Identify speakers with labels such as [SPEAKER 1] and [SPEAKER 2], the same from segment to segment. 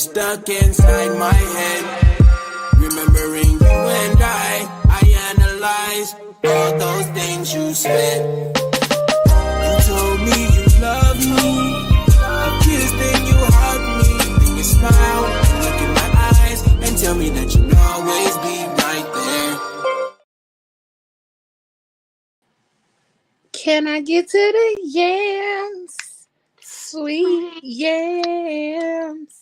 [SPEAKER 1] stuck inside my head. Remembering you and I analyze all those things you said. You told me you love me, you kissed and you hugged me, then you smile, you look in my eyes and tell me that you'll always be right there.
[SPEAKER 2] Can I get to the yams? Sweet yams.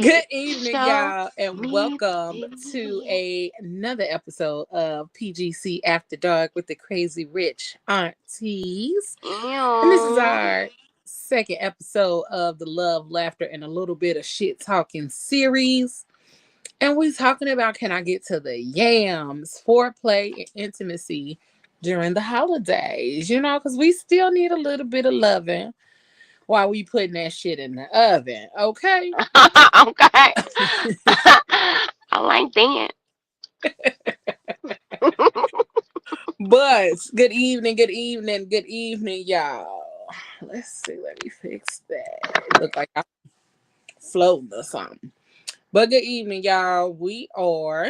[SPEAKER 2] Good evening, y'all, and welcome to another episode of PGC After Dark with the Crazy Rich Aunties. And this is our second episode of the Love, Laughter, and a Little Bit of Shit Talking series. And we're talking about can I get to the yams, foreplay, and intimacy during the holidays, because we still need a little bit of loving while we putting that shit in the oven, okay?
[SPEAKER 3] Okay. I like that.
[SPEAKER 2] But good evening, y'all. Let's see, let me fix that. It look like I'm floating or something. But good evening, y'all. We are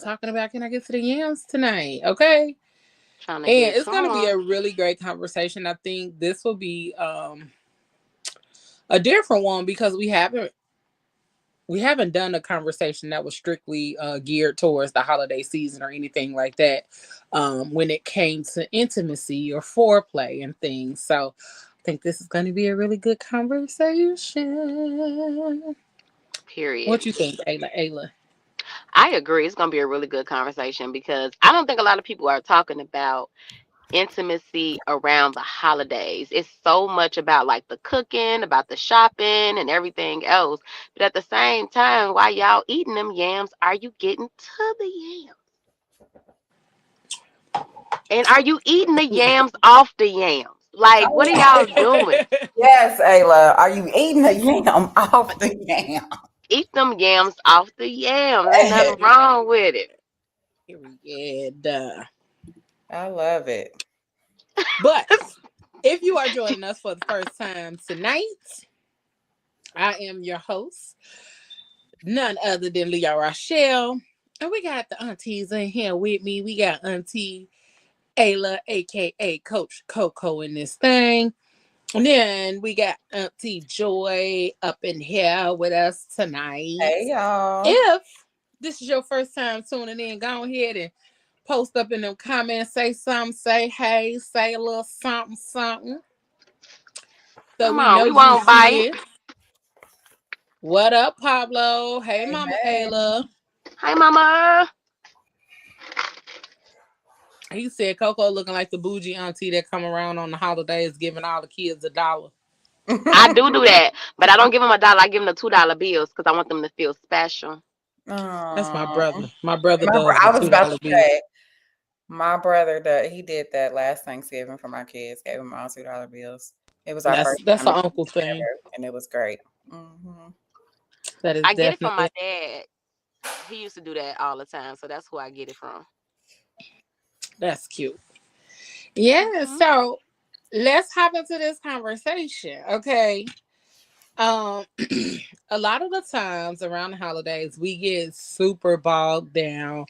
[SPEAKER 2] talking about can I get to the yams tonight, okay? And it's going to be a really great conversation. I think this will be a different one because we haven't done a conversation that was strictly geared towards the holiday season or anything like that when it came to intimacy or foreplay and things. So I think this is going to be a really good conversation.
[SPEAKER 3] Period.
[SPEAKER 2] What you think, Ayla?
[SPEAKER 3] I agree. It's going to be a really good conversation because I don't think a lot of people are talking about intimacy around the holidays. It's so much about like the cooking, about the shopping and everything else. But at the same time, while y'all eating them yams, are you getting to the yams? And are you eating the yams off the yams? Like, what are y'all doing?
[SPEAKER 4] Yes, Ayla. Are you eating the yam off the yam?
[SPEAKER 3] Eat them yams off the yams. Ain't nothing wrong with it.
[SPEAKER 2] Period.
[SPEAKER 4] I love it.
[SPEAKER 2] But if you are joining us for the first time tonight, I am your host, none other than Leah Rochelle. And we got the aunties in here with me. We got Auntie Ayla, aka Coach Coco, in this thing. And then we got Auntie Joy up in here with us tonight.
[SPEAKER 4] Hey, y'all.
[SPEAKER 2] If this is your first time tuning in, go ahead and post up in them comments, say something, say hey, say a little something. So
[SPEAKER 3] Come
[SPEAKER 2] we
[SPEAKER 3] on,
[SPEAKER 2] know
[SPEAKER 3] we
[SPEAKER 2] you
[SPEAKER 3] won't bite.
[SPEAKER 2] here. What up, Pablo? Hey, Mama Ayla.
[SPEAKER 3] Hi, Mama.
[SPEAKER 2] He said Coco looking like the bougie auntie that come around on the holidays giving all the kids $1.
[SPEAKER 3] I do that, but I don't give them $1. I give them the $2 bills because I want them to feel special.
[SPEAKER 2] That's my brother. My brother does
[SPEAKER 4] I
[SPEAKER 2] the
[SPEAKER 4] was about
[SPEAKER 2] $2
[SPEAKER 4] to
[SPEAKER 2] bills.
[SPEAKER 4] say, my brother, he did that last Thanksgiving for my kids. Gave them all $2 bills. It was our first
[SPEAKER 2] That's
[SPEAKER 4] time
[SPEAKER 2] an uncle thing,
[SPEAKER 4] and it was great. Mm-hmm.
[SPEAKER 2] That is
[SPEAKER 3] I get
[SPEAKER 2] definitely
[SPEAKER 3] it from my dad. He used to do that all the time, so that's who I get it from.
[SPEAKER 2] That's cute. Yeah, so let's hop into this conversation, okay? A lot of the times around the holidays, we get super bogged down.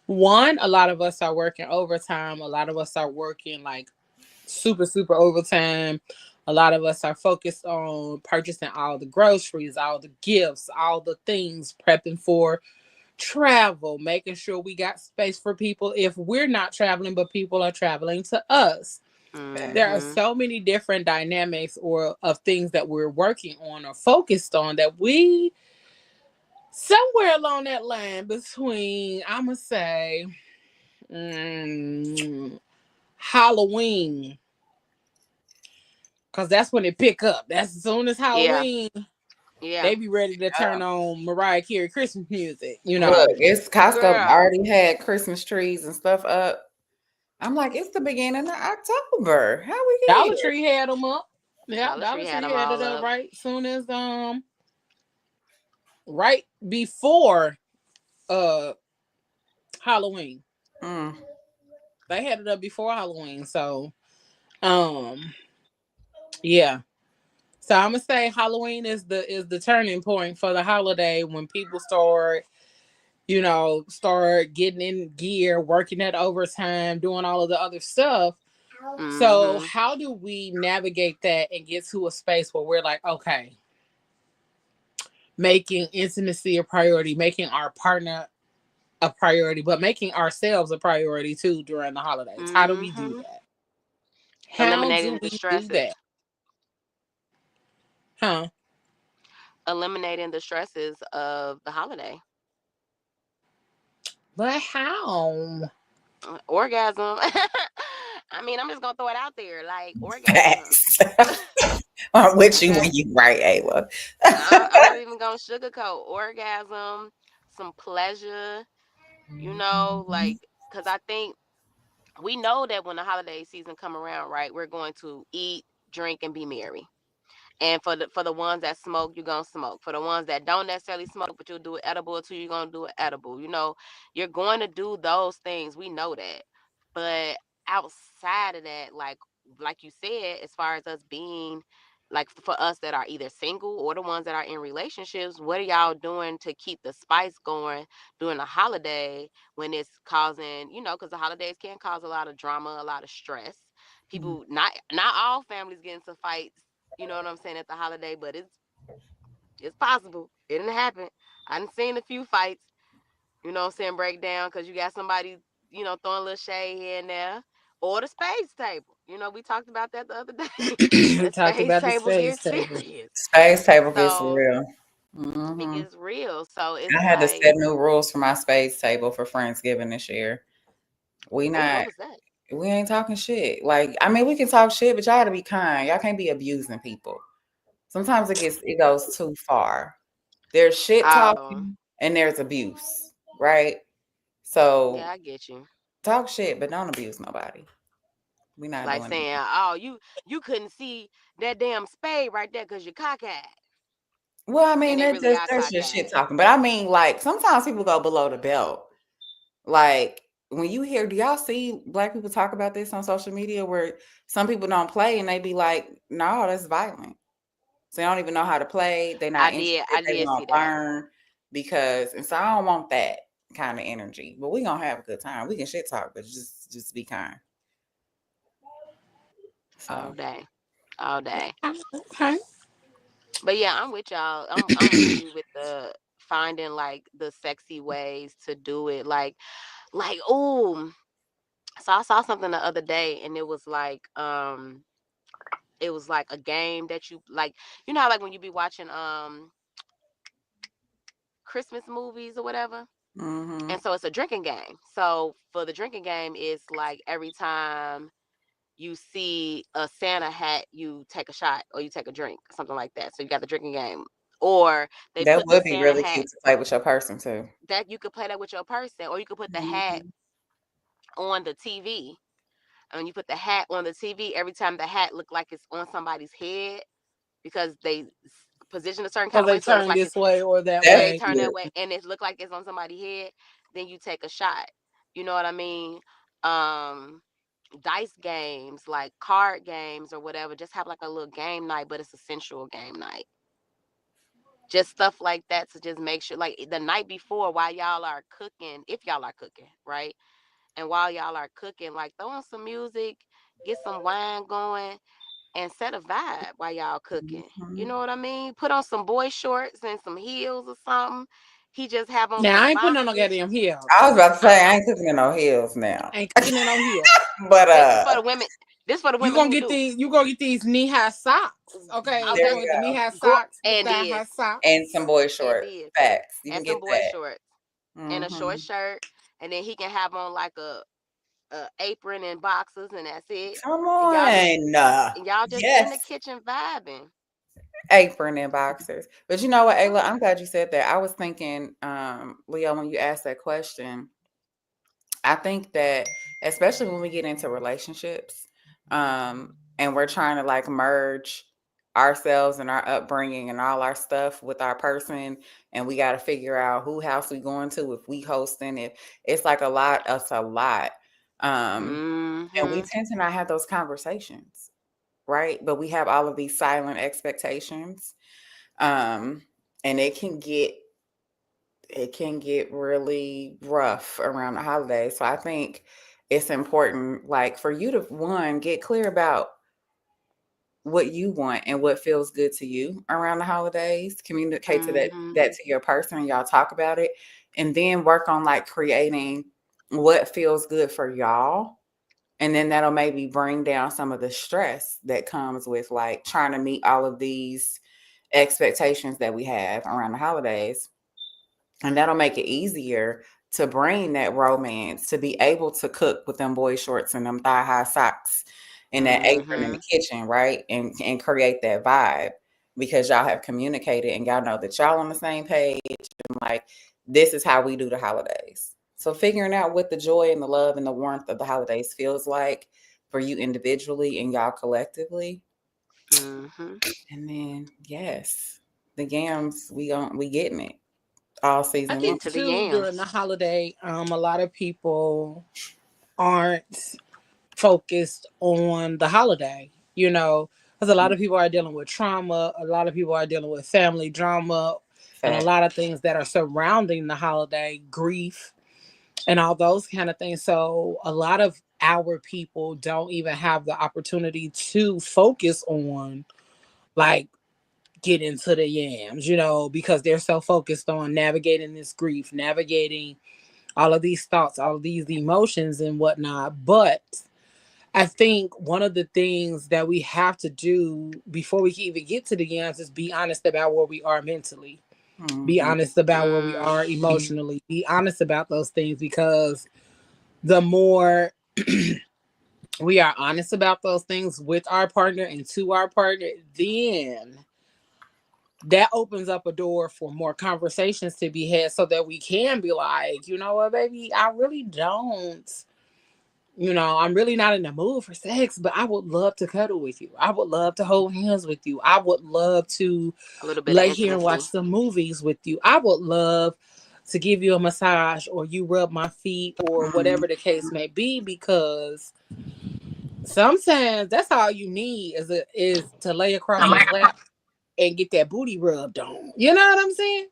[SPEAKER 2] One, a lot of us are working overtime. A lot of us are working like super overtime. A lot of us are focused on purchasing all the groceries, all the gifts, all the things, prepping for travel, making sure we got space for people if we're not traveling, but people are traveling to us. There are so many different dynamics or of things that we're working on or focused on that we somewhere along that line between, I'm gonna say, Halloween, because that's when it pick up. That's as soon as Halloween.
[SPEAKER 3] Yeah.
[SPEAKER 2] They be ready to turn on Mariah Carey Christmas music,
[SPEAKER 4] Look, it's Costco already had Christmas trees and stuff up. I'm like, it's the beginning of October. How we get
[SPEAKER 2] Dollar Tree had them up. Yeah, Dollar Tree had it up right soon as right before Halloween. They had it up before Halloween, so yeah. So I'm gonna say Halloween is the turning point for the holiday when people start getting in gear, working at overtime, doing all of the other stuff. So
[SPEAKER 3] Mm-hmm.
[SPEAKER 2] how do we navigate that and get to a space where we're like, okay, making intimacy a priority, making our partner a priority, but making ourselves a priority too during the holidays? How do we do
[SPEAKER 3] Mm-hmm.
[SPEAKER 2] that? How do
[SPEAKER 3] Eliminating the
[SPEAKER 2] we do
[SPEAKER 3] stresses.
[SPEAKER 2] that? Huh?
[SPEAKER 3] Eliminating the stresses of the holiday.
[SPEAKER 2] But how?
[SPEAKER 3] Orgasm. I mean, I'm just gonna throw it out there, like orgasm.
[SPEAKER 4] Facts. I'm with you when
[SPEAKER 3] Okay,
[SPEAKER 4] you right, Ayla.
[SPEAKER 3] I'm not even gonna sugarcoat orgasm, some pleasure. Like, because I think we know that when the holiday season come around, right, we're going to eat, drink, and be merry. And for the ones that smoke, you're gonna smoke. For the ones that don't necessarily smoke, but you'll do it edible too, you're gonna do it edible. You're going to do those things. We know that. But outside of that, like you said, as far as us being like for us that are either single or the ones that are in relationships, what are y'all doing to keep the spice going during the holiday when it's causing, because the holidays can cause a lot of drama, a lot of stress. People, not all families get into fights, you know what I'm saying, at the holiday, but it's possible. It didn't happen. I done seen a few fights, you know what I'm saying, break down because you got somebody, throwing a little shade here and there. Or the spades table. We talked about that the other day.
[SPEAKER 2] We
[SPEAKER 3] That
[SPEAKER 2] talked
[SPEAKER 3] spades
[SPEAKER 2] about the
[SPEAKER 3] table
[SPEAKER 2] space
[SPEAKER 3] gets
[SPEAKER 2] table.
[SPEAKER 3] serious.
[SPEAKER 4] Space table gets
[SPEAKER 3] So
[SPEAKER 4] real.
[SPEAKER 3] it
[SPEAKER 4] Hmm
[SPEAKER 3] gets real. So it's
[SPEAKER 4] I had to
[SPEAKER 3] like,
[SPEAKER 4] set new rules for my space table for Friendsgiving this year. We
[SPEAKER 3] oh,
[SPEAKER 4] not
[SPEAKER 3] what was that?
[SPEAKER 4] we ain't talking shit. Like, I mean, we can talk shit, but y'all gotta be kind. Y'all can't be abusing people. Sometimes it goes too far. There's shit
[SPEAKER 3] Oh,
[SPEAKER 4] talking and there's abuse, right?
[SPEAKER 3] yeah,
[SPEAKER 4] So
[SPEAKER 3] I get you.
[SPEAKER 4] talk shit, but don't abuse nobody. We not
[SPEAKER 3] Like
[SPEAKER 4] doing
[SPEAKER 3] saying,
[SPEAKER 4] that.
[SPEAKER 3] oh, you couldn't see that damn spade right there because you're cockeyed.
[SPEAKER 4] Well, I mean,
[SPEAKER 3] And they really are
[SPEAKER 4] that's just shit
[SPEAKER 3] cockeyed.
[SPEAKER 4] talking. But I mean, like, sometimes people go below the belt. Like, when you hear, do y'all see black people talk about this on social media where some people don't play and they be like, no, that's violent. So they don't even know how to play. They're not interested.
[SPEAKER 3] I
[SPEAKER 4] They
[SPEAKER 3] did
[SPEAKER 4] want
[SPEAKER 3] see
[SPEAKER 4] to
[SPEAKER 3] that.
[SPEAKER 4] learn and so I don't want that kind of energy. But we gonna have a good time. We can shit talk, but just be kind.
[SPEAKER 3] All
[SPEAKER 4] So
[SPEAKER 3] day. All day.
[SPEAKER 2] Okay.
[SPEAKER 3] But yeah, I'm with y'all. I'm with you with the finding like the sexy ways to do it. Like ooh. So I saw something the other day and it was like a game that you like, how like when you be watching Christmas movies or whatever.
[SPEAKER 4] mm-hmm.
[SPEAKER 3] And so it's a drinking game. So for the drinking game, it's like every time you see a Santa hat, you take a shot or you take a drink, something like that. So you got the drinking game. Or they
[SPEAKER 4] That
[SPEAKER 3] put the
[SPEAKER 4] would be
[SPEAKER 3] Santa
[SPEAKER 4] really
[SPEAKER 3] hat
[SPEAKER 4] cute to play with your person too.
[SPEAKER 3] that you could play that with your person, or you could put the hat
[SPEAKER 4] Mhm.
[SPEAKER 3] on the TV. And when you put the hat on the TV, every time the hat look like it's on somebody's head because they position a certain kind
[SPEAKER 2] Because
[SPEAKER 3] of
[SPEAKER 2] they
[SPEAKER 3] way, so it look
[SPEAKER 2] turn
[SPEAKER 3] like
[SPEAKER 2] this
[SPEAKER 3] it's
[SPEAKER 2] way or that
[SPEAKER 3] yeah,
[SPEAKER 4] That's
[SPEAKER 3] they
[SPEAKER 2] way.
[SPEAKER 3] turn that
[SPEAKER 4] cute.
[SPEAKER 3] way, and it look like it's on somebody's head. Then you take a shot. You know what I mean? Um, Dice games, like card games or whatever, just have like a little game night, but it's a sensual game night. Just stuff like that to just make sure, like the night before, while y'all are cooking, if y'all are cooking, right? And while y'all are cooking, like throw on some music, get some wine going, and set a vibe while y'all cooking. You
[SPEAKER 4] Mhm.
[SPEAKER 3] know what I mean? Put on some boy shorts and some heels or something. He just have on
[SPEAKER 2] Now I
[SPEAKER 3] some
[SPEAKER 2] ain't putting on
[SPEAKER 3] bomber
[SPEAKER 2] no
[SPEAKER 3] jeans.
[SPEAKER 2] goddamn heels.
[SPEAKER 4] I was about to say
[SPEAKER 3] Uh-uh.
[SPEAKER 4] I ain't cooking in no heels now.
[SPEAKER 2] I ain't cooking in no heels.
[SPEAKER 4] But
[SPEAKER 3] This is for the women. This for the
[SPEAKER 2] You
[SPEAKER 3] women
[SPEAKER 2] gonna
[SPEAKER 3] who
[SPEAKER 2] get
[SPEAKER 3] do.
[SPEAKER 2] these? You gonna get these knee high socks? Okay,
[SPEAKER 3] Oh,
[SPEAKER 2] you
[SPEAKER 4] there
[SPEAKER 3] that's
[SPEAKER 2] gonna
[SPEAKER 4] you
[SPEAKER 2] get the knee
[SPEAKER 4] go.
[SPEAKER 2] high
[SPEAKER 3] go
[SPEAKER 2] socks with
[SPEAKER 3] and
[SPEAKER 2] thigh
[SPEAKER 3] is
[SPEAKER 2] high socks.
[SPEAKER 4] And some boy
[SPEAKER 3] and
[SPEAKER 4] shorts.
[SPEAKER 3] is
[SPEAKER 4] Facts. You can
[SPEAKER 3] and
[SPEAKER 4] get
[SPEAKER 3] some boy
[SPEAKER 4] that.
[SPEAKER 3] shorts and a short
[SPEAKER 4] Hmm
[SPEAKER 3] shirt, and then he can have on like a apron and boxers, and that's it.
[SPEAKER 4] Come
[SPEAKER 3] And
[SPEAKER 4] on.
[SPEAKER 3] y'all just in the
[SPEAKER 4] Yes.
[SPEAKER 3] kitchen vibing.
[SPEAKER 4] Apron and boxers. But you know what, Ayla? I'm glad you said that. I was thinking, Leo, when you asked that question, I think that especially when we get into relationships, and we're trying to like merge ourselves and our upbringing and all our stuff with our person, and we got to figure out who house we going to, if we hosting, if it's like a lot, it's a lot. Um, and we
[SPEAKER 3] Mm-hmm.
[SPEAKER 4] tend to not have those conversations. right? But we have all of these silent expectations. And it can get really rough around the holidays. So I think it's important, like, for you to, one, get clear about what you want and what feels good to you around the holidays. Communicate to that to your person. Y'all talk about it, and then work on like creating what feels good for y'all. And then that'll maybe bring down some of the stress that comes with like trying to meet all of these expectations that we have around the holidays. And that'll make it easier to bring that romance, to be able to cook with them boy shorts and them thigh high socks and that apron in the kitchen, right? And create that vibe, because y'all have communicated and y'all know that y'all on the same page, and like, this is how we do the holidays. So figuring out what the joy and the love and the warmth of the holidays feels like for you individually and y'all collectively. And then, yes, the Yams, we getting it all
[SPEAKER 2] I
[SPEAKER 4] season long.
[SPEAKER 2] think too during the holiday, a lot of people aren't focused on the holiday, because a lot of people are dealing with trauma, a lot of people are dealing with family drama, and a
[SPEAKER 4] Fact.
[SPEAKER 2] lot of things that are surrounding the holiday, grief, and all those kind of things. So a lot of our people don't even have the opportunity to focus on like get into the yams, because they're so focused on navigating this grief, navigating all of these thoughts, all of these emotions and whatnot. But I think one of the things that we have to do before we can even get to the yams is be honest about where we are mentally, be honest about where we are emotionally, be honest about those things, because the more we are honest about those things with our partner and to our partner, then that opens up a door for more conversations to be had, so that we can be like, you know what, baby, I really don't, I'm really not in the mood for sex, but I would love to cuddle with you. I would love to hold hands with you. I would love to
[SPEAKER 3] A little bit of
[SPEAKER 2] lay here and watch
[SPEAKER 3] intimacy.
[SPEAKER 2] some movies with you. I would love to give you a massage, or you rub my feet, or whatever the case may be, because sometimes that's all you need is to lay across his lap and get that booty rubbed on. You know what I'm saying?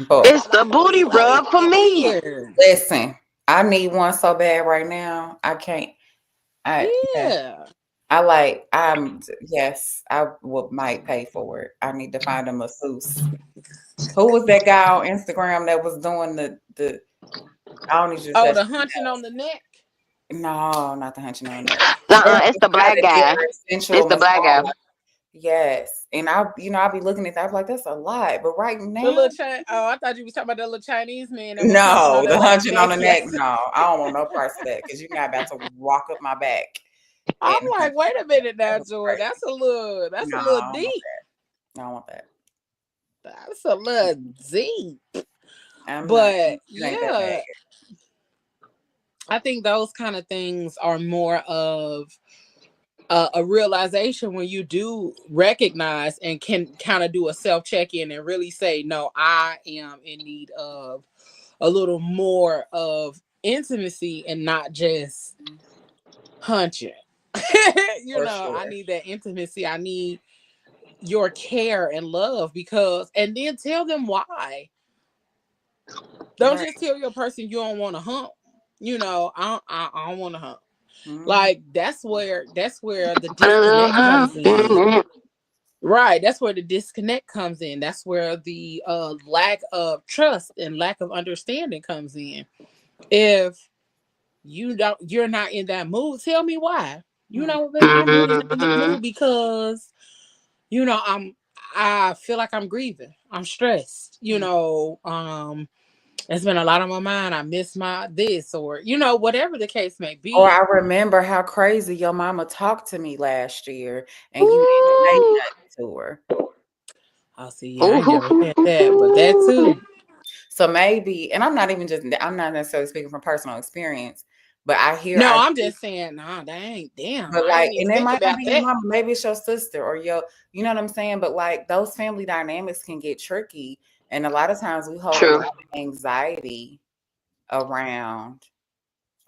[SPEAKER 4] But
[SPEAKER 3] It's the booty rub for me.
[SPEAKER 2] Weird.
[SPEAKER 4] listen, I need one so bad right now. I can't. Yeah.
[SPEAKER 2] Yeah.
[SPEAKER 4] Yes, I might pay for it. I need to find a masseuse. Who was that guy on Instagram that was doing the I don't need you to
[SPEAKER 2] Oh,
[SPEAKER 4] touch
[SPEAKER 2] the
[SPEAKER 4] my
[SPEAKER 2] hunching on the neck.
[SPEAKER 4] No, not the hunching on that.
[SPEAKER 3] It's the black
[SPEAKER 4] That
[SPEAKER 3] guy.
[SPEAKER 4] sensual
[SPEAKER 3] It's the black guy.
[SPEAKER 4] massage. Yes. And I'll be looking at that, I'm like, that's a lot. But right
[SPEAKER 2] The
[SPEAKER 4] now,
[SPEAKER 2] little Oh, I thought you was talking about the little Chinese man that was hunching on
[SPEAKER 4] no,
[SPEAKER 2] that
[SPEAKER 4] the
[SPEAKER 2] lady's
[SPEAKER 4] hunching on
[SPEAKER 2] neck.
[SPEAKER 4] the neck,
[SPEAKER 2] Yes.
[SPEAKER 4] no. I don't want no parts of that because you're not about to walk up my back.
[SPEAKER 2] I'm
[SPEAKER 4] And
[SPEAKER 2] like, wait a minute now,
[SPEAKER 4] that's
[SPEAKER 2] Joy.
[SPEAKER 4] crazy.
[SPEAKER 2] That's
[SPEAKER 4] No,
[SPEAKER 2] a
[SPEAKER 4] I
[SPEAKER 2] little
[SPEAKER 4] don't want
[SPEAKER 2] deep.
[SPEAKER 4] that. I don't want that.
[SPEAKER 2] That's a little deep.
[SPEAKER 4] I'm not.
[SPEAKER 2] But
[SPEAKER 4] It ain't that bad.
[SPEAKER 2] yeah, I think those kind of things are more of a realization when you do recognize and can kind of do a self check in and really say, no, I am in need of a little more of intimacy and not just hunching.
[SPEAKER 4] For sure.
[SPEAKER 2] I need that intimacy. I need your care and love, and then tell them why. Don't
[SPEAKER 4] Right.
[SPEAKER 2] just tell your person you don't want to hump. I don't want to hump.
[SPEAKER 4] Mhm.
[SPEAKER 2] Like that's where the disconnect comes in. Right. That's where the disconnect comes in. That's where the lack of trust and lack of understanding comes in. If you're not in that mood, tell me why. Baby, I'm really not in the mood because, I feel like I'm grieving. I'm stressed. It's been a lot on my mind. I miss my this, or whatever the case may
[SPEAKER 4] Or
[SPEAKER 2] be.
[SPEAKER 4] I remember how crazy your mama talked to me last year and you didn't say nothing to her.
[SPEAKER 2] Oh, see, yeah, I ain't never had that, but that too.
[SPEAKER 4] So maybe, and I'm not necessarily speaking from personal experience, but
[SPEAKER 2] No,
[SPEAKER 4] I
[SPEAKER 2] I'm
[SPEAKER 4] see,
[SPEAKER 2] just saying, nah, dang, damn,
[SPEAKER 4] but
[SPEAKER 2] I
[SPEAKER 4] like,
[SPEAKER 2] ain't even
[SPEAKER 4] and it
[SPEAKER 2] think
[SPEAKER 4] might not
[SPEAKER 2] about
[SPEAKER 4] be your
[SPEAKER 2] that.
[SPEAKER 4] mama, maybe it's your sister or you know what I'm saying? But like those family dynamics can get tricky. And a lot of times we hold a lot
[SPEAKER 3] True.
[SPEAKER 4] of anxiety around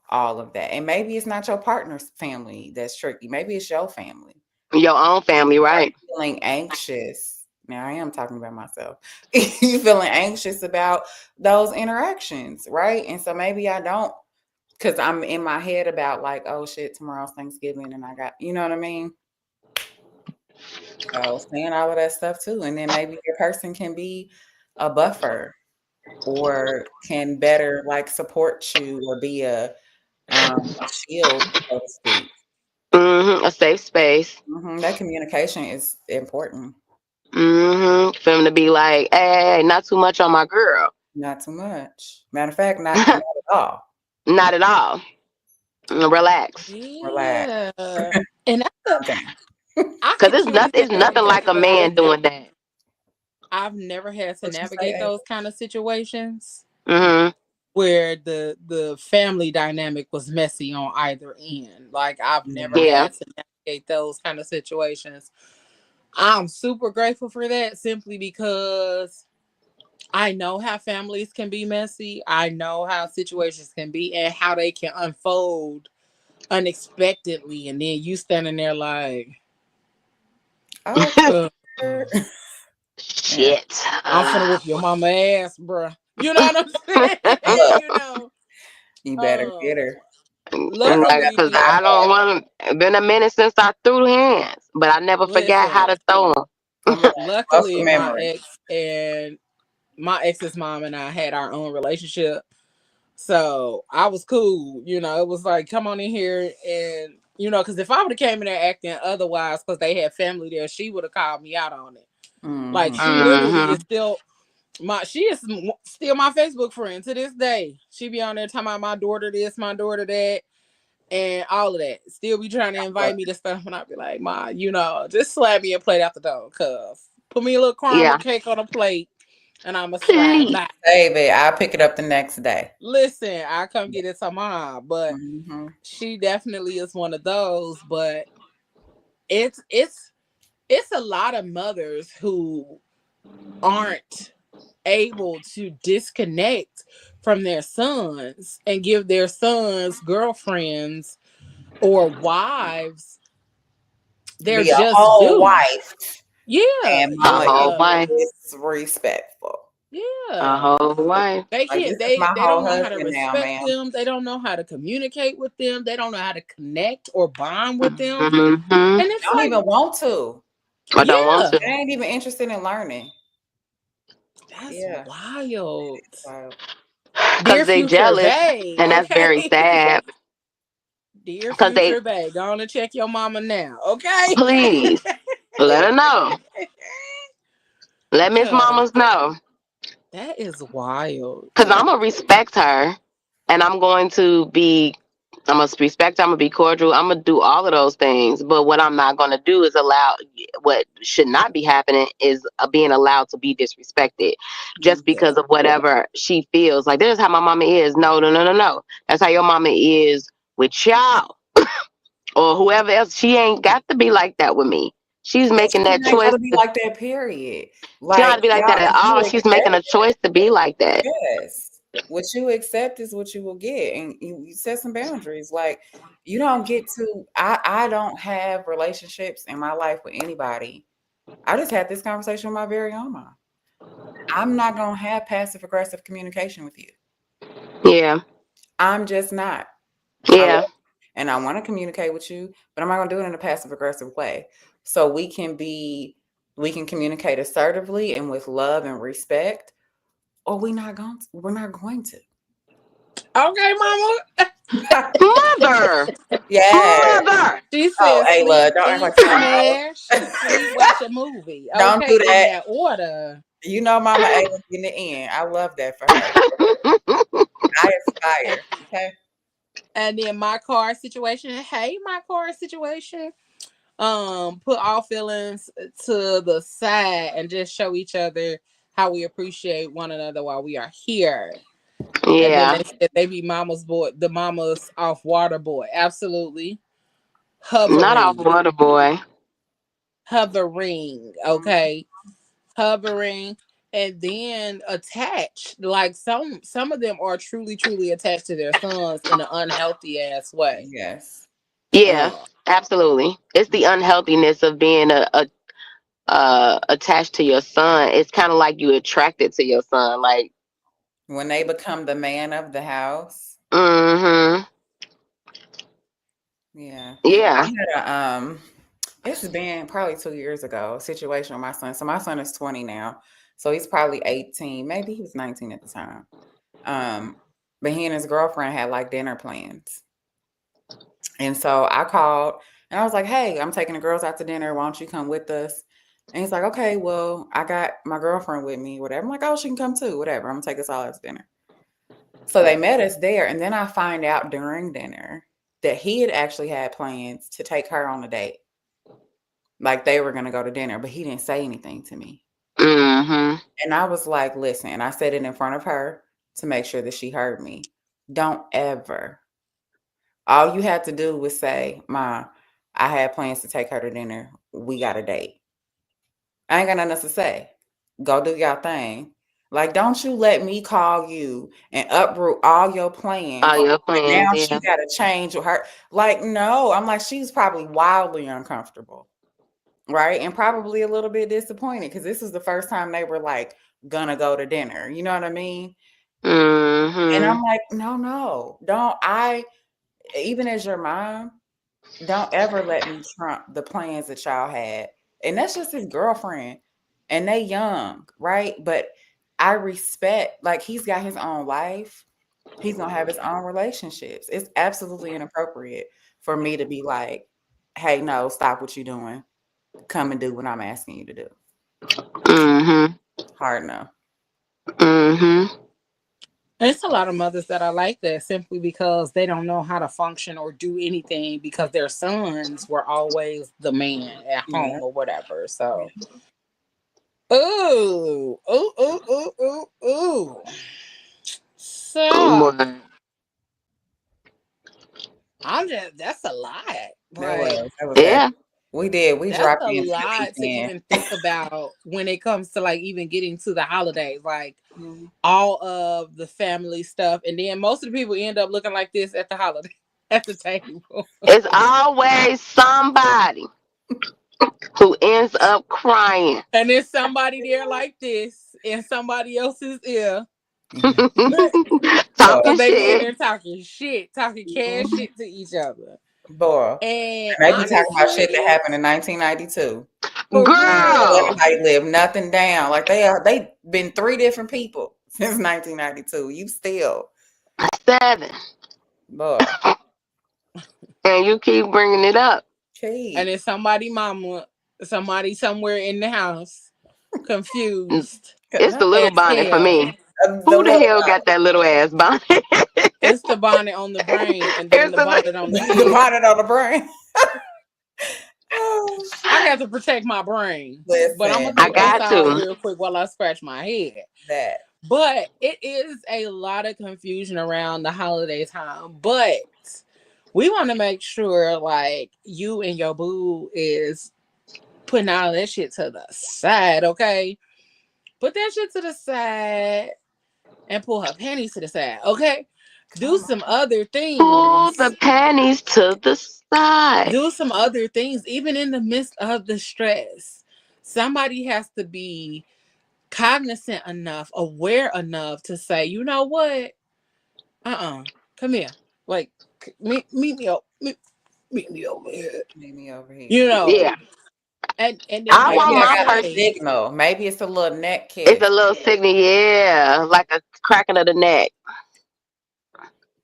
[SPEAKER 4] all of that. And maybe it's not your partner's family that's tricky. Maybe it's your family.
[SPEAKER 3] Your own family, right?
[SPEAKER 4] Feeling anxious. Now I am talking about myself. You feeling anxious about those interactions, right? And so maybe I don't, because I'm in my head about like, oh shit, tomorrow's Thanksgiving and I got, you know what I mean? So saying all of that stuff too. And then maybe your person can be a buffer or can better like support you or be a shield, so to speak.
[SPEAKER 3] A safe space.
[SPEAKER 4] That communication is important.
[SPEAKER 3] For him to be like, hey, not too much on my girl.
[SPEAKER 4] Not too much. Matter of fact, not at all.
[SPEAKER 3] Not at all. Relax.
[SPEAKER 4] Relax.
[SPEAKER 2] Yeah. And that's I
[SPEAKER 3] Cause
[SPEAKER 2] can truly
[SPEAKER 3] it's
[SPEAKER 2] say
[SPEAKER 3] nothing like a man doing that.
[SPEAKER 2] I've never had to
[SPEAKER 4] What you
[SPEAKER 2] navigate
[SPEAKER 4] say,
[SPEAKER 2] those kind of situations
[SPEAKER 3] Mm-hmm.
[SPEAKER 2] where the family dynamic was messy on either end. Like I've never
[SPEAKER 3] Yeah.
[SPEAKER 2] had to navigate those kind of situations. I'm super grateful for that simply because I know how families can be messy. I know how situations can be and how they can unfold unexpectedly, and then you standing there like,
[SPEAKER 4] Okay.
[SPEAKER 2] uh,
[SPEAKER 4] Yeah.
[SPEAKER 3] Shit.
[SPEAKER 2] I'm finna whoop your mama ass, bruh. You know what I'm saying?
[SPEAKER 4] Look,
[SPEAKER 2] you know.
[SPEAKER 4] you better
[SPEAKER 2] Um,
[SPEAKER 4] get her.
[SPEAKER 2] luckily,
[SPEAKER 3] Cause I don't want to. Been a minute since I threw hands, but I never forgot how
[SPEAKER 2] listen.
[SPEAKER 3] to throw them.
[SPEAKER 4] Come on.
[SPEAKER 2] Luckily,
[SPEAKER 4] Muscle memory.
[SPEAKER 2] my ex's mom and I had our own relationship, so I was cool. You know, it was like, come on in here, and you know, because if I would have came in there acting otherwise, because they had family there, she would have called me out on it. Like
[SPEAKER 4] Mm-hmm.
[SPEAKER 2] she literally
[SPEAKER 3] Mm-hmm.
[SPEAKER 2] is still she is still my Facebook friend to this day. She be on there talking about my daughter this, my daughter that, and all of that. Still be trying to invite me to stuff, and I'd be like, Ma, you know, just slap me a plate out the door, cuz put me a little caramel
[SPEAKER 3] Yeah.
[SPEAKER 2] cake on a plate, and I'ma slide
[SPEAKER 3] Please.
[SPEAKER 2] back.
[SPEAKER 4] Save it. I'll pick it up the next day.
[SPEAKER 2] Listen, I come get it tomorrow, but
[SPEAKER 4] Mm-hmm.
[SPEAKER 2] she definitely is one of those. But it's it's it's a lot of mothers who aren't able to disconnect from their sons and give their sons girlfriends or wives their
[SPEAKER 4] Be a
[SPEAKER 2] just
[SPEAKER 4] whole
[SPEAKER 2] due.
[SPEAKER 4] wife.
[SPEAKER 2] Yeah,
[SPEAKER 4] And
[SPEAKER 3] A
[SPEAKER 4] mama
[SPEAKER 3] whole
[SPEAKER 2] yeah,
[SPEAKER 3] wife.
[SPEAKER 4] is disrespectful.
[SPEAKER 3] A
[SPEAKER 2] yeah.
[SPEAKER 3] whole wife.
[SPEAKER 2] They
[SPEAKER 4] Like
[SPEAKER 2] can't.
[SPEAKER 4] this is my
[SPEAKER 2] They
[SPEAKER 4] whole
[SPEAKER 2] don't know how to
[SPEAKER 4] husband now,
[SPEAKER 2] respect
[SPEAKER 4] ma'am.
[SPEAKER 2] them. They don't know how to communicate with them. They don't know how to connect or bond with them.
[SPEAKER 3] Mm-hmm.
[SPEAKER 2] And it's
[SPEAKER 4] Don't
[SPEAKER 2] like,
[SPEAKER 4] even want to.
[SPEAKER 3] I don't want
[SPEAKER 2] yeah,
[SPEAKER 3] to.
[SPEAKER 4] They ain't even interested in learning.
[SPEAKER 2] that's
[SPEAKER 4] Yeah.
[SPEAKER 2] wild.
[SPEAKER 4] Wow.
[SPEAKER 2] Dear
[SPEAKER 3] Cause they
[SPEAKER 2] future
[SPEAKER 3] jealous,
[SPEAKER 2] babe,
[SPEAKER 3] and that's very
[SPEAKER 2] okay.
[SPEAKER 3] sad.
[SPEAKER 2] Dear
[SPEAKER 3] Cause they
[SPEAKER 2] future babe, go on and check your mama now, okay?
[SPEAKER 3] please let her know. Let Miss
[SPEAKER 2] Cause
[SPEAKER 3] Mamas know.
[SPEAKER 2] that is wild.
[SPEAKER 3] Cause I'm gonna respect her, and I'm gonna respect her. I'm gonna be cordial. I'm gonna do all of those things. But what I'm not gonna do is allow what should not be happening is being allowed to be disrespected just
[SPEAKER 4] Yeah.
[SPEAKER 3] because of whatever she feels. Like this is how my mama is. No, no, no, no, no. That's how your mama is with y'all or whoever else. She ain't got to be like that with me. She's
[SPEAKER 4] Yeah,
[SPEAKER 3] making
[SPEAKER 4] she
[SPEAKER 3] that
[SPEAKER 4] ain't
[SPEAKER 3] choice.
[SPEAKER 4] gotta be like that, period.
[SPEAKER 3] She don't
[SPEAKER 4] Like
[SPEAKER 3] have to be like
[SPEAKER 4] y'all,
[SPEAKER 3] that at
[SPEAKER 4] if you
[SPEAKER 3] all. She's making
[SPEAKER 4] accept
[SPEAKER 3] a choice to be like that.
[SPEAKER 4] yes. What you accept is what you will get. And you set some boundaries. Like you don't get to I don't have relationships in my life with anybody. I just had this conversation with my very own mom. I'm not gonna have passive aggressive communication with you.
[SPEAKER 3] Yeah,
[SPEAKER 4] I'm just not. I
[SPEAKER 3] yeah.
[SPEAKER 4] love and I want to communicate with you, but I'm not gonna do it in a passive aggressive way. So we can communicate assertively and with love and respect, or we're not going to.
[SPEAKER 2] Okay, mama.
[SPEAKER 3] Mother,
[SPEAKER 4] Yes.
[SPEAKER 3] mother.
[SPEAKER 2] She
[SPEAKER 4] Oh,
[SPEAKER 2] said sleep,
[SPEAKER 4] Ayla, don't act
[SPEAKER 2] eat,
[SPEAKER 4] like you don't
[SPEAKER 2] smash, sleep,
[SPEAKER 4] know.
[SPEAKER 2] watch a movie.
[SPEAKER 4] Don't
[SPEAKER 2] Okay,
[SPEAKER 4] do
[SPEAKER 2] in
[SPEAKER 4] that.
[SPEAKER 2] that order.
[SPEAKER 4] You know Mama Ayla's in the end. I love that for her. I
[SPEAKER 2] And,
[SPEAKER 4] aspire. Okay.
[SPEAKER 2] and then my car situation. Hey, my car situation. Put all feelings to the side and just show each other how we appreciate one another while we are here. And then
[SPEAKER 3] Yeah,
[SPEAKER 2] they said they be mama's boy, the mama's off water boy. Absolutely.
[SPEAKER 3] not off
[SPEAKER 2] Hovering.
[SPEAKER 3] water boy.
[SPEAKER 2] Hovering. Okay. Hovering. And then attached. Like some of them are truly, truly attached to their sons in an unhealthy ass way.
[SPEAKER 4] Yes.
[SPEAKER 3] Yeah, absolutely. It's the unhealthiness of being attached to your son. It's kind of like you attracted to your son. Like
[SPEAKER 4] when they become the man of the house.
[SPEAKER 3] mm-hmm.
[SPEAKER 4] Yeah.
[SPEAKER 3] Yeah.
[SPEAKER 4] I had a it's been probably 2 years ago, a situation with my son. So my son is 20 now. So he's probably 18. Maybe he was 19 at the time. But he and his girlfriend had like dinner plans. And so I called and I was like, hey, I'm taking the girls out to dinner. Why don't you come with us? And he's like, okay, well, I got my girlfriend with me, whatever. I'm like, oh, she can come too, whatever. I'm gonna take us all out to dinner. So they met us there. And then I find out during dinner that he had actually had plans to take her on a date. Like they were gonna go to dinner, but he didn't say anything to me.
[SPEAKER 3] Mm-hmm.
[SPEAKER 4] And I was like, listen, and I said it in front of her to make sure that she heard me. Don't ever. All you had to do was say, Ma, I had plans to take her to dinner. We got a date. I ain't got nothing else to say. Go do your thing. Like, don't you let me call you and uproot all your plans.
[SPEAKER 3] All your
[SPEAKER 4] And
[SPEAKER 3] plans,
[SPEAKER 4] now
[SPEAKER 3] yeah.
[SPEAKER 4] she got to change with her. Like, no. I'm like, she's probably wildly uncomfortable. Right. And probably a little bit disappointed because this is the first time they were like gonna go to dinner. You know what I mean? And
[SPEAKER 3] Mm-hmm.
[SPEAKER 4] I'm like, no, don't. Even as your mom, don't ever let me trump the plans that y'all had. And that's just his girlfriend. And they young, right? But I respect, like, he's got his own life. He's gonna have his own relationships. It's absolutely inappropriate for me to be like, hey, no, stop what you're doing. Come and do what I'm asking you to do.
[SPEAKER 3] Mm-hmm.
[SPEAKER 4] Hard no.
[SPEAKER 3] Mm-hmm.
[SPEAKER 2] There's a lot of mothers that are like that simply because they don't know how to function or do anything because their sons were always the man at
[SPEAKER 4] Yeah.
[SPEAKER 2] home or whatever. So, ooh, ooh, ooh, ooh, ooh, ooh. So,
[SPEAKER 3] Boy.
[SPEAKER 2] that's a lot.
[SPEAKER 4] That
[SPEAKER 2] Like,
[SPEAKER 4] was that.
[SPEAKER 3] Yeah.
[SPEAKER 4] We did. We
[SPEAKER 2] that's
[SPEAKER 4] dropped
[SPEAKER 2] a
[SPEAKER 4] in
[SPEAKER 2] lot to
[SPEAKER 4] weekend.
[SPEAKER 2] even think about when it comes to like even getting to the holidays. Like,
[SPEAKER 4] Mhm.
[SPEAKER 2] all of the family stuff. And then most of the people end up looking like this at the holiday at the table.
[SPEAKER 3] It's always somebody who ends up crying.
[SPEAKER 2] And there's somebody there like this in somebody else's ear.
[SPEAKER 4] Yeah.
[SPEAKER 3] Talking
[SPEAKER 2] Because they be in
[SPEAKER 3] shit.
[SPEAKER 2] there talking shit, talking cash
[SPEAKER 4] Mhm.
[SPEAKER 2] shit to each other.
[SPEAKER 4] Boy.
[SPEAKER 2] And
[SPEAKER 4] And they be talking about shit
[SPEAKER 2] honestly,
[SPEAKER 4] that happened in 1992.
[SPEAKER 2] for
[SPEAKER 3] Girl.
[SPEAKER 2] real,
[SPEAKER 4] Nobody lived nothing down. Like they been 3 different people since 1992. You still,
[SPEAKER 3] 7.
[SPEAKER 4] boy.
[SPEAKER 3] And you keep bringing it up.
[SPEAKER 2] and
[SPEAKER 4] Keep.
[SPEAKER 2] it's somebody mama, somebody somewhere in the house, confused
[SPEAKER 3] It's the little
[SPEAKER 2] as
[SPEAKER 3] bonnet for
[SPEAKER 2] hell.
[SPEAKER 3] me.
[SPEAKER 4] The
[SPEAKER 3] Who the
[SPEAKER 4] little
[SPEAKER 3] hell got that little ass bonnet?
[SPEAKER 2] It's the bonnet on the brain and then
[SPEAKER 3] Here's
[SPEAKER 2] the
[SPEAKER 3] the
[SPEAKER 2] bonnet on the
[SPEAKER 4] the
[SPEAKER 2] head.
[SPEAKER 4] bonnet on the brain. Oh
[SPEAKER 2] I
[SPEAKER 4] shit.
[SPEAKER 2] got to protect my brain, but I'm
[SPEAKER 4] Listen,
[SPEAKER 2] gonna
[SPEAKER 3] I
[SPEAKER 2] get this
[SPEAKER 3] got
[SPEAKER 2] out
[SPEAKER 3] to.
[SPEAKER 2] real quick while I scratch my head.
[SPEAKER 4] that.
[SPEAKER 2] But it is a lot of confusion around the holiday time. But we want to make sure, like, you and your boo is putting all that shit to the side, okay? Put that shit to the side and pull her panties to the side, okay? Do
[SPEAKER 4] Come
[SPEAKER 2] some other
[SPEAKER 3] Pull
[SPEAKER 2] things.
[SPEAKER 3] the panties to the side.
[SPEAKER 2] Do some other things, even in the midst of the stress. Somebody has to be cognizant enough, aware enough to say, you know what? Come here. Like, meet me up. Meet me over here.
[SPEAKER 4] Meet me over here.
[SPEAKER 2] You know,
[SPEAKER 3] Yeah.
[SPEAKER 2] and then
[SPEAKER 3] I
[SPEAKER 2] you
[SPEAKER 3] want
[SPEAKER 4] Maybe
[SPEAKER 2] can
[SPEAKER 4] I
[SPEAKER 3] my
[SPEAKER 4] got a
[SPEAKER 3] person.
[SPEAKER 2] say,
[SPEAKER 4] signal. Maybe it's a little neck
[SPEAKER 3] It's
[SPEAKER 4] kiss.
[SPEAKER 3] a little signal, yeah, like a cracking of the neck,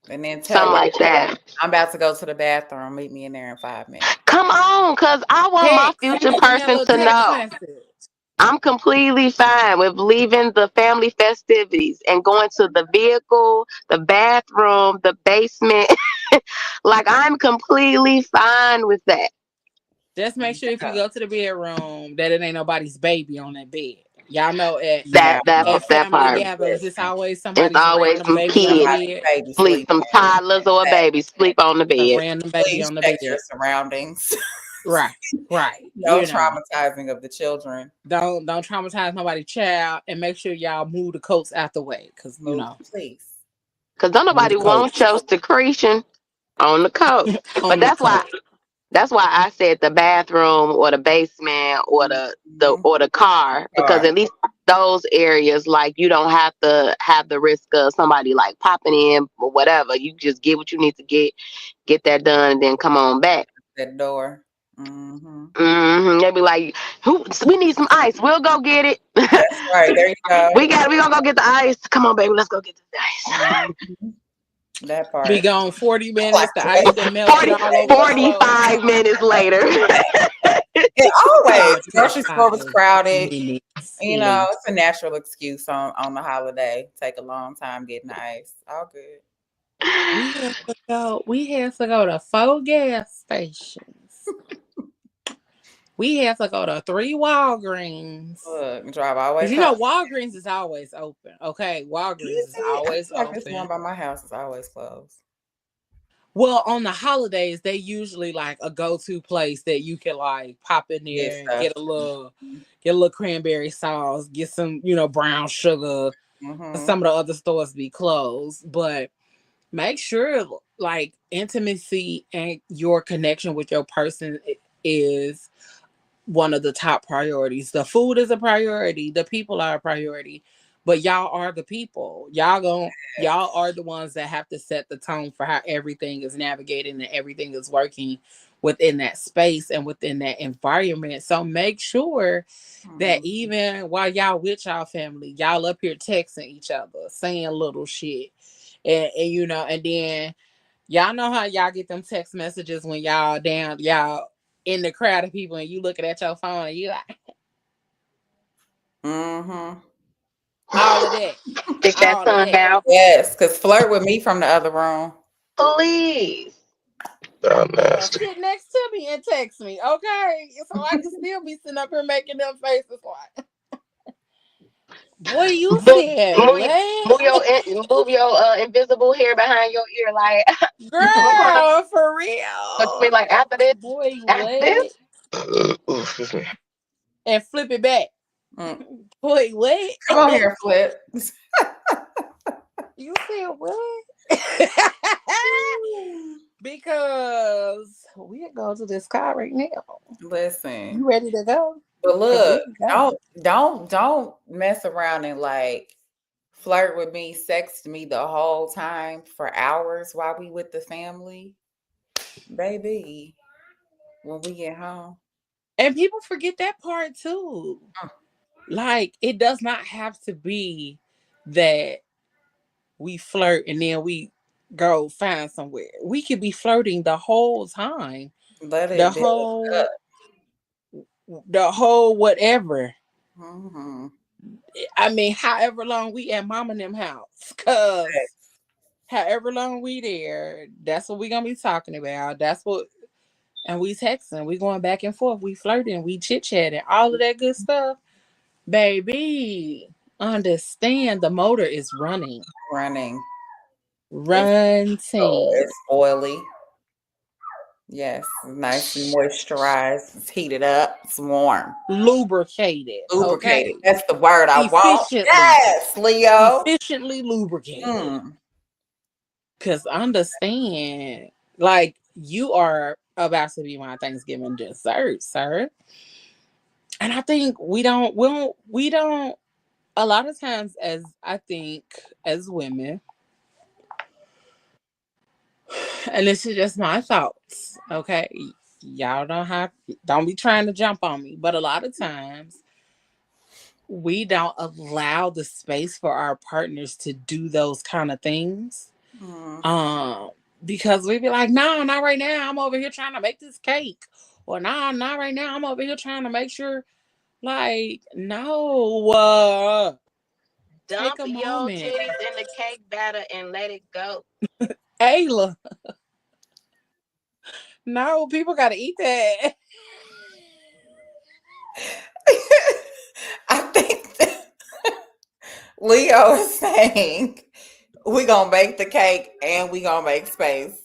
[SPEAKER 4] And then tell
[SPEAKER 3] something
[SPEAKER 4] you,
[SPEAKER 3] like that.
[SPEAKER 4] I'm about to go to the bathroom. Meet me in there in 5 minutes.
[SPEAKER 3] Come on, cause I want my
[SPEAKER 2] text.
[SPEAKER 3] future
[SPEAKER 2] Send that
[SPEAKER 3] person
[SPEAKER 2] little
[SPEAKER 3] to
[SPEAKER 2] text
[SPEAKER 3] know
[SPEAKER 2] message.
[SPEAKER 3] I'm completely fine with leaving the family festivities and going to the vehicle, the bathroom, the basement. Like I'm completely fine with that.
[SPEAKER 2] Just make sure if you go to the bedroom that it ain't nobody's baby on that bed. Y'all know
[SPEAKER 4] No,
[SPEAKER 2] at
[SPEAKER 3] That
[SPEAKER 2] family
[SPEAKER 3] part.
[SPEAKER 2] gatherings, it's
[SPEAKER 4] listen.
[SPEAKER 2] always
[SPEAKER 3] It's
[SPEAKER 2] somebody's
[SPEAKER 3] always
[SPEAKER 2] random
[SPEAKER 3] some
[SPEAKER 2] baby on the
[SPEAKER 3] kids
[SPEAKER 4] Somebody's
[SPEAKER 2] bed.
[SPEAKER 4] baby
[SPEAKER 3] sleep, some
[SPEAKER 4] sleeping.
[SPEAKER 3] toddlers or a baby sleep on the
[SPEAKER 2] A
[SPEAKER 3] bed.
[SPEAKER 2] random baby
[SPEAKER 4] Please
[SPEAKER 2] on the
[SPEAKER 4] check
[SPEAKER 2] bed.
[SPEAKER 4] your surroundings.
[SPEAKER 2] Right, right.
[SPEAKER 4] No
[SPEAKER 2] You know.
[SPEAKER 4] traumatizing of the children.
[SPEAKER 2] Don't traumatize nobody's child and make sure y'all move the coats out the way. Cause you
[SPEAKER 4] Move,
[SPEAKER 2] know,
[SPEAKER 4] please.
[SPEAKER 3] Cause don't
[SPEAKER 2] move
[SPEAKER 3] nobody
[SPEAKER 2] the
[SPEAKER 3] want
[SPEAKER 2] coats.
[SPEAKER 3] your secretion. on the coat. But
[SPEAKER 2] on the coat.
[SPEAKER 3] that's why I said the bathroom or the basement or the car, because at least those areas, like, you don't have to have the risk of somebody like popping in or whatever. You just get what you need to get that done, and then come on back.
[SPEAKER 4] That door. Mm-hmm.
[SPEAKER 3] They'll be like, we need some ice. We'll go get it.
[SPEAKER 4] That's right. There you go.
[SPEAKER 3] We gonna go get the ice. Come on, baby, let's go get the ice.
[SPEAKER 4] Mm-hmm. That part.
[SPEAKER 2] Be gone 40 minutes. The ice and melted all over the floor.
[SPEAKER 3] 45 minutes later.
[SPEAKER 4] It always. Grocery store was crowded.
[SPEAKER 2] Minutes,
[SPEAKER 4] you know, it's a natural excuse on the holiday. Take a long time getting the ice. All good.
[SPEAKER 2] We had to go to 4 gas stations. We had to go to 3 Walgreens.
[SPEAKER 4] Look, drive always.
[SPEAKER 2] You know, Walgreens is always open. Okay, Walgreens is always
[SPEAKER 4] like
[SPEAKER 2] open.
[SPEAKER 4] This one by my house is always closed.
[SPEAKER 2] Well, on the holidays, they usually like a go-to place that you can like pop in there and get a little cranberry sauce, get some, brown sugar. Some of the other stores be closed, but make sure like intimacy and your connection with your person is one of the top priorities. The food is a priority. The people are a priority. But y'all are the people. Y'all are the ones that have to set the tone for how everything is navigating and everything is working within that space and within that environment. So make sure that even while y'all with y'all family, y'all up here texting each other, saying little shit. And then y'all know how y'all get them text messages when y'all in the crowd of people and you looking at your phone and you like all of that.
[SPEAKER 3] Stick that tongue out.
[SPEAKER 4] Yes, because flirt with me from the other room.
[SPEAKER 3] Please.
[SPEAKER 2] Sit next to me and text me, okay? So I can still be sitting up here making them faces like, boy, you said
[SPEAKER 3] move your invisible hair behind your ear, like,
[SPEAKER 2] girl, for real.
[SPEAKER 3] Look me like, after this,
[SPEAKER 2] boy,
[SPEAKER 3] this.
[SPEAKER 5] Excuse me.
[SPEAKER 2] And flip it back. Boy, what?
[SPEAKER 4] Come on here, Flip.
[SPEAKER 2] You said what? Because we go to this car right now.
[SPEAKER 4] Listen,
[SPEAKER 2] you ready to go?
[SPEAKER 4] But look, don't mess around and like flirt with me, sext me the whole time for hours while we with the family, baby. When we get home,
[SPEAKER 2] and people forget that part too. Like, it does not have to be that we flirt and then we go find somewhere. We could be flirting the whole time. The whole whatever. I mean, however long we at mom and them house, cause however long we there, that's what we gonna be talking about. That's what, and we texting, we going back and forth, we flirting, we chit chatting, all of that good stuff. Baby, understand the motor is running.
[SPEAKER 4] It's oily. Yes, nice and moisturized. It's heated up. It's warm.
[SPEAKER 2] Lubricated. Okay.
[SPEAKER 4] That's the word I want. Yes, Leo.
[SPEAKER 2] Efficiently lubricated. Because understand, like, you are about to be my Thanksgiving dessert, sir. And I think we don't, a lot of times as women, and this is just my thoughts, okay? Y'all don't be trying to jump on me, but a lot of times we don't allow the space for our partners to do those kind of things. Because we be like, no, not right now. I'm over here trying to make this cake. Or no, not right now. I'm over here trying to make sure, like, no.
[SPEAKER 3] Dump your titties in the cake batter and let it go.
[SPEAKER 2] Ayla. No, people gotta eat that.
[SPEAKER 4] I think that Leo is saying we gonna make the cake and we gonna make space.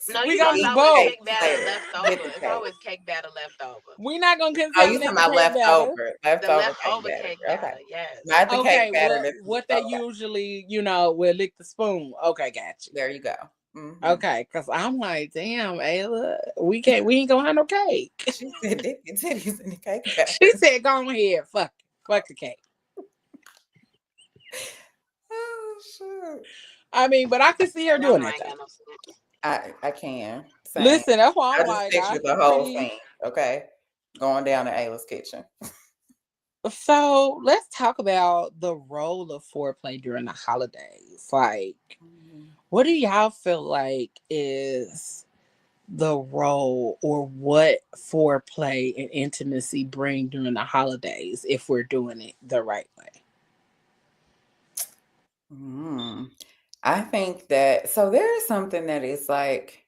[SPEAKER 3] No, we gonna eat both. Cake batter left over. It's always cake batter left over.
[SPEAKER 2] We're not gonna contaminate.
[SPEAKER 4] Oh, you talking about leftover?
[SPEAKER 3] Leftover cake batter. Okay. Yes.
[SPEAKER 4] Not the cake batter.
[SPEAKER 2] What they usually, will lick the spoon. Okay, gotcha.
[SPEAKER 4] There you go. Mm-hmm.
[SPEAKER 2] Okay, because I'm like, damn, Ayla, we ain't gonna have no cake.
[SPEAKER 4] She said, "Dip your titties in the cake batter."
[SPEAKER 2] She said, go ahead, fuck the cake.
[SPEAKER 4] Oh shit!
[SPEAKER 2] I mean, but I can see her
[SPEAKER 3] Y'all
[SPEAKER 2] doing
[SPEAKER 3] know I
[SPEAKER 2] that
[SPEAKER 3] ain't
[SPEAKER 2] though.
[SPEAKER 3] got no sense.
[SPEAKER 4] I can. Same.
[SPEAKER 2] Listen, that's why
[SPEAKER 4] I
[SPEAKER 2] I'm
[SPEAKER 4] just
[SPEAKER 2] like, I
[SPEAKER 4] pictured the
[SPEAKER 2] see
[SPEAKER 4] whole
[SPEAKER 2] pretty.
[SPEAKER 4] thing. Okay, going down to Ayla's kitchen.
[SPEAKER 2] So let's talk about the role of foreplay during the holidays. Like, what do y'all feel like is the role or what foreplay and intimacy bring during the holidays if we're doing it the right way?
[SPEAKER 4] I think that there is something that is like,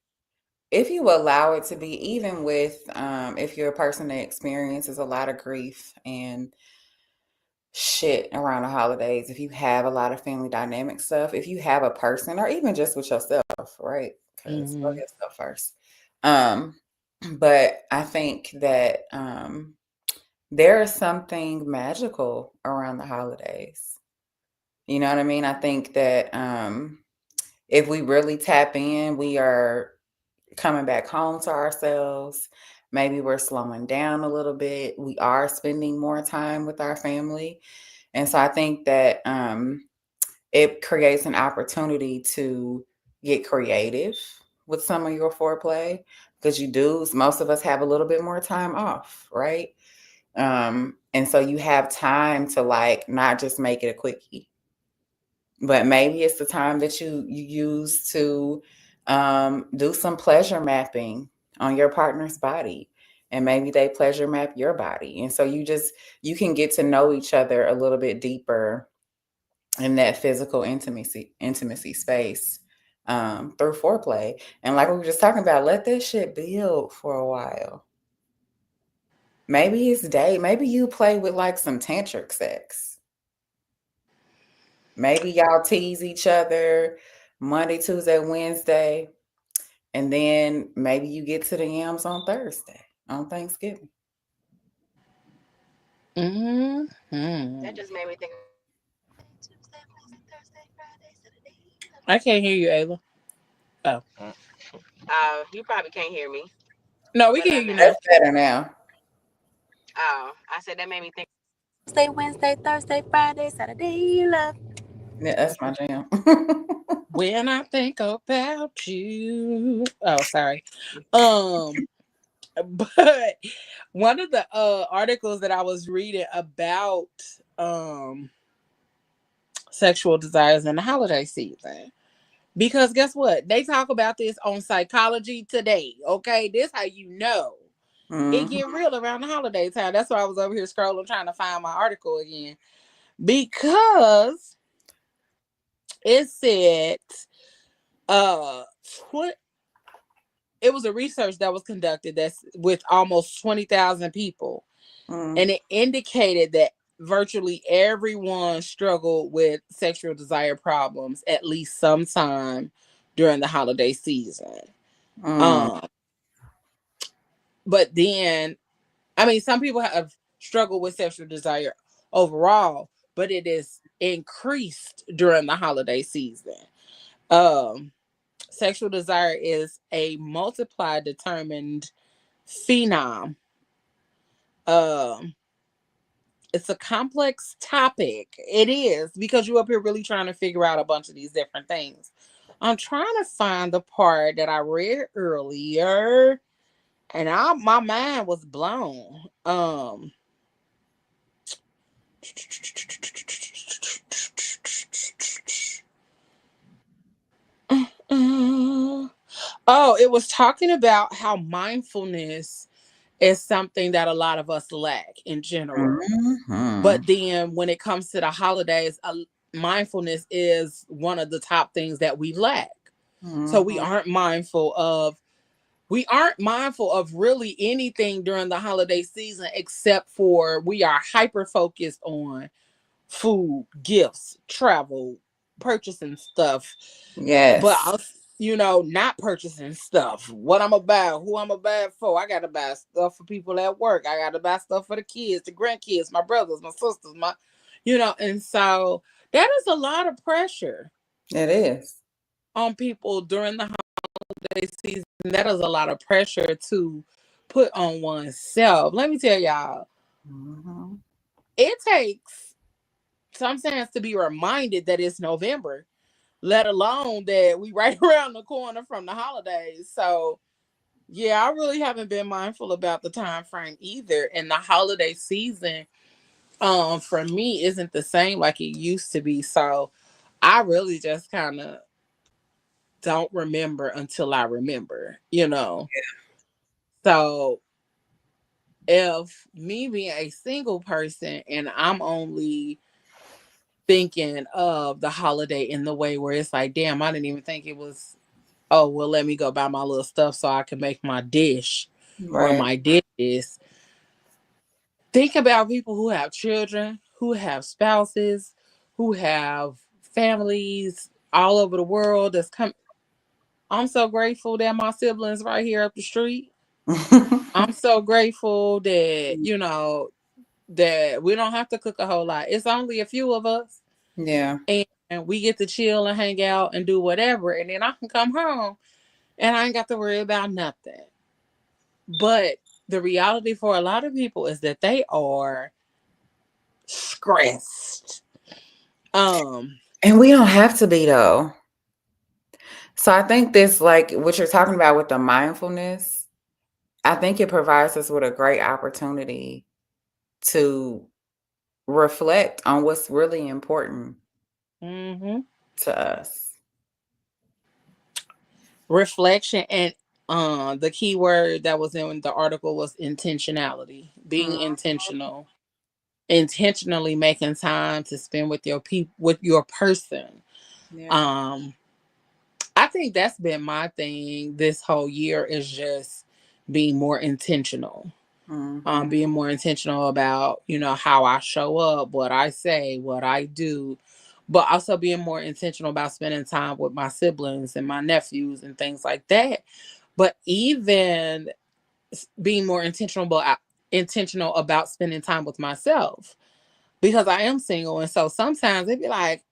[SPEAKER 4] if you allow it to be, even with if you're a person that experiences a lot of grief and shit around the holidays, if you have a lot of family dynamic stuff, if you have a person, or even just with yourself, right? Because love yourself first. But I think that there is something magical around the holidays. You know what I mean? I think that if we really tap in, we are coming back home to ourselves. Maybe we're slowing down a little bit. We are spending more time with our family. And so I think that it creates an opportunity to get creative with some of your foreplay, because most of us have a little bit more time off, right? And so you have time to like not just make it a quickie, but maybe it's the time that you use to do some pleasure mapping on your partner's body, and maybe they pleasure map your body, and so you can get to know each other a little bit deeper in that physical intimacy space through foreplay. And like we were just talking about, let that shit build for a while. Maybe maybe you play with like some tantric sex. Maybe y'all tease each other Monday, Tuesday, Wednesday, and then maybe you get to the yams on Thursday, on Thanksgiving.
[SPEAKER 3] That just made me think. Tuesday, Wednesday, Thursday, Friday, Saturday.
[SPEAKER 2] I can't hear you, Ayla. Oh.
[SPEAKER 3] You probably can't hear me.
[SPEAKER 2] No, we
[SPEAKER 3] What
[SPEAKER 2] can hear
[SPEAKER 3] about
[SPEAKER 2] you
[SPEAKER 3] now?
[SPEAKER 2] now.
[SPEAKER 4] That's better now.
[SPEAKER 3] Oh, I said that made me think. Tuesday, Wednesday, Thursday, Friday, Saturday, love.
[SPEAKER 4] Yeah, that's my jam.
[SPEAKER 2] When I think about you. Oh, sorry. But one of the articles that I was reading about sexual desires in the holiday season. Because guess what? They talk about this on Psychology Today. Okay, this how you know it get real around the holiday time. That's why I was over here scrolling trying to find my article again, because it said it was a research that was conducted that's with almost 20,000 people, and it indicated that virtually everyone struggled with sexual desire problems at least sometime during the holiday season. But then, I mean, some people have struggled with sexual desire overall, but it is increased during the holiday season. Sexual desire is a multiplied determined phenom. It's a complex topic. It is, because you're up here really trying to figure out a bunch of these different things. I'm trying to find the part that I read earlier, and my mind was blown. Oh, it was talking about how mindfulness is something that a lot of us lack in general. But then when it comes to the holidays, mindfulness is one of the top things that we lack. So we aren't mindful of really anything during the holiday season, except for we are hyper focused on food, gifts, travel, purchasing stuff.
[SPEAKER 4] Yes.
[SPEAKER 2] But not purchasing stuff. What I'm about, who I'm about for. I gotta buy stuff for people at work. I gotta buy stuff for the kids, the grandkids, my brothers, my sisters, and so that is a lot of pressure.
[SPEAKER 4] It is
[SPEAKER 2] On people during the season, that is a lot of pressure to put on oneself. Let me tell y'all, it takes some sense to be reminded that it's November, let alone that we right around the corner from the holidays. So yeah, I really haven't been mindful about the time frame either. And the holiday season, for me isn't the same like it used to be. So I really just kind of don't remember until I remember, you know. So if me being a single person and I'm only thinking of the holiday in the way where it's like, damn, I didn't even think it was, oh, well, let me go buy my little stuff so I can make my dish or
[SPEAKER 4] Right.
[SPEAKER 2] my dishes. Think about people who have children, who have spouses, who have families all over the world that's come. I'm so grateful that my siblings right here up the street. I'm so grateful that, you know, that we don't have to cook a whole lot. It's only a few of us.
[SPEAKER 4] Yeah.
[SPEAKER 2] And we get to chill and hang out and do whatever. And then I can come home and I ain't got to worry about nothing. But the reality for a lot of people is that they are stressed.
[SPEAKER 4] And we don't have to be though. So I think this, like what you're talking about with the mindfulness, I think it provides us with a great opportunity to reflect on what's really important
[SPEAKER 2] mm-hmm.
[SPEAKER 4] to us.
[SPEAKER 2] Reflection and the key word that was in the article was intentionality. Being intentional. Intentionally making time to spend with your with your person.
[SPEAKER 4] Yeah.
[SPEAKER 2] I think that's been my thing this whole year is just being more intentional. Being more intentional about, you know, how I show up, what I say, what I do, but also being more intentional about spending time with my siblings and my nephews and things like that. But even being more intentional about spending time with myself because I am single, and so sometimes it'd be like,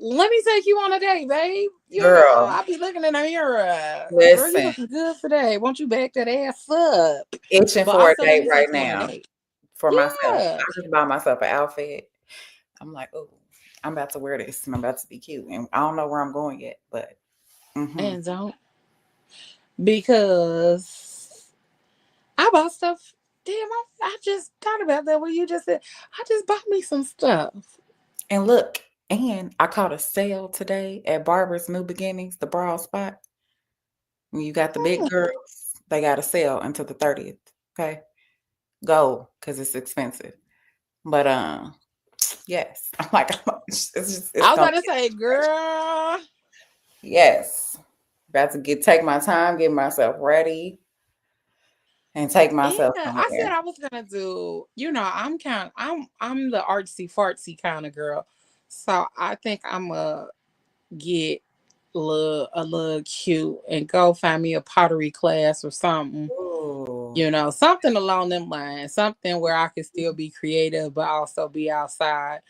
[SPEAKER 2] let me take you on a date, babe. You know,
[SPEAKER 4] Girl,
[SPEAKER 2] I'll be looking in the mirror. Girl, you
[SPEAKER 4] listen,
[SPEAKER 2] looking good today. Won't you back that ass up?
[SPEAKER 4] itching
[SPEAKER 2] But
[SPEAKER 4] for a
[SPEAKER 2] also, let
[SPEAKER 4] date
[SPEAKER 2] me
[SPEAKER 4] right
[SPEAKER 2] take you on a
[SPEAKER 4] now
[SPEAKER 2] date.
[SPEAKER 4] for myself.
[SPEAKER 2] Yeah.
[SPEAKER 4] I just bought myself an outfit. I'm like, oh, I'm about to wear this and I'm about to be cute. And I don't know where I'm going yet, but
[SPEAKER 2] And don't. Because I bought stuff. Damn, I just thought about that when you just said, I just bought me some stuff.
[SPEAKER 4] And look, and I caught a sale today at Barber's New Beginnings, the bra spot. When you got the big girls, they got a sale until the 30th. Okay. Go, because it's expensive. But yes. I'm like, it's
[SPEAKER 2] I was
[SPEAKER 4] gonna
[SPEAKER 2] about to say, girl.
[SPEAKER 4] yes. About to take my time, get myself ready, and take
[SPEAKER 2] Yeah,
[SPEAKER 4] myself
[SPEAKER 2] I said
[SPEAKER 4] somewhere.
[SPEAKER 2] I was gonna do. You know, I'm the artsy fartsy kind of girl, so I think I'm gonna get a little cute and go find me a pottery class or something.
[SPEAKER 4] Ooh.
[SPEAKER 2] You know, something along them lines, something where I can still be creative but also be outside.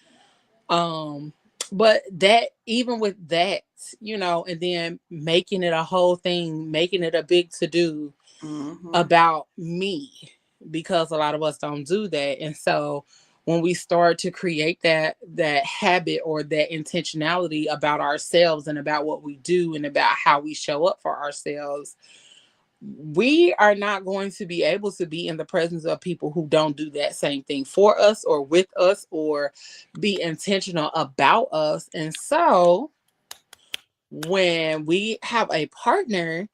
[SPEAKER 2] Um, but that even with that, you know, and then making it a whole thing, making it a big to do
[SPEAKER 4] Mm-hmm.
[SPEAKER 2] about me because a lot of us don't do that. And so when we start to create that habit or that intentionality about ourselves and about what we do and about how we show up for ourselves, we are not going to be able to be in the presence of people who don't do that same thing for us or with us or be intentional about us. And so when we have a partner,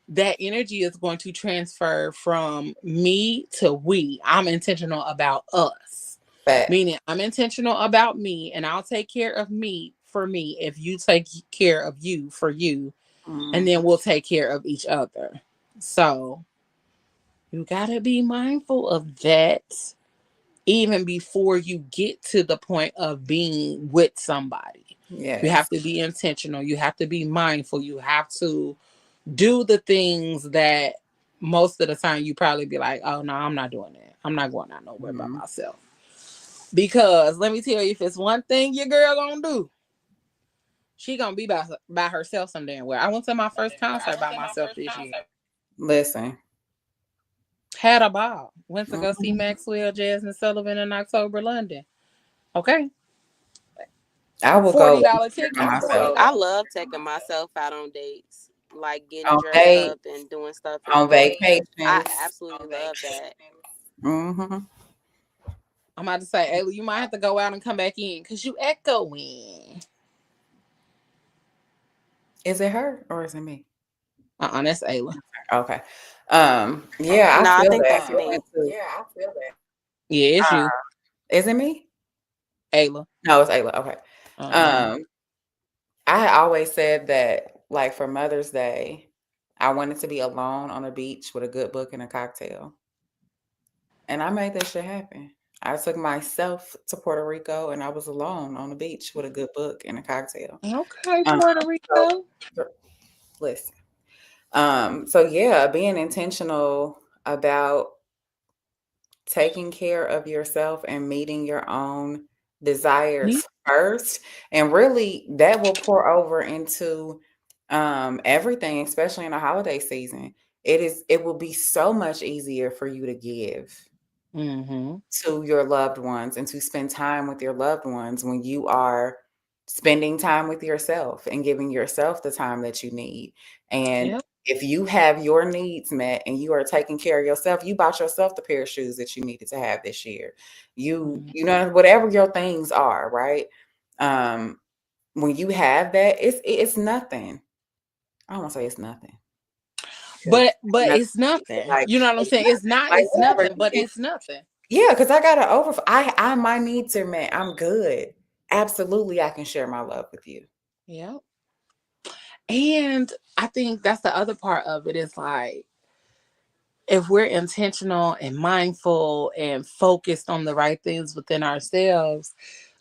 [SPEAKER 2] that energy is going to transfer from me to we. I'm intentional about us,
[SPEAKER 4] Fact.
[SPEAKER 2] meaning I'm intentional about me and I'll take care of me for me if you take care of you for you, and
[SPEAKER 4] Mm-hmm.
[SPEAKER 2] then we'll take care of each other. So you got to be mindful of that even before you get to the point of being with somebody. You have
[SPEAKER 4] Yes.
[SPEAKER 2] to be intentional. You have to be mindful. You have to do the things that most of the time you probably be like, oh no, I'm not doing that. I'm not going out nowhere by
[SPEAKER 4] Mm-hmm.
[SPEAKER 2] myself. Because let me tell you, if it's one thing your girl gonna do, She gonna be by herself some damn where. I went to my first concert by myself this year.
[SPEAKER 4] Listen.
[SPEAKER 2] Had a ball. Went to go see
[SPEAKER 4] Mhm.
[SPEAKER 2] Maxwell, Jasmine Sullivan in October, London. Okay.
[SPEAKER 4] I will go
[SPEAKER 2] $40 ticket.
[SPEAKER 4] myself
[SPEAKER 6] I love taking myself out on dates, like getting
[SPEAKER 4] on
[SPEAKER 6] dressed
[SPEAKER 4] date,
[SPEAKER 6] up and doing stuff in the
[SPEAKER 4] on
[SPEAKER 6] morning. I
[SPEAKER 4] vacations.
[SPEAKER 6] absolutely love that.
[SPEAKER 4] Mm-hmm.
[SPEAKER 2] I'm about to say, Ayla, you might have to go out and come back in because you echoing.
[SPEAKER 4] Is it her or is it me?
[SPEAKER 2] That's Ayla.
[SPEAKER 4] Okay. Yeah,
[SPEAKER 6] No,
[SPEAKER 4] I
[SPEAKER 6] I
[SPEAKER 4] feel
[SPEAKER 6] think
[SPEAKER 4] that.
[SPEAKER 6] that's me.
[SPEAKER 2] Yeah, it's you,
[SPEAKER 4] Is it me?
[SPEAKER 2] Ayla.
[SPEAKER 4] No, it's Ayla. Okay.
[SPEAKER 2] Uh-uh.
[SPEAKER 4] I had always said that, like, for Mother's Day, I wanted to be alone on a beach with a good book and a cocktail. And I made that shit happen. I took myself to Puerto Rico and I was alone on the beach with a good book and a cocktail.
[SPEAKER 2] Okay,
[SPEAKER 4] Um,
[SPEAKER 2] Puerto Rico.
[SPEAKER 4] so, listen. So yeah, being intentional about taking care of yourself and meeting your own desires first, and really that will pour over into everything, especially in the holiday season. It will be so much easier for you to give
[SPEAKER 2] Mm-hmm.
[SPEAKER 4] to your loved ones and to spend time with your loved ones when you are spending time with yourself and giving yourself the time that you need. And
[SPEAKER 2] Yep.
[SPEAKER 4] if you have your needs met and you are taking care of yourself, you bought yourself the pair of shoes that you needed to have this year. You know, whatever your things are, right? When you have that, it's nothing. I don't want to say it's nothing.
[SPEAKER 2] But it's nothing.
[SPEAKER 4] Like,
[SPEAKER 2] You know what I'm saying? It's not.
[SPEAKER 4] like
[SPEAKER 2] It's
[SPEAKER 4] whatever.
[SPEAKER 2] nothing. But it's nothing.
[SPEAKER 4] Yeah, because I got to I my needs are met. I'm good. Absolutely, I can share my love with you.
[SPEAKER 2] Yep. And I think that's the other part of it is like if we're intentional and mindful and focused on the right things within ourselves,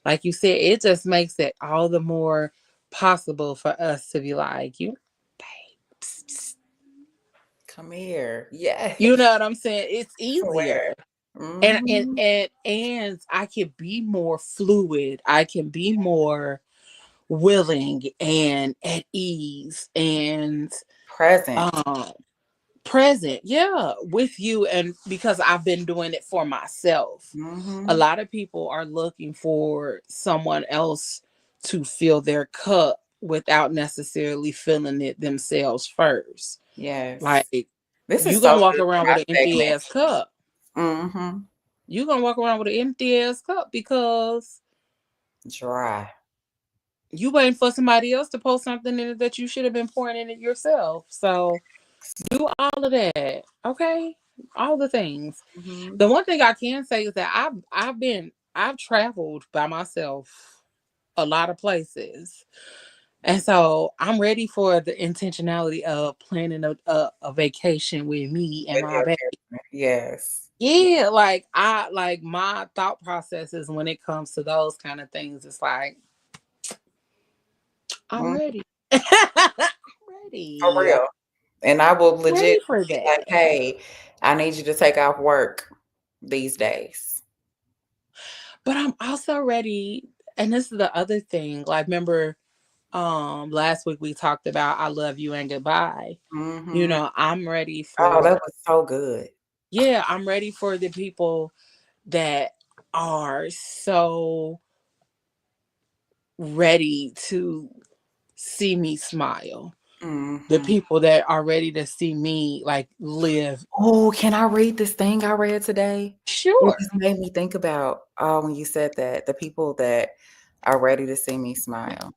[SPEAKER 2] like you said, it just makes it all the more possible for us to be like, you, babe, psst, psst.
[SPEAKER 4] Come here. Yeah.
[SPEAKER 2] You know what I'm saying? It's easier.
[SPEAKER 4] Swear. Mhm.
[SPEAKER 2] And I can be more fluid. I can be more willing and at ease and
[SPEAKER 4] Present.
[SPEAKER 2] um present, yeah, with you. And because I've been doing it for myself, a
[SPEAKER 4] Mhm.
[SPEAKER 2] lot of people are looking for someone else to fill their cup without necessarily filling it themselves first.
[SPEAKER 4] Yes.
[SPEAKER 2] Like
[SPEAKER 4] This is
[SPEAKER 2] you
[SPEAKER 4] so
[SPEAKER 2] gonna walk
[SPEAKER 4] good for
[SPEAKER 2] around with
[SPEAKER 4] my
[SPEAKER 2] an empty
[SPEAKER 4] segment.
[SPEAKER 2] ass cup.
[SPEAKER 4] Mhm.
[SPEAKER 2] You gonna walk around with an empty ass cup because
[SPEAKER 4] Dry.
[SPEAKER 2] you waiting for somebody else to post something in it that you should have been pouring in it yourself. So do all of that, okay? All the things.
[SPEAKER 4] Mhm.
[SPEAKER 2] The one thing I can say is that I've traveled by myself a lot of places. And so I'm ready for the intentionality of planning a vacation with me and
[SPEAKER 4] With
[SPEAKER 2] my
[SPEAKER 4] your
[SPEAKER 2] baby.
[SPEAKER 4] parent. Yes.
[SPEAKER 2] Yeah, like I like my thought processes when it comes to those kind of things. It's like I'm
[SPEAKER 4] Mhm.
[SPEAKER 2] ready.
[SPEAKER 4] For
[SPEAKER 2] Ready.
[SPEAKER 4] real. And I will legit
[SPEAKER 2] Ready for
[SPEAKER 4] be like,
[SPEAKER 2] that.
[SPEAKER 4] hey, I need you to take off work these days.
[SPEAKER 2] But I'm also ready, and this is the other thing. Like remember last week we talked about I love you and goodbye. You
[SPEAKER 4] Mhm.
[SPEAKER 2] know, I'm ready
[SPEAKER 4] Oh,
[SPEAKER 2] for
[SPEAKER 4] that was so good.
[SPEAKER 2] yeah, I'm ready for the people that are so ready to see me smile. The
[SPEAKER 4] Mhm.
[SPEAKER 2] people that are ready to see me like live.
[SPEAKER 4] Oh, can I read this thing I read today? It
[SPEAKER 2] Sure.
[SPEAKER 4] just made me think about, when you said that, the people that are ready to see me smile.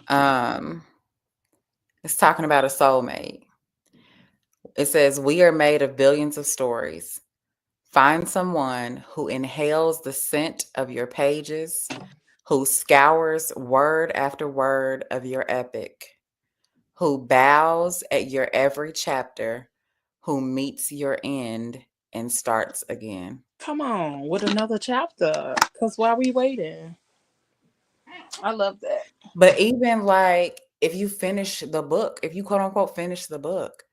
[SPEAKER 4] Um, it's talking about a soulmate. It says, "We are made of billions of stories. Find someone who inhales the scent of your pages, who scours word after word of your epic, who bows at your every chapter, who meets your end and starts again."
[SPEAKER 2] Come on with another chapter. Cause why are we waiting? I love that.
[SPEAKER 4] But even like if you finish the book, if you quote unquote finish the book,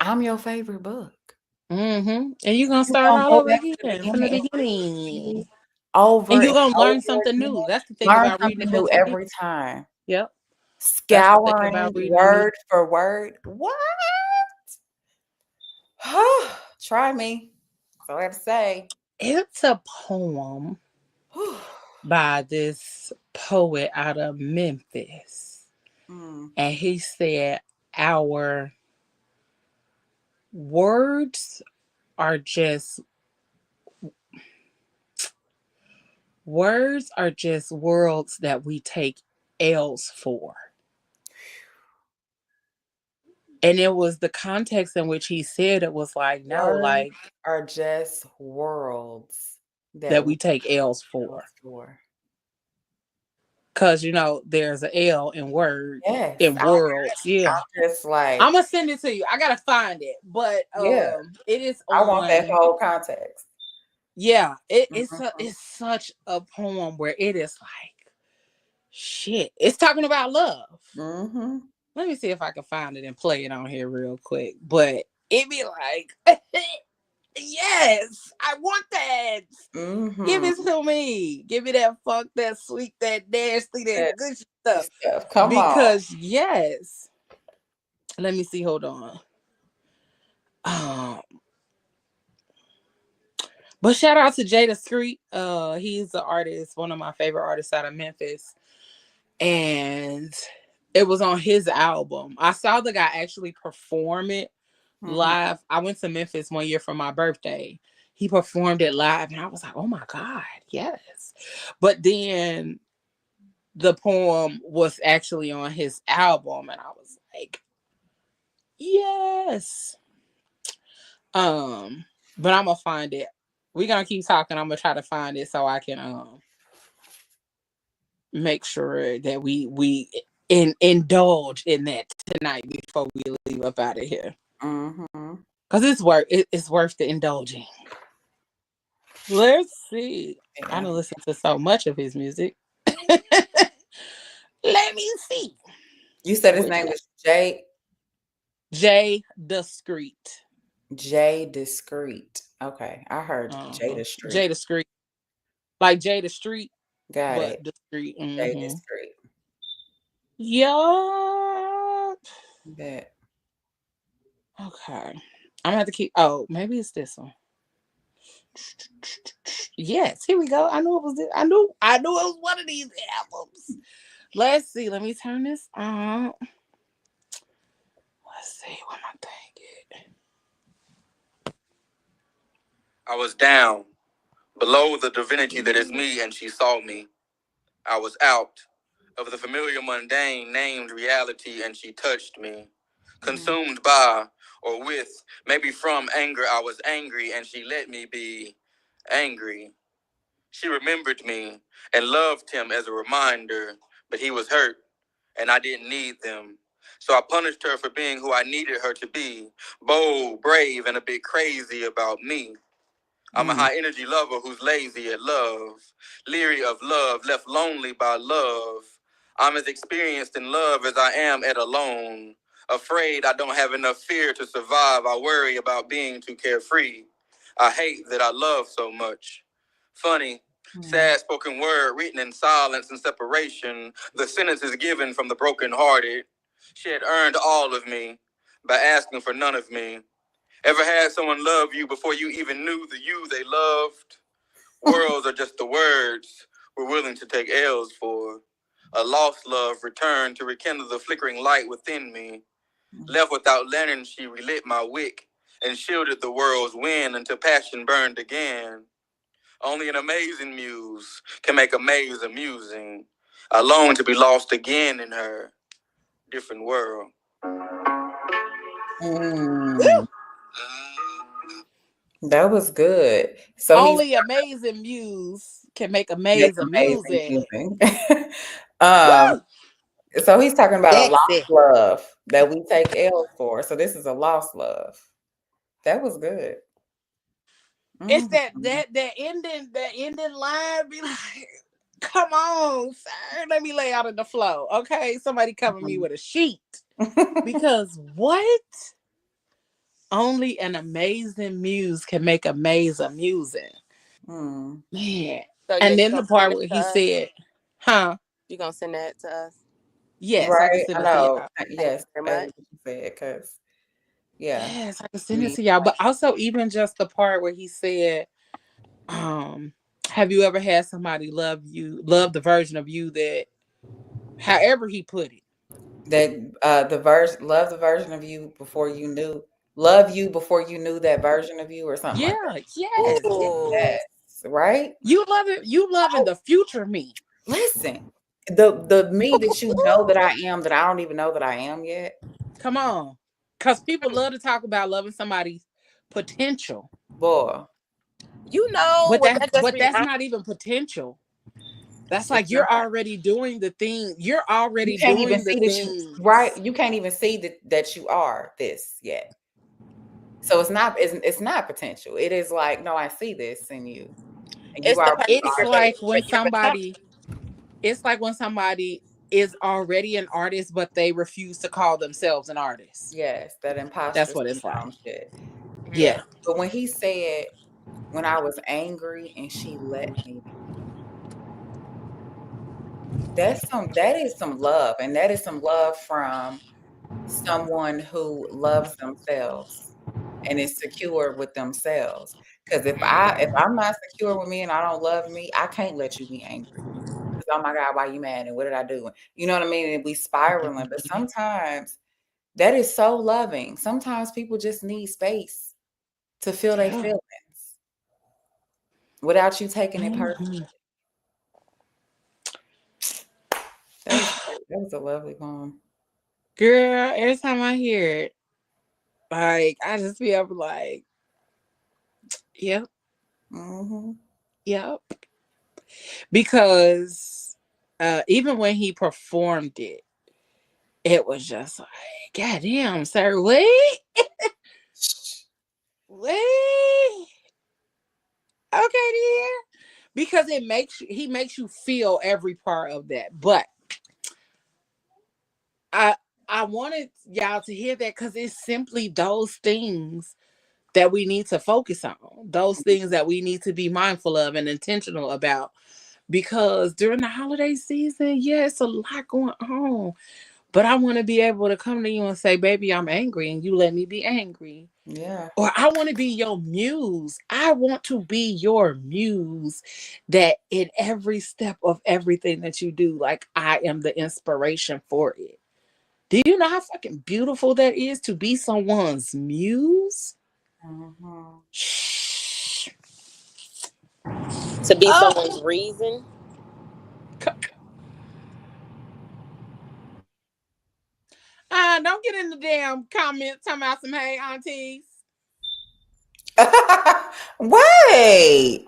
[SPEAKER 4] I'm your favorite book.
[SPEAKER 2] And you're gonna
[SPEAKER 4] You're
[SPEAKER 2] start
[SPEAKER 4] gonna
[SPEAKER 2] all
[SPEAKER 4] go
[SPEAKER 2] over
[SPEAKER 4] back to the
[SPEAKER 2] again from the
[SPEAKER 4] beginning and read
[SPEAKER 2] beginning.
[SPEAKER 4] over
[SPEAKER 2] And you're
[SPEAKER 4] and
[SPEAKER 2] gonna learn
[SPEAKER 4] over
[SPEAKER 2] something
[SPEAKER 4] again.
[SPEAKER 2] new. That's the thing
[SPEAKER 4] Learn
[SPEAKER 2] about reading the
[SPEAKER 4] something new
[SPEAKER 2] books and
[SPEAKER 4] every
[SPEAKER 2] people.
[SPEAKER 4] time.
[SPEAKER 2] Yep. That's the thing
[SPEAKER 4] Scouring
[SPEAKER 2] about reading the
[SPEAKER 4] word for word. What? Try me. That's all I have to say.
[SPEAKER 2] It's a poem by this poet out of Memphis.
[SPEAKER 4] Mm.
[SPEAKER 2] And he said, our words are just words worlds that we take L's for. And it was the context in which he said it was like, no,
[SPEAKER 4] Words
[SPEAKER 2] like
[SPEAKER 4] are just worlds
[SPEAKER 2] that we
[SPEAKER 4] we
[SPEAKER 2] take L's
[SPEAKER 4] look
[SPEAKER 2] for.
[SPEAKER 4] for.
[SPEAKER 2] Cause there's an L in word
[SPEAKER 4] Yes,
[SPEAKER 2] in worlds. Yeah.
[SPEAKER 4] I'm just like,
[SPEAKER 2] I'm gonna send it to you. I gotta find it. But
[SPEAKER 4] yeah,
[SPEAKER 2] it is
[SPEAKER 4] I want that
[SPEAKER 2] on.
[SPEAKER 4] whole context.
[SPEAKER 2] Yeah,
[SPEAKER 4] Mhm.
[SPEAKER 2] it's such a poem where it is like shit. It's talking about love.
[SPEAKER 4] Mm-hmm.
[SPEAKER 2] Let me see if I can find it and play it on here real quick. But it be like, yes, I want that. Give
[SPEAKER 4] Mm-hmm.
[SPEAKER 2] it to me. Give me that funk, that sweet, that nasty, that good stuff.
[SPEAKER 4] Stuff. Come on.
[SPEAKER 2] Because yes. Let me see. Hold on. But shout out to Jada Street. He's an artist, one of my favorite artists out of Memphis. And it was on his album. I saw the guy actually perform it live. I went to Memphis one year for my birthday. He performed it live, and I was like, oh my God, yes. But then the poem was actually on his album, and I was like, yes. But I'm gonna find it. We're gonna keep talking. I'm gonna try to find it so I can make sure that we indulge in that tonight before we leave up out of here. Because it's worth the indulging. Let's see.
[SPEAKER 4] Yeah.
[SPEAKER 2] I don't listen to so much of his music. Let me see.
[SPEAKER 4] You said his name was
[SPEAKER 2] J Discreet.
[SPEAKER 4] J Discreet. Okay, I heard Jada Street.
[SPEAKER 2] J Discreet. Like Jada Street,
[SPEAKER 4] Got
[SPEAKER 2] but
[SPEAKER 4] it.
[SPEAKER 2] Discreet.
[SPEAKER 4] J Discreet.
[SPEAKER 2] Yup.
[SPEAKER 4] Bet.
[SPEAKER 2] Okay. I'm gonna have to keep. Oh, maybe it's this one. Yes, here we go. I knew it was this. I knew it was one of these albums. Let's see. Let me turn this on. Let's see what my thing is.
[SPEAKER 7] I was down, below the divinity that is me, and she saw me. I was out of the familiar mundane named reality, and she touched me. Consumed by or with, maybe from anger, I was angry, and she let me be angry. She remembered me and loved him as a reminder, but he was hurt, and I didn't need them. So I punished her for being who I needed her to be, bold, brave, and a bit crazy about me. I'm a high energy lover who's lazy at love, leery of love, left lonely by love. I'm as experienced in love as I am at alone. Afraid I don't have enough fear to survive. I worry about being too carefree. I hate that I love so much. Funny, sad spoken word written in silence and separation. The sentence is given from the brokenhearted. She had earned all of me by asking for none of me. Ever had someone love you before you even knew the you they loved? Worlds are just the words we're willing to take L's for. A lost love returned to rekindle the flickering light within me. Left without lantern, she relit my wick and shielded the world's wind until passion burned again. Only an amazing muse can make a maze amusing. I long to be lost again in her different world.
[SPEAKER 4] That was good. So
[SPEAKER 2] Only amazing muse can make amazing music.
[SPEAKER 4] So he's talking about a
[SPEAKER 2] Sexy.
[SPEAKER 4] lost love that we take L's for. So this is a lost love. That was good.
[SPEAKER 2] It's that ending line be like, come on, sir. Let me lay out in the flow. Okay. Somebody cover me with a sheet. Because what? Only an amazing muse can make amazing music. Man,
[SPEAKER 6] So yeah,
[SPEAKER 2] And
[SPEAKER 6] you
[SPEAKER 2] then the
[SPEAKER 6] gonna send
[SPEAKER 2] part
[SPEAKER 6] it
[SPEAKER 2] where
[SPEAKER 6] to
[SPEAKER 2] he
[SPEAKER 6] us?
[SPEAKER 2] said, huh?
[SPEAKER 6] You gonna send that to us?
[SPEAKER 2] Yes, I can
[SPEAKER 4] Right?
[SPEAKER 2] send
[SPEAKER 4] I
[SPEAKER 2] it to
[SPEAKER 4] know.
[SPEAKER 2] y'all.
[SPEAKER 6] Thank
[SPEAKER 4] Yes,
[SPEAKER 6] you very
[SPEAKER 4] as
[SPEAKER 6] much.
[SPEAKER 4] what you said, because yeah,
[SPEAKER 2] Yes, I can
[SPEAKER 4] I
[SPEAKER 2] send it
[SPEAKER 4] mean,
[SPEAKER 2] to y'all. But also even just the part where he said, um, have you ever had somebody love the version of you that however he put it.
[SPEAKER 4] that love the version of you before you knew, love you before you knew that version of you, or something like
[SPEAKER 2] Yeah, yes, yes.
[SPEAKER 6] Ooh.
[SPEAKER 4] that. Yes, right?
[SPEAKER 2] You loving the future me.
[SPEAKER 4] Listen, the me that you know that I am, that I don't even know that I am yet.
[SPEAKER 2] Come on. Cause people love to talk about loving somebody's potential.
[SPEAKER 4] Boy,
[SPEAKER 6] You know
[SPEAKER 2] But
[SPEAKER 6] what
[SPEAKER 2] that
[SPEAKER 6] that just
[SPEAKER 2] but that's
[SPEAKER 6] remind
[SPEAKER 2] not even potential. That's
[SPEAKER 4] it's
[SPEAKER 2] like
[SPEAKER 4] not.
[SPEAKER 2] you're already doing the thing. You're
[SPEAKER 4] You
[SPEAKER 2] already
[SPEAKER 4] can't even
[SPEAKER 2] doing the
[SPEAKER 4] see that you right.
[SPEAKER 2] things.
[SPEAKER 4] You can't even see that you are this yet. So it's not potential. It is like, no, I see this in you, and you
[SPEAKER 6] it's the
[SPEAKER 4] already
[SPEAKER 6] person
[SPEAKER 2] It's
[SPEAKER 4] are
[SPEAKER 2] like
[SPEAKER 4] this.
[SPEAKER 2] when
[SPEAKER 6] you're becoming.
[SPEAKER 2] somebody is already an artist, but they refuse to call themselves an artist.
[SPEAKER 4] Yes, that imposter
[SPEAKER 2] That's what it's like.
[SPEAKER 4] syndrome shit. Yeah,
[SPEAKER 2] Yeah.
[SPEAKER 6] Mm.
[SPEAKER 4] but when he said, when I was angry and she let me be, that is some love, and that is some love from someone who loves themselves and is secure with themselves. Because if I'm not secure with me and I don't love me, I can't let you be angry. Because oh my God, why you mad? And what did I do? You know what I mean? And we spiraling. But sometimes that is so loving. Sometimes people just need space to feel their
[SPEAKER 2] Yeah.
[SPEAKER 4] feelings without you taking it personally.
[SPEAKER 2] Mhm.
[SPEAKER 4] That was great. That was a lovely poem.
[SPEAKER 2] Girl, every time I hear it, like I just feel like, yep,
[SPEAKER 4] Hmm.
[SPEAKER 2] yep. Because even when he performed it, it was just like, God damn, sir, wait, wait. Okay, dear. Because he makes you feel every part of that. But I I wanted y'all to hear that because it's simply those things that we need to focus on, those things that we need to be mindful of and intentional about. Because during the holiday season, yeah, it's a lot going on. But I want to be able to come to you and say, baby, I'm angry, and you let me be angry.
[SPEAKER 4] Yeah.
[SPEAKER 2] Or I want to be your muse. I want to be your muse that in every step of everything that you do, like I am the inspiration for it. Do you know how fucking beautiful that is to be someone's muse?
[SPEAKER 4] Hmm.
[SPEAKER 2] Shh.
[SPEAKER 6] To be
[SPEAKER 2] Oh,
[SPEAKER 6] someone's reason.
[SPEAKER 2] don't get in the damn comments talking about some hey aunties.
[SPEAKER 4] Wait.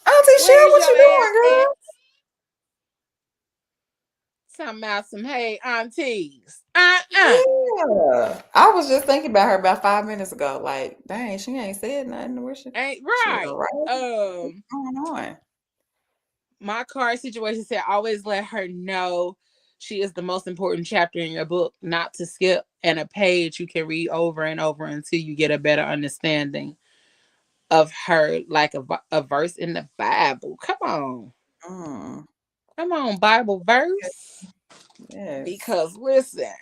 [SPEAKER 4] Auntie Cheryl,
[SPEAKER 2] Where's
[SPEAKER 4] what
[SPEAKER 2] your
[SPEAKER 4] you
[SPEAKER 2] ass
[SPEAKER 4] doing, girl?
[SPEAKER 2] at? Talking about some hey aunties.
[SPEAKER 4] Yeah. I was just thinking about her about 5 minutes ago. Like, dang, she ain't said nothing. Where
[SPEAKER 2] Ain't
[SPEAKER 4] she
[SPEAKER 2] right.
[SPEAKER 4] right? What's
[SPEAKER 2] Um,
[SPEAKER 4] going on?
[SPEAKER 2] my car situation said always let her know she is the most important chapter in your book, not to skip, and a page you can read over and over until you get a better understanding of her, like a verse in the Bible.
[SPEAKER 4] Mm,
[SPEAKER 2] Come on, Bible verse.
[SPEAKER 4] yes.
[SPEAKER 2] Because listen,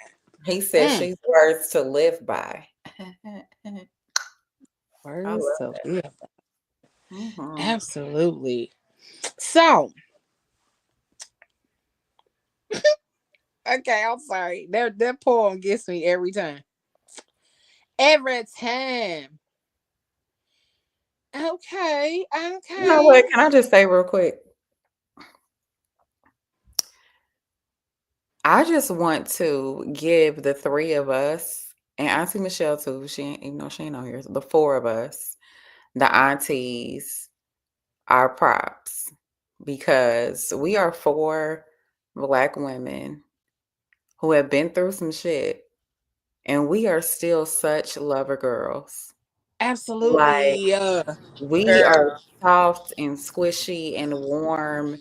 [SPEAKER 4] He said
[SPEAKER 2] mm,
[SPEAKER 4] she's words to live by. I
[SPEAKER 2] words
[SPEAKER 4] love
[SPEAKER 2] to
[SPEAKER 4] that.
[SPEAKER 2] live.
[SPEAKER 4] Hmm.
[SPEAKER 2] Absolutely. So, okay, I'm sorry. That poem gets me every time. Every time. Okay,
[SPEAKER 4] You know
[SPEAKER 2] okay.
[SPEAKER 4] what? Can I just say real quick? I just want to give the three of us and Auntie Michelle too. She ain't, even though she ain't on here. The four of us, the aunties, our props, because we are four Black women who have been through some shit, and we are still such lover girls. Like,
[SPEAKER 2] Absolutely.
[SPEAKER 4] we are
[SPEAKER 6] Girl.
[SPEAKER 4] soft and squishy and warm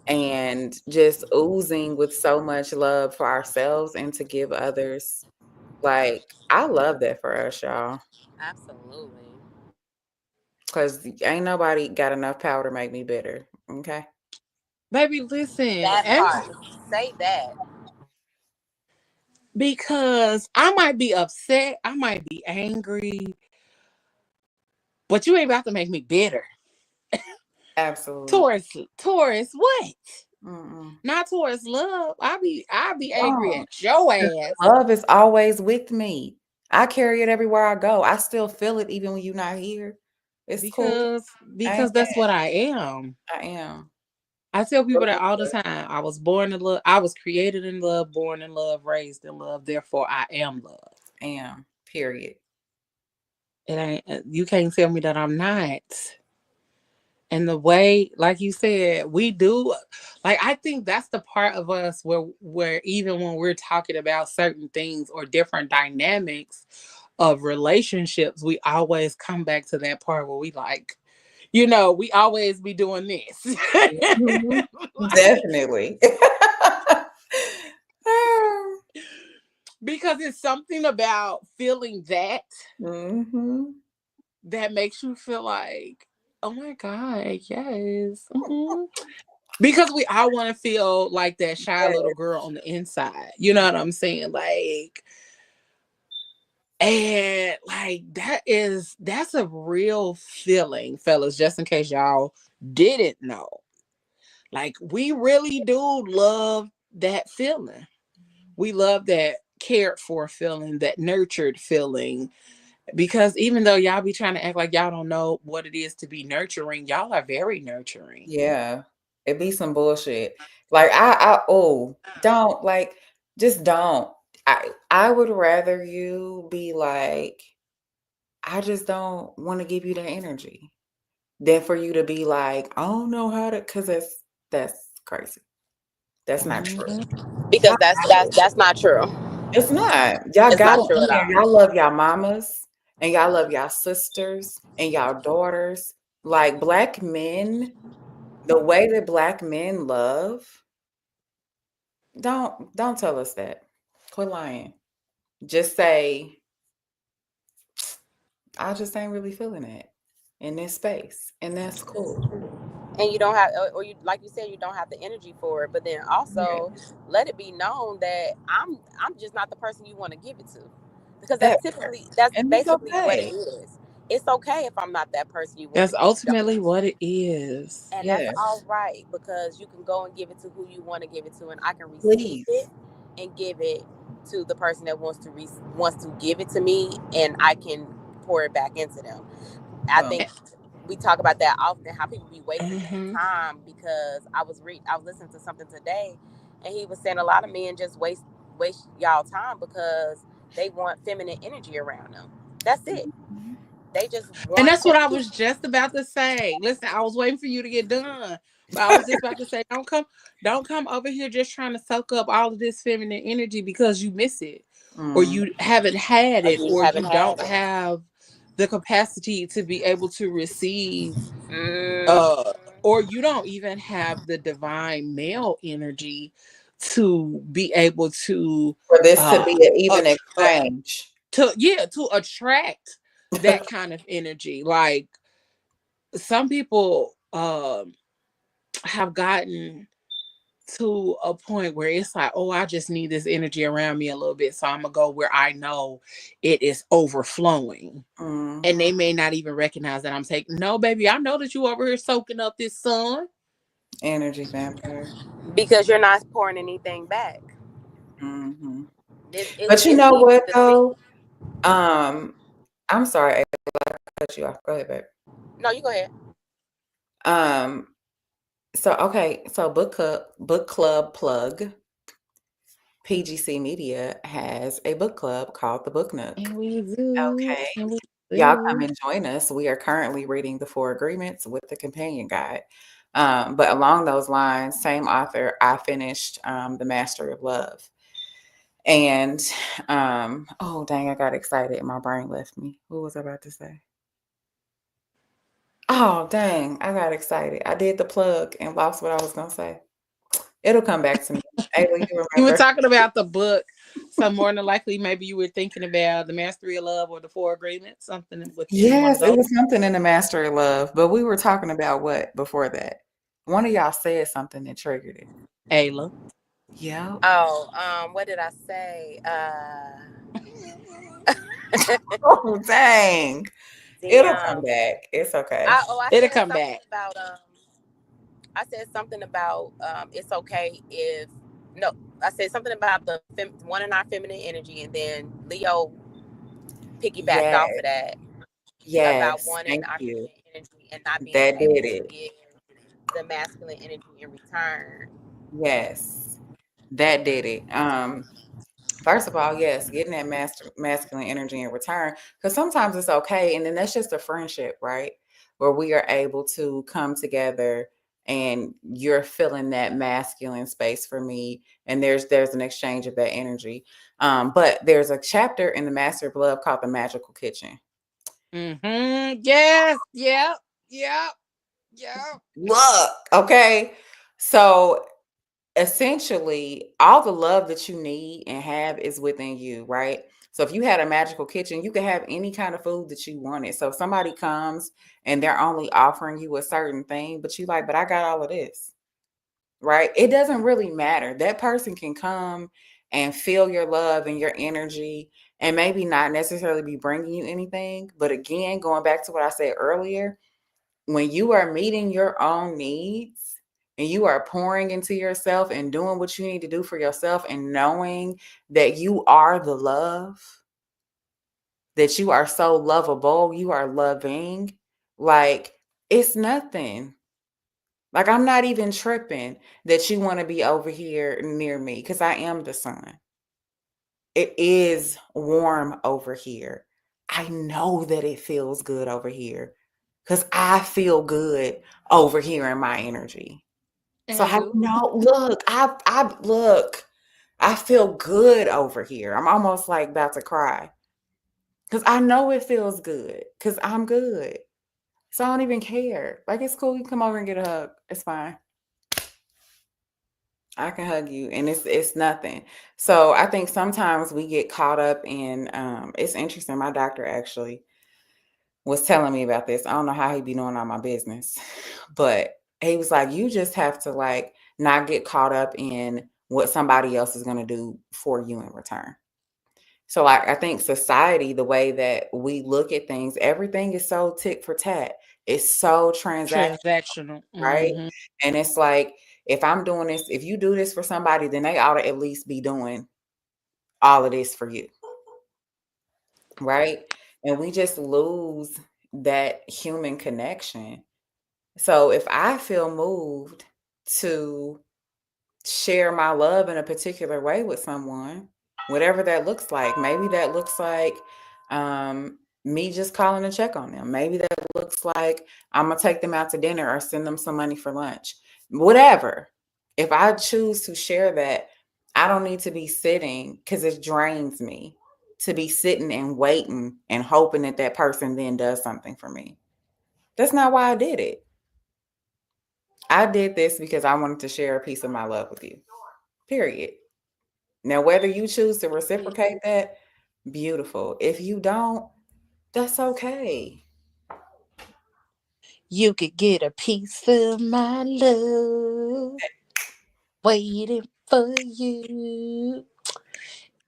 [SPEAKER 4] and just oozing with so much love for ourselves and to give others. Like, I love that for us, y'all.
[SPEAKER 6] Absolutely.
[SPEAKER 4] Cause ain't nobody got enough power to make me bitter. Okay.
[SPEAKER 2] Baby, listen,
[SPEAKER 6] That part. Say that.
[SPEAKER 2] because I might be upset, I might be angry, but you ain't about to make me bitter.
[SPEAKER 4] Absolutely.
[SPEAKER 2] Towards what?
[SPEAKER 4] Mm-mm.
[SPEAKER 2] Not towards love. I be angry
[SPEAKER 4] Wrong.
[SPEAKER 2] at your
[SPEAKER 4] 'Cause
[SPEAKER 2] ass
[SPEAKER 4] love is always with me. I carry it everywhere I go. I still feel it even when you're not here. It's cool. I
[SPEAKER 2] because
[SPEAKER 4] ain't
[SPEAKER 2] that's
[SPEAKER 4] mad.
[SPEAKER 2] what I am.
[SPEAKER 4] I am.
[SPEAKER 2] I tell people that all the time. I was born in love. I was created in love, born in love, raised in love. Therefore, I am love.
[SPEAKER 4] Am. Period.
[SPEAKER 2] It ain't. You can't tell me that I'm not. And the way, like you said, we do. Like I think that's the part of us where even when we're talking about certain things or different dynamics of relationships, we always come back to that part where we like, we always be doing this.
[SPEAKER 4] Mhm.
[SPEAKER 2] Like,
[SPEAKER 4] Definitely.
[SPEAKER 2] because it's something about feeling
[SPEAKER 4] Mm-hmm.
[SPEAKER 2] that makes you feel like, oh my God, yes. Because we all want to feel like that shy little girl on the inside. You know what I'm saying? Like, and like that's a real feeling, fellas, just in case y'all didn't know. Like, we really do love that feeling. We love that cared for feeling, that nurtured feeling. Because even though y'all be trying to act like y'all don't know what it is to be nurturing, y'all are very nurturing.
[SPEAKER 4] Yeah. It be some bullshit. Like don't like just don't. I would rather you be like, I just don't want to give you that energy than for you to be like, I don't know how to, because that's crazy. That's not true.
[SPEAKER 6] Because
[SPEAKER 4] Y'all got it.
[SPEAKER 6] that's not true.
[SPEAKER 4] It's not. Y'all
[SPEAKER 6] It's
[SPEAKER 4] got
[SPEAKER 6] not
[SPEAKER 4] it
[SPEAKER 6] true
[SPEAKER 4] in
[SPEAKER 6] at
[SPEAKER 4] there.
[SPEAKER 6] all.
[SPEAKER 4] Y'all love y'all mamas and y'all love y'all sisters and y'all daughters. Like black men, the way that black men love, don't tell us that. Quit lying. Just say, I just ain't really feeling it in this space. And that's cool.
[SPEAKER 6] And you don't have, or you, like you said, you don't have the energy for it. But then also
[SPEAKER 4] Yes.
[SPEAKER 6] let it be known that I'm just not the person you want to give it to, because
[SPEAKER 4] That part.
[SPEAKER 6] that's
[SPEAKER 4] And it's
[SPEAKER 6] basically what it
[SPEAKER 4] okay.
[SPEAKER 6] is. It's okay if I'm not that person you want
[SPEAKER 2] That's
[SPEAKER 6] to give it to.
[SPEAKER 2] ultimately what it is.
[SPEAKER 6] And that's all
[SPEAKER 4] Yes.
[SPEAKER 6] right, because you can go and give it to who you want to give it to, and I can receive it
[SPEAKER 4] Please.
[SPEAKER 6] and give it to the person that wants to give it to me, and I can pour it back into them. I
[SPEAKER 4] Boom.
[SPEAKER 6] think we talk about that often, how people be wasting their
[SPEAKER 2] Mm-hmm.
[SPEAKER 6] time, because I was listening to something today, and he was saying a lot of men just waste y'all time because they want feminine energy around them. That's it.
[SPEAKER 4] Mhm.
[SPEAKER 6] They just
[SPEAKER 2] And
[SPEAKER 6] want
[SPEAKER 2] that's what I was just about to say. Listen, I was waiting for you to get done. But I was just about to say, don't come over here just trying to soak up all of this feminine energy because you miss it. Or
[SPEAKER 4] Mm.
[SPEAKER 2] you haven't had
[SPEAKER 6] or
[SPEAKER 2] it,
[SPEAKER 6] you
[SPEAKER 2] or
[SPEAKER 6] haven't
[SPEAKER 2] you
[SPEAKER 6] had
[SPEAKER 2] don't
[SPEAKER 6] it.
[SPEAKER 2] have the capacity to be able to receive,
[SPEAKER 6] Mm,
[SPEAKER 2] uh, or you don't even have the divine male energy to be able to
[SPEAKER 4] For this to
[SPEAKER 2] uh,
[SPEAKER 4] be an even
[SPEAKER 2] att- uh
[SPEAKER 4] exchange.
[SPEAKER 2] to attract that kind of energy. Like, some people have gotten to a point where it's like, oh, I just need this energy around me a little bit, so I'm gonna go where I know it is overflowing.
[SPEAKER 4] Mm.
[SPEAKER 2] And they may not even recognize that I'm taking. No, baby, I know that you over here soaking up this sun.
[SPEAKER 4] Energy vampire.
[SPEAKER 6] because you're not pouring anything back.
[SPEAKER 4] Hmm.
[SPEAKER 6] It's
[SPEAKER 4] But you
[SPEAKER 6] it's
[SPEAKER 4] know
[SPEAKER 6] easy
[SPEAKER 4] what
[SPEAKER 6] to see.
[SPEAKER 4] though? I'm sorry, I cut you off. Go ahead, babe.
[SPEAKER 6] No, you go ahead.
[SPEAKER 4] Um, so okay, so book club plug. PGC Media has a book club called the Book Nook.
[SPEAKER 2] And we do,
[SPEAKER 4] Okay.
[SPEAKER 2] and we
[SPEAKER 4] Y'all come
[SPEAKER 2] do.
[SPEAKER 4] and join us. We are currently reading The Four Agreements with the companion guide. But along those lines, same author, I finished The Mastery of Love. And oh dang, I got excited and my brain left me. What was I about to say? Oh dang, I got excited. I did the plug and lost what I was gonna say. It'll come back to me. Ayla, you
[SPEAKER 2] You were
[SPEAKER 4] remember?
[SPEAKER 2] talking about the book, so more than likely, maybe you were thinking about the Mastery of Love or the Four Agreements, something within one of
[SPEAKER 4] Yes,
[SPEAKER 2] those.
[SPEAKER 4] it was something in the Mastery of Love, but we were talking about what before that? One of y'all said something that triggered it.
[SPEAKER 2] Ayla.
[SPEAKER 4] Yeah.
[SPEAKER 6] Oh, what did I say?
[SPEAKER 4] Oh, dang. It'll come
[SPEAKER 6] Damn.
[SPEAKER 4] back. It's okay.
[SPEAKER 6] I
[SPEAKER 2] It'll
[SPEAKER 6] said
[SPEAKER 2] come
[SPEAKER 6] something
[SPEAKER 2] back.
[SPEAKER 6] about it's okay if no. I said something about the one in our feminine energy, and then Leo piggybacked
[SPEAKER 4] Yes.
[SPEAKER 6] off of that about
[SPEAKER 4] Yes.
[SPEAKER 6] one in
[SPEAKER 4] Thank
[SPEAKER 6] our
[SPEAKER 4] you.
[SPEAKER 6] feminine energy and not being
[SPEAKER 4] That
[SPEAKER 6] able
[SPEAKER 4] did
[SPEAKER 6] to
[SPEAKER 4] it.
[SPEAKER 6] give the masculine energy in return.
[SPEAKER 4] Yes. That did it. First of all, yes, getting that masculine energy in return, because sometimes it's okay, and then that's just a friendship, right? Where we are able to come together, and you're filling that masculine space for me, and there's an exchange of that energy. But there's a chapter in the Master of Love called the Magical Kitchen.
[SPEAKER 2] Mm-hmm. Yes. Yep. Yep. Yep.
[SPEAKER 4] Look, okay, so essentially all the love that you need and have is within you, right? So if you had a magical kitchen, you could have any kind of food that you wanted. So if somebody comes and they're only offering you a certain thing, but you like, but I got all of this, right? It doesn't really matter. That person can come and feel your love and your energy and maybe not necessarily be bringing you anything. But again, going back to what I said earlier, when you are meeting your own needs and you are pouring into yourself and doing what you need to do for yourself and knowing that you are the love, that you are so lovable, you are loving, like it's nothing. Like I'm not even tripping that you want to be over here near me because I am the sun. It is warm over here. I know that it feels good over here because I feel good over here in my energy. So I
[SPEAKER 2] Angel.
[SPEAKER 4] know, look, I look, I feel good over here. I'm almost like about to cry because I know it feels good because I'm good. So I don't even care. Like it's cool. You come over and get a hug. It's fine. I can hug you and it's nothing. So I think sometimes we get caught up in it's interesting. My doctor actually was telling me about this. I don't know how he be knowing all my business, but he was like, you just have to like not get caught up in what somebody else is gonna do for you in return. So like I think society, the way that we look at things, everything is so tit for tat. It's so transactional,
[SPEAKER 2] Transactional.
[SPEAKER 4] right?
[SPEAKER 2] Mm-hmm.
[SPEAKER 4] And it's like, if I'm doing this, if you do this for somebody, then they ought to at least be doing all of this for you, right? And we just lose that human connection. So if I feel moved to share my love in a particular way with someone, whatever that looks like. Maybe that looks like me just calling to check on them. Maybe that looks like I'm gonna take them out to dinner or send them some money for lunch. Whatever. If I choose to share that, I don't need to be sitting because it drains me to be sitting and waiting and hoping that that person then does something for me. That's not why I did it. I did this because I wanted to share a piece of my love with you. Period. Now, whether you choose to reciprocate that, beautiful. If you don't, that's okay.
[SPEAKER 2] You could get a piece of my love waiting for you.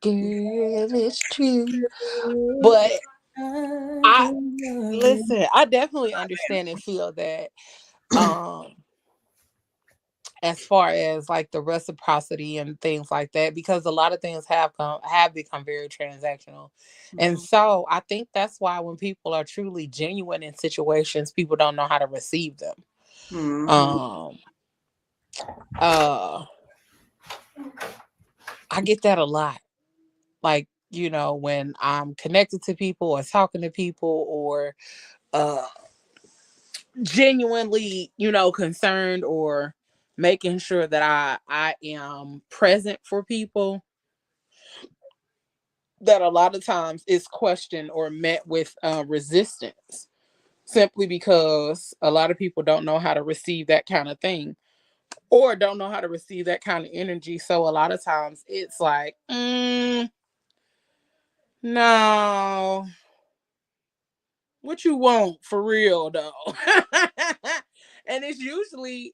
[SPEAKER 2] Girl, it's true. But I listen, I definitely understand and feel that um as far as like the reciprocity and things like that, because a lot of things have become very transactional. And
[SPEAKER 4] Mhm.
[SPEAKER 2] so I think that's why when people are truly genuine in situations, people don't know how to receive them.
[SPEAKER 4] Mhm.
[SPEAKER 2] Um uh I get that a lot. Like, when I'm connected to people or talking to people or uh genuinely, concerned or making sure that I am present for people, that a lot of times is questioned or met with resistance, simply because a lot of people don't know how to receive that kind of thing or don't know how to receive that kind of energy. So a lot of times it's like, no, what you want for real though? And it's usually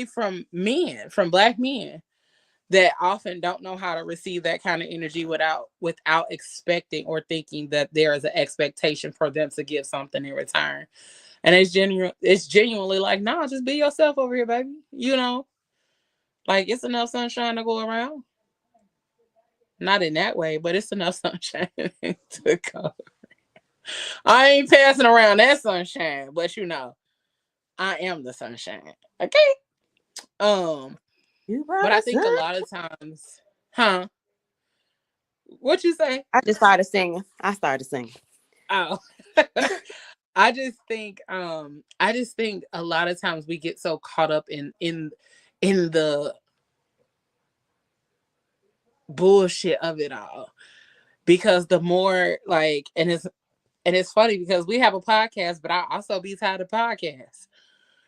[SPEAKER 2] from men, from Black men that often don't know how to receive that kind of energy without expecting or thinking that there is an expectation for them to give something in return. And it's genuinely like, nah, just be yourself over here, baby. You know, like it's enough sunshine to go around. Not in that way, but it's enough sunshine to go. I ain't passing around that sunshine, but you know, I am the sunshine. Okay. But I think a lot of times, huh? What you say?
[SPEAKER 6] I just started singing.
[SPEAKER 2] Oh. I just think a lot of times we get so caught up in the bullshit of it all. Because the more like, and it's funny because we have a podcast, but I also be tired of podcasts.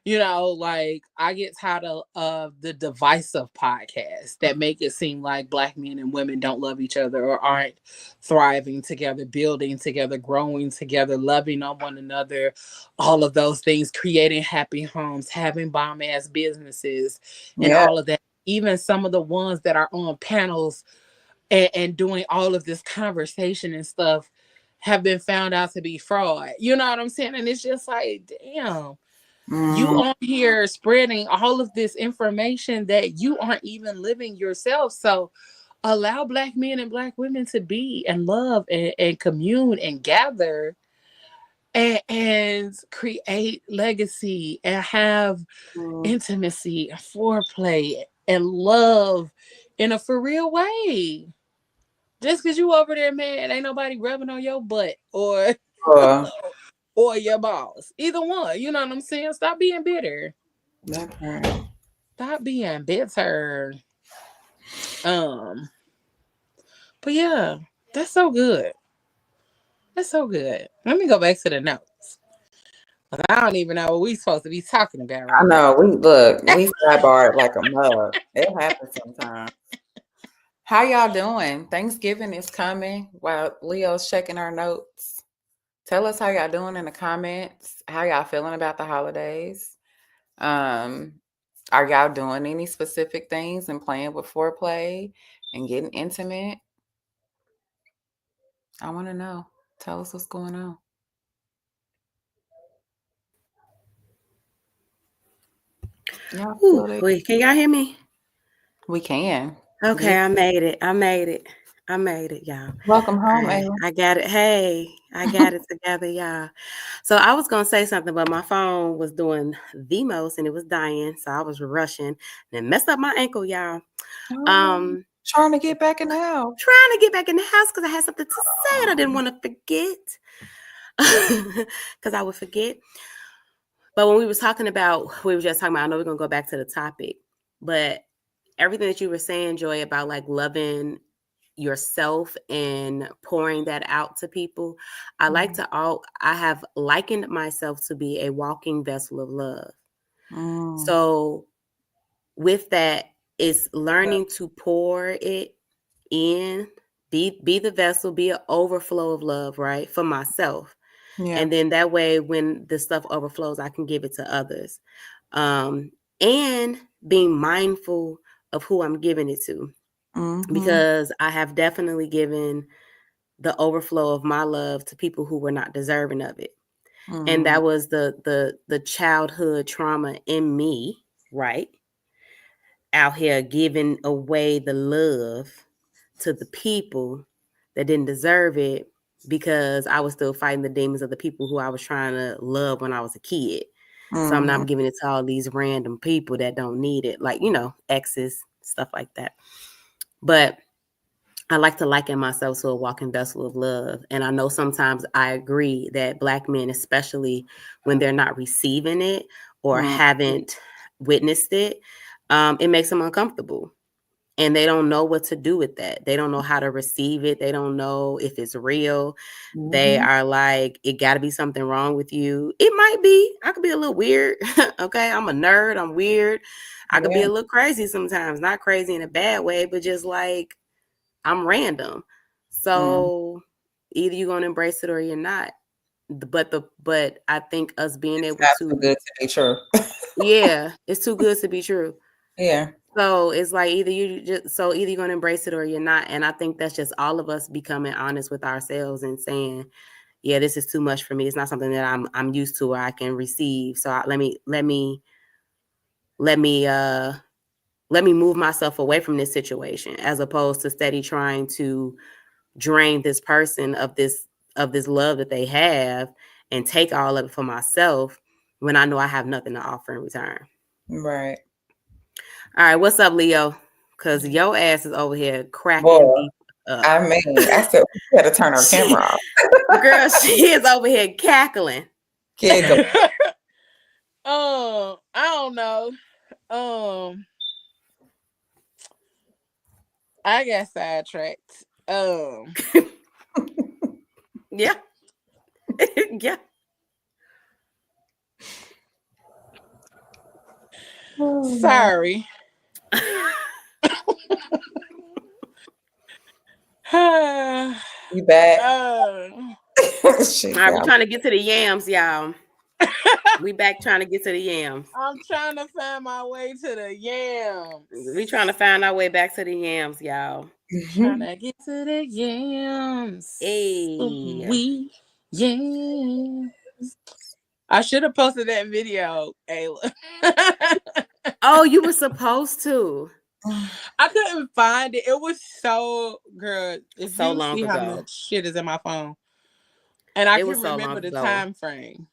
[SPEAKER 2] You know, like I get tired of the divisive podcasts that make it seem like Black men and women don't love each other or aren't thriving together, building together, growing together, loving on one another, all of those things, creating happy homes, having bomb ass businesses, and all of that. Even some of the ones that are on panels and doing all of this conversation and stuff have been found out to be fraud. You know what I'm saying? And it's just like, damn. You on here spreading all of this information that you aren't even living yourself. So allow Black men and Black women to be and love and commune and gather and create legacy and have intimacy and foreplay and love in a for real way. Just because you over there, man, ain't nobody rubbing on your butt or your balls. Either one. You know what I'm saying? Stop being bitter. Stop being bitter. But yeah, that's so good. That's so good. Let me go back to the notes. I don't even know what we supposed to be talking about right now.
[SPEAKER 4] We sidebarred like a mug. It happens sometimes. How y'all doing? Thanksgiving is coming while Leo's checking our notes. Tell us how y'all doing in the comments. How y'all feeling about the holidays? Are y'all doing any specific things and playing with foreplay and getting intimate? I want to know. Tell us what's going on.
[SPEAKER 8] Wait, can y'all hear me?
[SPEAKER 4] We can.
[SPEAKER 8] Okay, yeah. I made it, y'all.
[SPEAKER 4] Welcome home,
[SPEAKER 8] right. I got it. Hey, I got it together, y'all. So I was gonna say something, but my phone was doing the most and it was dying, so I was rushing and messed up my ankle, y'all.
[SPEAKER 4] Trying to get back in the house.
[SPEAKER 8] Because I had something to say and I didn't want to forget. Because I would forget. But when we were just talking about, I know we're gonna go back to the topic, but everything that you were saying, Joy, about like loving yourself and pouring that out to people, I have likened myself to be a walking vessel of love. So with that, it's learning to pour it in, be the vessel, be an overflow of love, right? For myself. Yeah. And then that way, when the stuff overflows, I can give it to others. And being mindful of who I'm giving it to. Because I have definitely given the overflow of my love to people who were not deserving of it. And that was the childhood trauma in me, right? Out here giving away the love to the people that didn't deserve it because I was still fighting the demons of the people who I was trying to love when I was a kid. So I'm not giving it to all these random people that don't need it, like, exes, stuff like that. But I like to liken myself to a walking vessel of love. And I know sometimes I agree that Black men, especially when they're not receiving it or haven't witnessed it, it makes them uncomfortable. And they don't know what to do with that. They don't know how to receive it. They don't know if it's real. They are like, it got to be something wrong with you. It might be. I could be a little weird. Okay, I'm a nerd. I'm weird. I could be a little crazy sometimes. Not crazy in a bad way, but just like I'm random. So either you're going to embrace it or you're not. but I think us being able
[SPEAKER 4] That's
[SPEAKER 8] to
[SPEAKER 4] too good to be true.
[SPEAKER 8] yeah, it's too good to be true.
[SPEAKER 4] Yeah.
[SPEAKER 8] So it's like either you're going to embrace it or you're not. And I think that's just all of us becoming honest with ourselves and saying, yeah, this is too much for me. It's not something that I'm used to or I can receive. So let me move myself away from this situation, as opposed to steady trying to drain this person of this love that they have and take all of it for myself when I know I have nothing to offer in return.
[SPEAKER 4] Right.
[SPEAKER 8] All right, what's up, Leo? Because your ass is over here cracking
[SPEAKER 4] Boy,
[SPEAKER 8] deep up.
[SPEAKER 4] I mean, I said we had to turn our camera off.
[SPEAKER 8] Girl, she is over here cackling.
[SPEAKER 4] Giggle.
[SPEAKER 2] I don't know. I got sidetracked.
[SPEAKER 8] Yeah. Yeah.
[SPEAKER 2] Sorry.
[SPEAKER 4] You back?
[SPEAKER 2] Oh.
[SPEAKER 8] All right, we're trying to get to the yams, y'all. We back trying to get to the yams.
[SPEAKER 2] I'm trying to find my way to the yams.
[SPEAKER 8] We trying to find our way back to the yams, y'all.
[SPEAKER 2] Trying to get to the yams.
[SPEAKER 8] Hey.
[SPEAKER 2] We yams. I should have posted that video, Ayla.
[SPEAKER 8] Oh, you were supposed to.
[SPEAKER 2] I couldn't find it. It was so good. If
[SPEAKER 8] so
[SPEAKER 2] you
[SPEAKER 8] long
[SPEAKER 2] see
[SPEAKER 8] ago.
[SPEAKER 2] how much shit is in my phone, and I
[SPEAKER 8] It
[SPEAKER 2] can
[SPEAKER 8] was so
[SPEAKER 2] remember
[SPEAKER 8] long
[SPEAKER 2] the
[SPEAKER 8] ago.
[SPEAKER 2] time frame.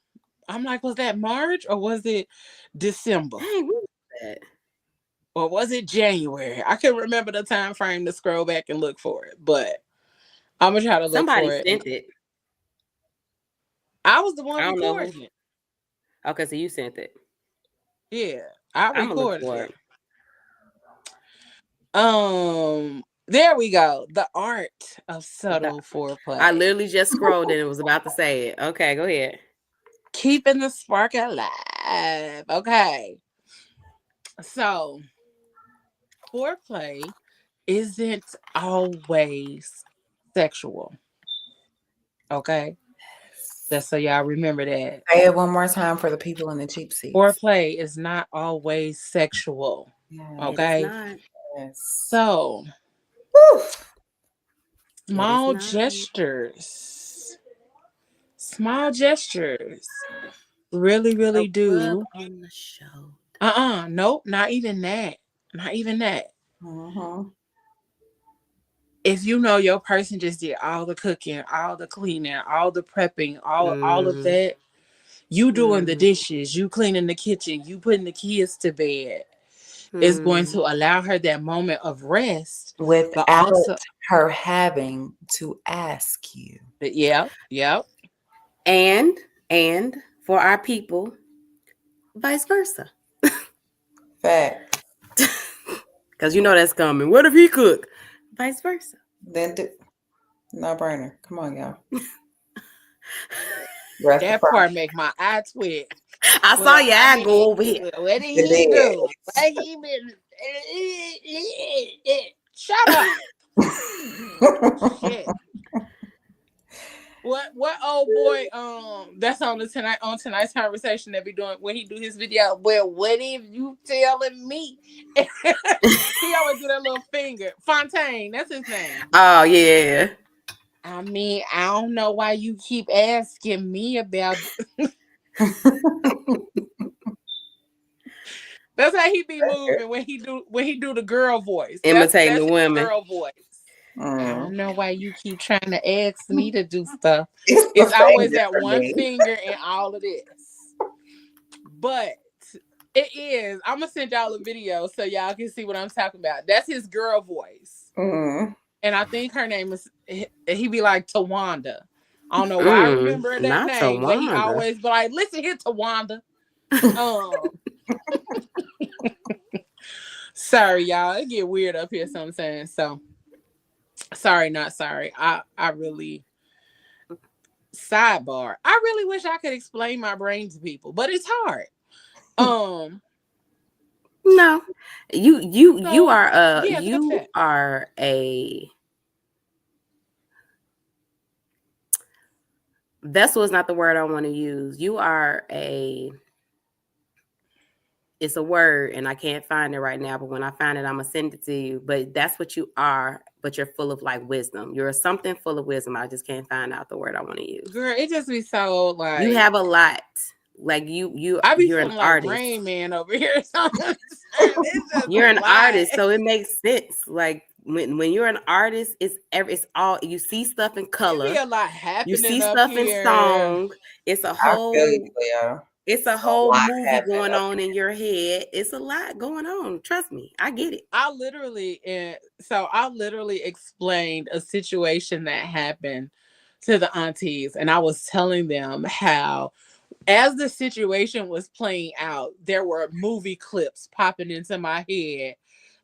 [SPEAKER 2] I'm like, was that March or was it December?
[SPEAKER 8] Dang, what was that?
[SPEAKER 2] Or was it January? I couldn't remember the time frame to scroll back and look for it, but I'm gonna try to look for it.
[SPEAKER 8] Somebody sent it.
[SPEAKER 2] I was the one
[SPEAKER 8] I don't know
[SPEAKER 2] recording it.
[SPEAKER 8] Okay, so you sent it.
[SPEAKER 2] Yeah, I recorded
[SPEAKER 8] it.
[SPEAKER 2] There we go. The art of subtle foreplay.
[SPEAKER 8] I literally just scrolled and it was about to say it. Okay, go ahead.
[SPEAKER 2] Keeping the spark alive. Okay. So, foreplay isn't always sexual. Okay. Just so y'all remember that.
[SPEAKER 4] Say it one more time for the people in the cheap seats.
[SPEAKER 2] Foreplay is not always sexual. Okay.
[SPEAKER 8] It is not.
[SPEAKER 4] Yes.
[SPEAKER 2] So, small gestures really, really do.
[SPEAKER 8] On the show.
[SPEAKER 2] Nope, not even that. Not even that. If you know your person just did all the cooking, all the cleaning, all the prepping, all of that, you doing the dishes, you cleaning the kitchen, you putting the kids to bed, is going to allow her that moment of rest
[SPEAKER 4] without her having to ask you.
[SPEAKER 2] Yep.
[SPEAKER 8] And for our people, vice versa.
[SPEAKER 4] Fact.
[SPEAKER 8] Because you know that's coming. What if he cook? Vice versa.
[SPEAKER 4] Then no brainer. Come on, y'all.
[SPEAKER 2] That part make my eye twitch.
[SPEAKER 8] I saw your eye go over here.
[SPEAKER 2] What did he do? Like he been shut up. Shit. What old boy that's on tonight's conversation that be doing when he do his video? Well, what if you telling me? He always do that little finger. Fontaine, that's his name.
[SPEAKER 8] Oh yeah.
[SPEAKER 2] I mean, I don't know why you keep asking me about. That's how he be moving when he do the girl voice.
[SPEAKER 8] Imitating
[SPEAKER 2] that's
[SPEAKER 8] the women.
[SPEAKER 2] Girl voice. I don't know why you keep trying to ask me to do stuff. It's always that one finger and all of this. But it is. I'm gonna send y'all a video so y'all can see what I'm talking about. That's his girl voice. And I think her name is. He be like Tawanda. I don't know why I remember that name,
[SPEAKER 8] Tawanda.
[SPEAKER 2] but he always be like, "Listen here, Tawanda." Sorry, y'all. It get weird up here sometimes. So. Sorry, not sorry. I really sidebar. I really wish I could explain my brain to people, but it's hard.
[SPEAKER 8] No. You are a vessel is not the word I want to use. You are it's a word and I can't find it right now, but when I find it, I'm gonna send it to you. But that's what you are, but you're full of like wisdom. You're something full of wisdom. I just can't find out the word I want to use.
[SPEAKER 2] Girl, it just be so like
[SPEAKER 8] you have a lot. Like
[SPEAKER 2] I be
[SPEAKER 8] you're
[SPEAKER 2] feeling
[SPEAKER 8] an
[SPEAKER 2] like
[SPEAKER 8] artist.
[SPEAKER 2] Rain Man over here.
[SPEAKER 8] You're an artist, so it makes sense. Like when you're an artist, it's all you see stuff in color.
[SPEAKER 2] It be a lot happening.
[SPEAKER 8] You see
[SPEAKER 2] up
[SPEAKER 8] stuff
[SPEAKER 2] here.
[SPEAKER 8] in song. It's a whole it's a whole movie going on in your head. It's a lot going on. Trust me, I get it.
[SPEAKER 2] I literally explained a situation that happened to the aunties, and I was telling them how, as the situation was playing out, there were movie clips popping into my head.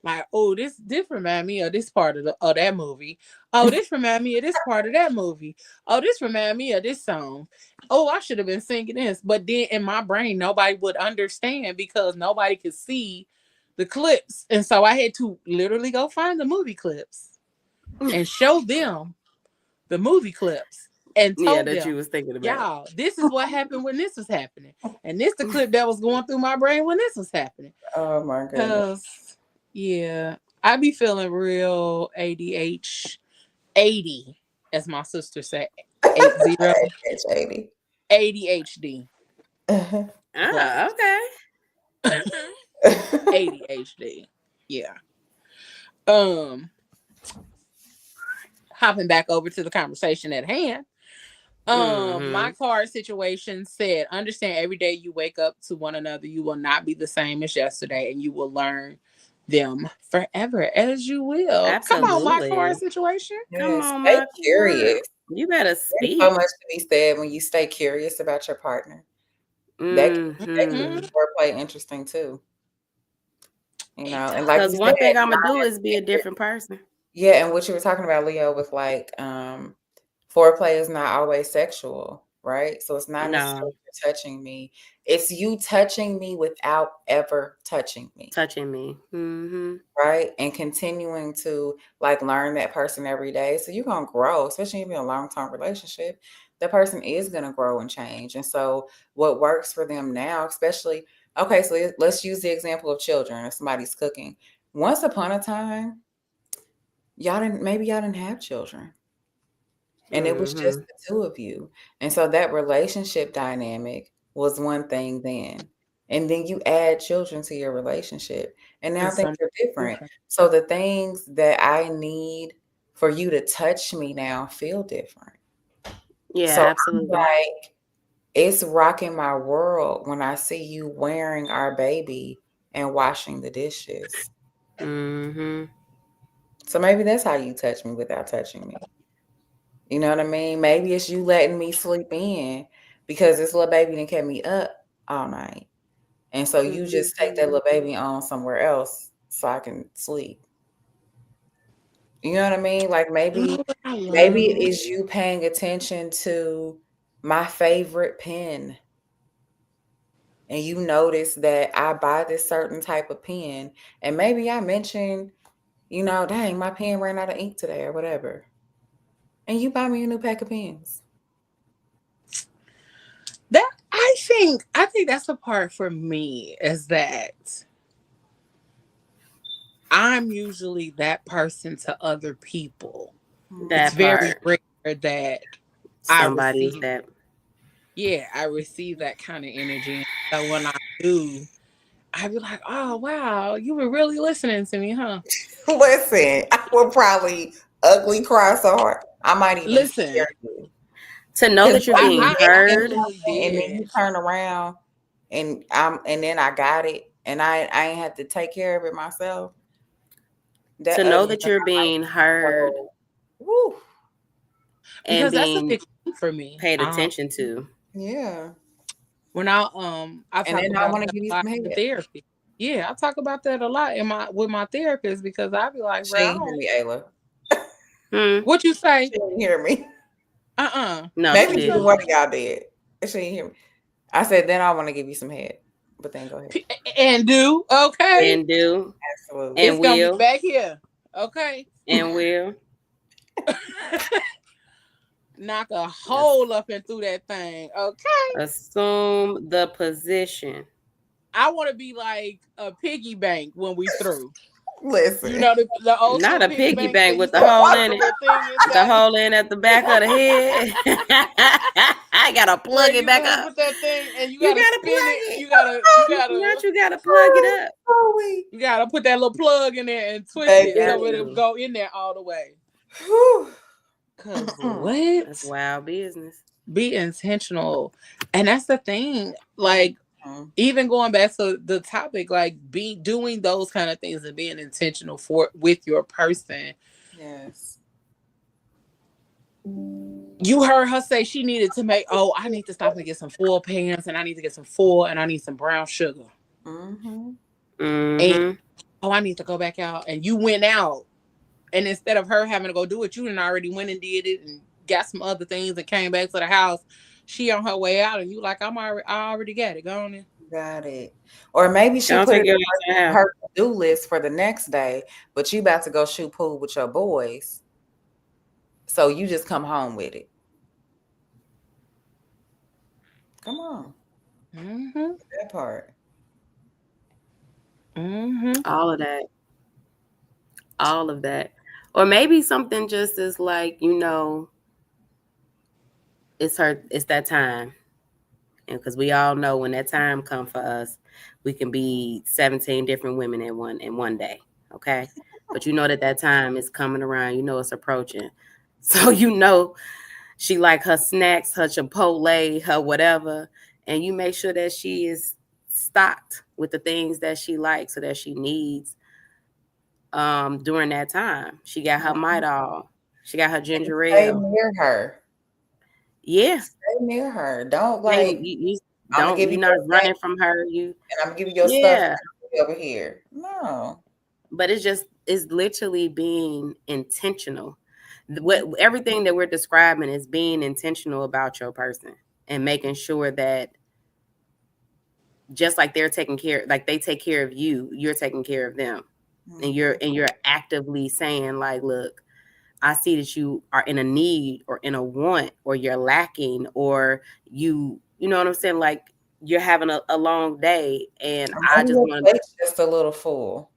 [SPEAKER 2] Like, oh, this remind me of this part of that movie. Oh, this remind me of this part of that movie. Oh, this remind me of this song. Oh, I should have been singing this. But then in my brain, nobody would understand because nobody could see the clips. And so I had to literally go find the movie clips and show them the movie clips and told
[SPEAKER 8] that
[SPEAKER 2] them,
[SPEAKER 8] you was thinking about.
[SPEAKER 2] Y'all, this is what happened when this was happening. And this the clip that was going through my brain when this was happening.
[SPEAKER 4] Oh my goodness.
[SPEAKER 2] Yeah, I be feeling real ADHD, 80, as my sister said, 80. ADHD.
[SPEAKER 8] Oh, okay.
[SPEAKER 2] ADHD. Yeah. Hopping back over to the conversation at hand. My card situation said, understand every day you wake up to one another, you will not be the same as yesterday, and you will learn them forever as you will.
[SPEAKER 8] Absolutely.
[SPEAKER 2] Come on, my card situation.
[SPEAKER 4] Yes,
[SPEAKER 8] Come on,
[SPEAKER 4] stay
[SPEAKER 8] my
[SPEAKER 4] curious.
[SPEAKER 8] You better speak.
[SPEAKER 4] There's so much to be said when you stay curious about your partner. That can keep foreplay interesting too. You know, and like
[SPEAKER 8] because one thing I'm gonna do is be a different person.
[SPEAKER 4] Yeah, and what you were talking about, Leo, with like foreplay is not always sexual, right? So it's not necessarily touching me. It's you touching me without ever touching me. Right? And continuing to like learn that person every day. So you're gonna grow, especially if you're in a long-term relationship. That person is gonna grow and change. And so what works for them now, especially okay, so let's use the example of children. If somebody's cooking. Once upon a time, y'all didn't have children. And it was just the two of you. And so that relationship dynamic was one thing then. And then you add children to your relationship. And now things are different. So the things that I need for you to touch me now feel different.
[SPEAKER 8] Yeah,
[SPEAKER 4] so
[SPEAKER 8] absolutely.
[SPEAKER 4] Like it's rocking my world when I see you wearing our baby and washing the dishes. So maybe that's how you touch me without touching me. You know what I mean? Maybe it's you letting me sleep in because this little baby didn't kept me up all night. And so you just take that little baby on somewhere else so I can sleep. You know what I mean? Like maybe it is you paying attention to my favorite pen. And you notice that I buy this certain type of pen. And maybe I mentioned, you know, dang, my pen ran out of ink today or whatever. And you buy me a new pack of pens.
[SPEAKER 2] That I think that's the part for me is that I'm usually that person to other people. It's very rare that
[SPEAKER 8] somebody is that.
[SPEAKER 2] Yeah, I receive that kind of energy. So when I do, I be like, oh wow, you were really listening to me, huh?
[SPEAKER 4] Listen, I will probably ugly cry so hard. I might even
[SPEAKER 2] listen
[SPEAKER 8] to know that you're being heard,
[SPEAKER 4] and then you turn around and then I got it, and I ain't have to take care of it myself.
[SPEAKER 8] To know that you're being heard,
[SPEAKER 2] and that's a big thing for me.
[SPEAKER 8] Paid attention to.
[SPEAKER 4] Yeah.
[SPEAKER 2] When I talk about
[SPEAKER 4] want to give you some
[SPEAKER 2] therapy. Yeah, I talk about that a lot with my therapist because I be like,
[SPEAKER 4] she didn't hear me,
[SPEAKER 2] Ayla. What you say?
[SPEAKER 4] She didn't hear me.
[SPEAKER 2] No,
[SPEAKER 4] maybe one of y'all did. She didn't hear me. I said, then I want to give you some head. But then go ahead.
[SPEAKER 2] And do, okay.
[SPEAKER 8] And do.
[SPEAKER 4] Absolutely.
[SPEAKER 2] It's gonna be back here. Okay.
[SPEAKER 8] And will.
[SPEAKER 2] knock a hole up and through that thing. Okay.
[SPEAKER 8] Assume the position.
[SPEAKER 2] I want to be like a piggy bank when we through.
[SPEAKER 4] Listen.
[SPEAKER 2] You know the old
[SPEAKER 8] Not a piggy
[SPEAKER 2] bank
[SPEAKER 8] bank
[SPEAKER 2] that
[SPEAKER 8] with
[SPEAKER 2] used
[SPEAKER 8] the
[SPEAKER 2] to
[SPEAKER 8] hole
[SPEAKER 2] have
[SPEAKER 8] in
[SPEAKER 2] the
[SPEAKER 8] it.
[SPEAKER 2] little thing
[SPEAKER 8] The
[SPEAKER 2] inside.
[SPEAKER 8] hole in at the back of the head. I gotta plug it back up.
[SPEAKER 2] Put that thing and you
[SPEAKER 8] You
[SPEAKER 2] gotta
[SPEAKER 8] gotta
[SPEAKER 2] spin
[SPEAKER 8] plug
[SPEAKER 2] it.
[SPEAKER 8] it.
[SPEAKER 2] You gotta
[SPEAKER 8] plug it up.
[SPEAKER 2] you gotta put that little plug in there and twist
[SPEAKER 4] Baby.
[SPEAKER 2] it so it'll go in there all the way.
[SPEAKER 4] Whew.
[SPEAKER 2] Cause what?
[SPEAKER 8] That's wild business.
[SPEAKER 2] Be intentional. And that's the thing. Like even going back to the topic, like doing those kind of things and being intentional with your person.
[SPEAKER 4] Yes.
[SPEAKER 2] You heard her say she needed to I need to stop and get some full pans, and I need to get some full, and I need some brown sugar.
[SPEAKER 4] Mm-hmm.
[SPEAKER 2] And I need to go back out. And you went out, and instead of her having to go do it, you done already went and did it and got some other things and came back to the house. She on her way out, and you like, I already got it. Go on in.
[SPEAKER 4] Got it. Or maybe she put it on her to-do list for the next day, but you about to go shoot pool with your boys. So you just come home with it. Come on.
[SPEAKER 2] Mm-hmm.
[SPEAKER 4] That part.
[SPEAKER 2] Mm-hmm.
[SPEAKER 8] All of that. Or maybe something just as like, it's that time. And because we all know when that time comes for us, we can be 17 different women in one day. Okay. But that time is coming around, it's approaching. So she like her snacks, her Chipotle, her whatever, and you make sure that she is stocked with the things that she likes or that she needs during that time. She got her Midol, she got her ginger ale.
[SPEAKER 4] Stay near her.
[SPEAKER 8] Yeah.
[SPEAKER 4] Stay near her. Don't
[SPEAKER 8] you're not running from her. And
[SPEAKER 4] I'm gonna give you your stuff over here. No.
[SPEAKER 8] But it's literally being intentional. Everything that we're describing is being intentional about your person and making sure that just like they're taking care, like they take care of you, you're taking care of them. Mm-hmm. And you're actively saying like, look, I see that you are in a need or in a want or you're lacking or you know what I'm saying? Like you're having a long day and I just want to
[SPEAKER 4] just a little full.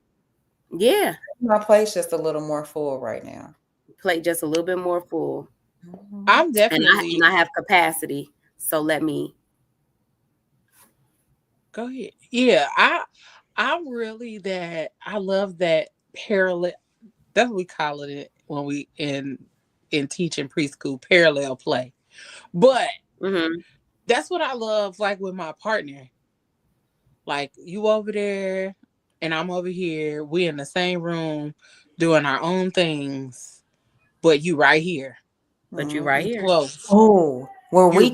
[SPEAKER 8] Yeah.
[SPEAKER 4] My plate's just a little more full right now.
[SPEAKER 8] Plate just a little bit more full.
[SPEAKER 2] Mm-hmm. I'm definitely
[SPEAKER 8] and I have capacity. So let me
[SPEAKER 2] go ahead. Yeah, I'm really that. I love that parallel. That's what we call it when we in teaching preschool, parallel play. But that's what I love, like with my partner. Like you over there and I'm over here. We in the same room doing our own things, but you right here.
[SPEAKER 8] But you right here.
[SPEAKER 2] Close.
[SPEAKER 4] Oh, where we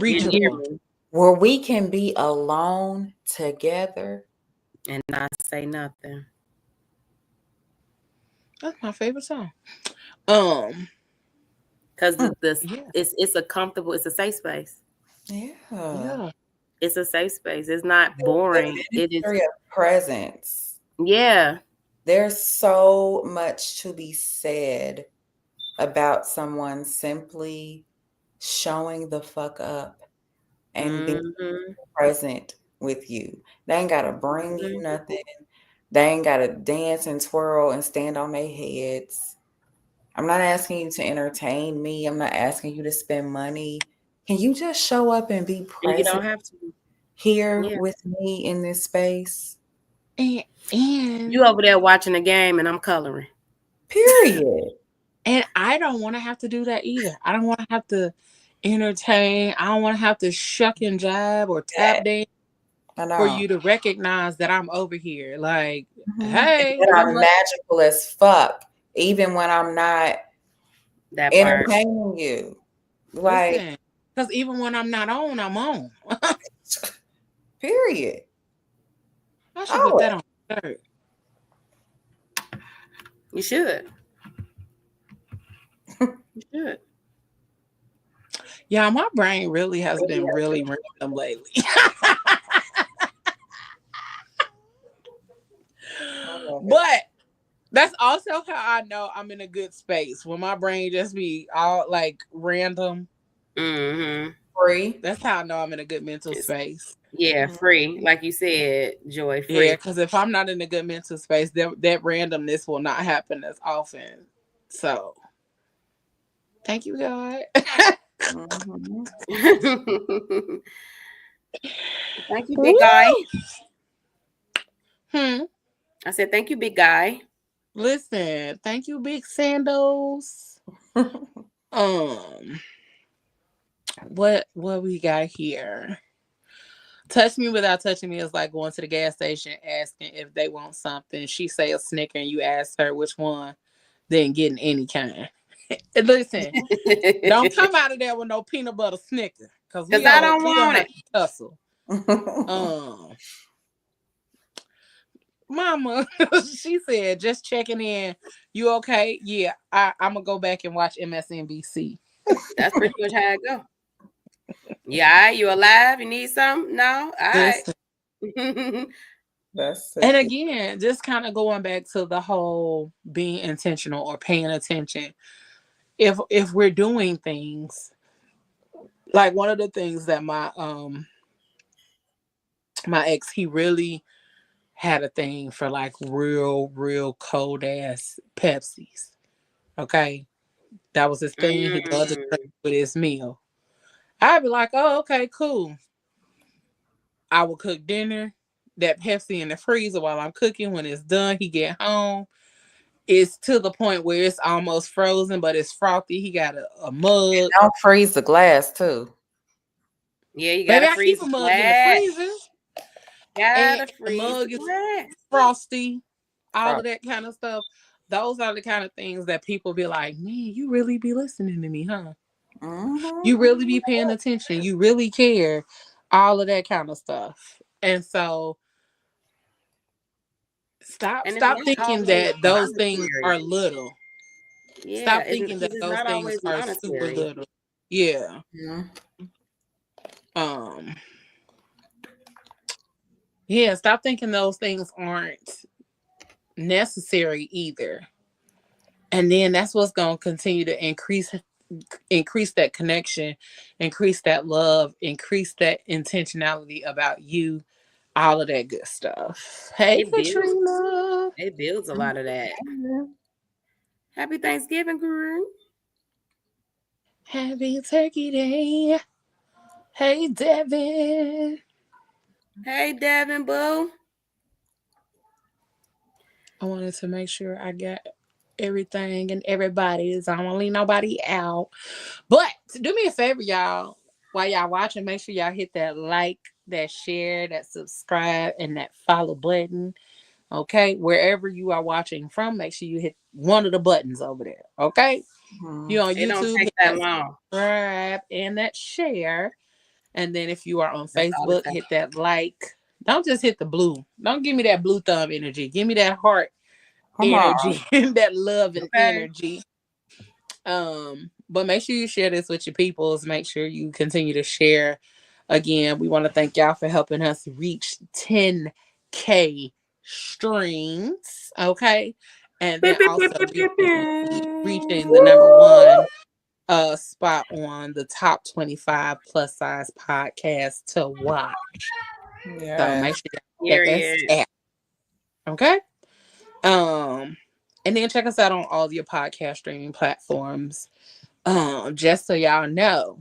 [SPEAKER 4] can be alone together
[SPEAKER 8] and not say nothing.
[SPEAKER 2] That's my favorite song.
[SPEAKER 8] Because it's a comfortable, it's a safe space.
[SPEAKER 4] Yeah.
[SPEAKER 8] It's a safe space. It's not boring. It is
[SPEAKER 4] presence.
[SPEAKER 8] Yeah.
[SPEAKER 4] There's so much to be said about someone simply showing the fuck up and being present with you. They ain't gotta bring you nothing. They ain't gotta dance and twirl and stand on their heads. I'm not asking you to entertain me. I'm not asking you to spend money. Can you just show up and be present?
[SPEAKER 8] You don't have to
[SPEAKER 4] here with me in this space.
[SPEAKER 2] And
[SPEAKER 8] you over there watching the game and I'm coloring.
[SPEAKER 4] Period.
[SPEAKER 2] And I don't want to have to do that either. I don't want to have to entertain. I don't want to have to shuck and jive or tap dance for you to recognize that I'm over here. Like, hey,
[SPEAKER 4] I'm magical as fuck, even when I'm not entertaining you. Like,
[SPEAKER 2] because even when I'm not on, I'm on.
[SPEAKER 4] Period.
[SPEAKER 2] I should put that on the shirt.
[SPEAKER 8] You should. You should.
[SPEAKER 2] Yeah, my brain really has been really random lately. But that's also how I know I'm in a good space, when my brain just be all like random.
[SPEAKER 8] Mm-hmm.
[SPEAKER 4] Free.
[SPEAKER 2] That's how I know I'm in a good mental space.
[SPEAKER 8] Yeah, free. Like you said, Joy, free.
[SPEAKER 2] Yeah, because if I'm not in a good mental space, that randomness will not happen as often. So, thank you, God.
[SPEAKER 4] Mm-hmm.
[SPEAKER 8] Thank you, big guy.
[SPEAKER 2] I
[SPEAKER 8] said, thank you, big guy.
[SPEAKER 2] Listen, thank you, big sandals. What we got here? Touch me without touching me is like going to the gas station asking if they want something. She say a Snicker and you ask her which one, then getting any kind. Listen, don't come out of there with no peanut butter Snicker because
[SPEAKER 8] I don't want it.
[SPEAKER 2] Tussle. Mama, she said, just checking in. You okay? Yeah, I'm gonna go back and watch MSNBC.
[SPEAKER 8] That's pretty much how it go. Yeah, you alive? You need something? No? All right.
[SPEAKER 2] And again, just kind of going back to the whole being intentional or paying attention. If we're doing things, like one of the things that my ex, he really had a thing for like real cold ass Pepsis. Okay. That was his thing. He loved to drink with his meal. I'd be like, oh, okay, cool. I will cook dinner, that Pepsi in the freezer while I'm cooking. When it's done, he get home. It's to the point where it's almost frozen, but it's frothy. He got a mug.
[SPEAKER 4] And don't freeze the glass too.
[SPEAKER 8] Yeah, you gotta freeze
[SPEAKER 2] the mug in the freezer.
[SPEAKER 8] Gotta freeze
[SPEAKER 2] the mug
[SPEAKER 8] the
[SPEAKER 2] is
[SPEAKER 8] glass.
[SPEAKER 2] Frosty, all of that kind of stuff. Those are the kind of things that people be like, man, you really be listening to me, huh?
[SPEAKER 4] Mm-hmm.
[SPEAKER 2] You really be paying attention. You really care. All of that kind of stuff. And so stop thinking that those things are little.
[SPEAKER 8] Yeah,
[SPEAKER 2] stop thinking that those things are super little. Yeah. Yeah, stop thinking those things aren't necessary either. And then that's what's going to continue to increase that connection, increase that love, increase that intentionality about you, all of that good stuff. Hey, Katrina.
[SPEAKER 8] It builds a lot of that. Happy Thanksgiving, girl.
[SPEAKER 2] Happy Turkey Day. Hey, Devin.
[SPEAKER 8] Hey, Devin, boo.
[SPEAKER 2] I wanted to make sure I got everything and everybody. I don't want to leave nobody out. But do me a favor, y'all. While y'all watching, make sure y'all hit that like, that share, that subscribe, and that follow button. Okay? Wherever you are watching from, make sure you hit one of the buttons over there. Okay? You on YouTube,
[SPEAKER 8] it don't take that long.
[SPEAKER 2] Subscribe and that share. And then if you are on Facebook, hit that like. Don't just hit the blue. Don't give me that blue thumb energy. Give me that heart energy, that love and energy. But make sure you share this with your peoples. Make sure you continue to share. Again, we want to thank y'all for helping us reach 10K streams. Okay. And then also reaching the #1 spot on the top 25 plus size podcast to watch. Yeah. So make sure you check us out. Okay. And then check us out on all your podcast streaming platforms. Just so y'all know,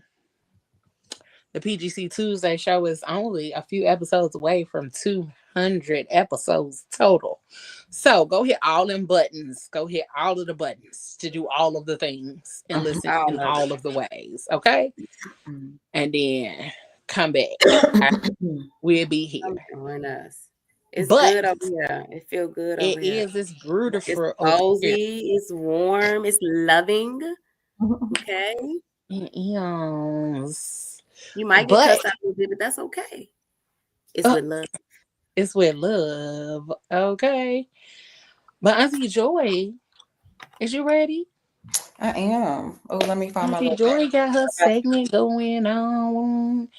[SPEAKER 2] the PGC Tuesday show is only a few episodes away from 200 episodes total. So go hit all them buttons. Go hit all of the buttons to do all of the things and listen in all of the ways. Okay? And then come back. We'll be here.
[SPEAKER 8] Join us. It's good over here. It feels good over here.
[SPEAKER 2] It's beautiful.
[SPEAKER 8] It's cozy. It's warm. It's loving. Okay?
[SPEAKER 2] Yes.
[SPEAKER 8] You might get cussed out a little bit, but that's okay. It's with love.
[SPEAKER 2] It's with love. Okay. But Auntie Joy, is you ready?
[SPEAKER 4] I am. Oh, let me find
[SPEAKER 2] Auntie Joy got her segment going on.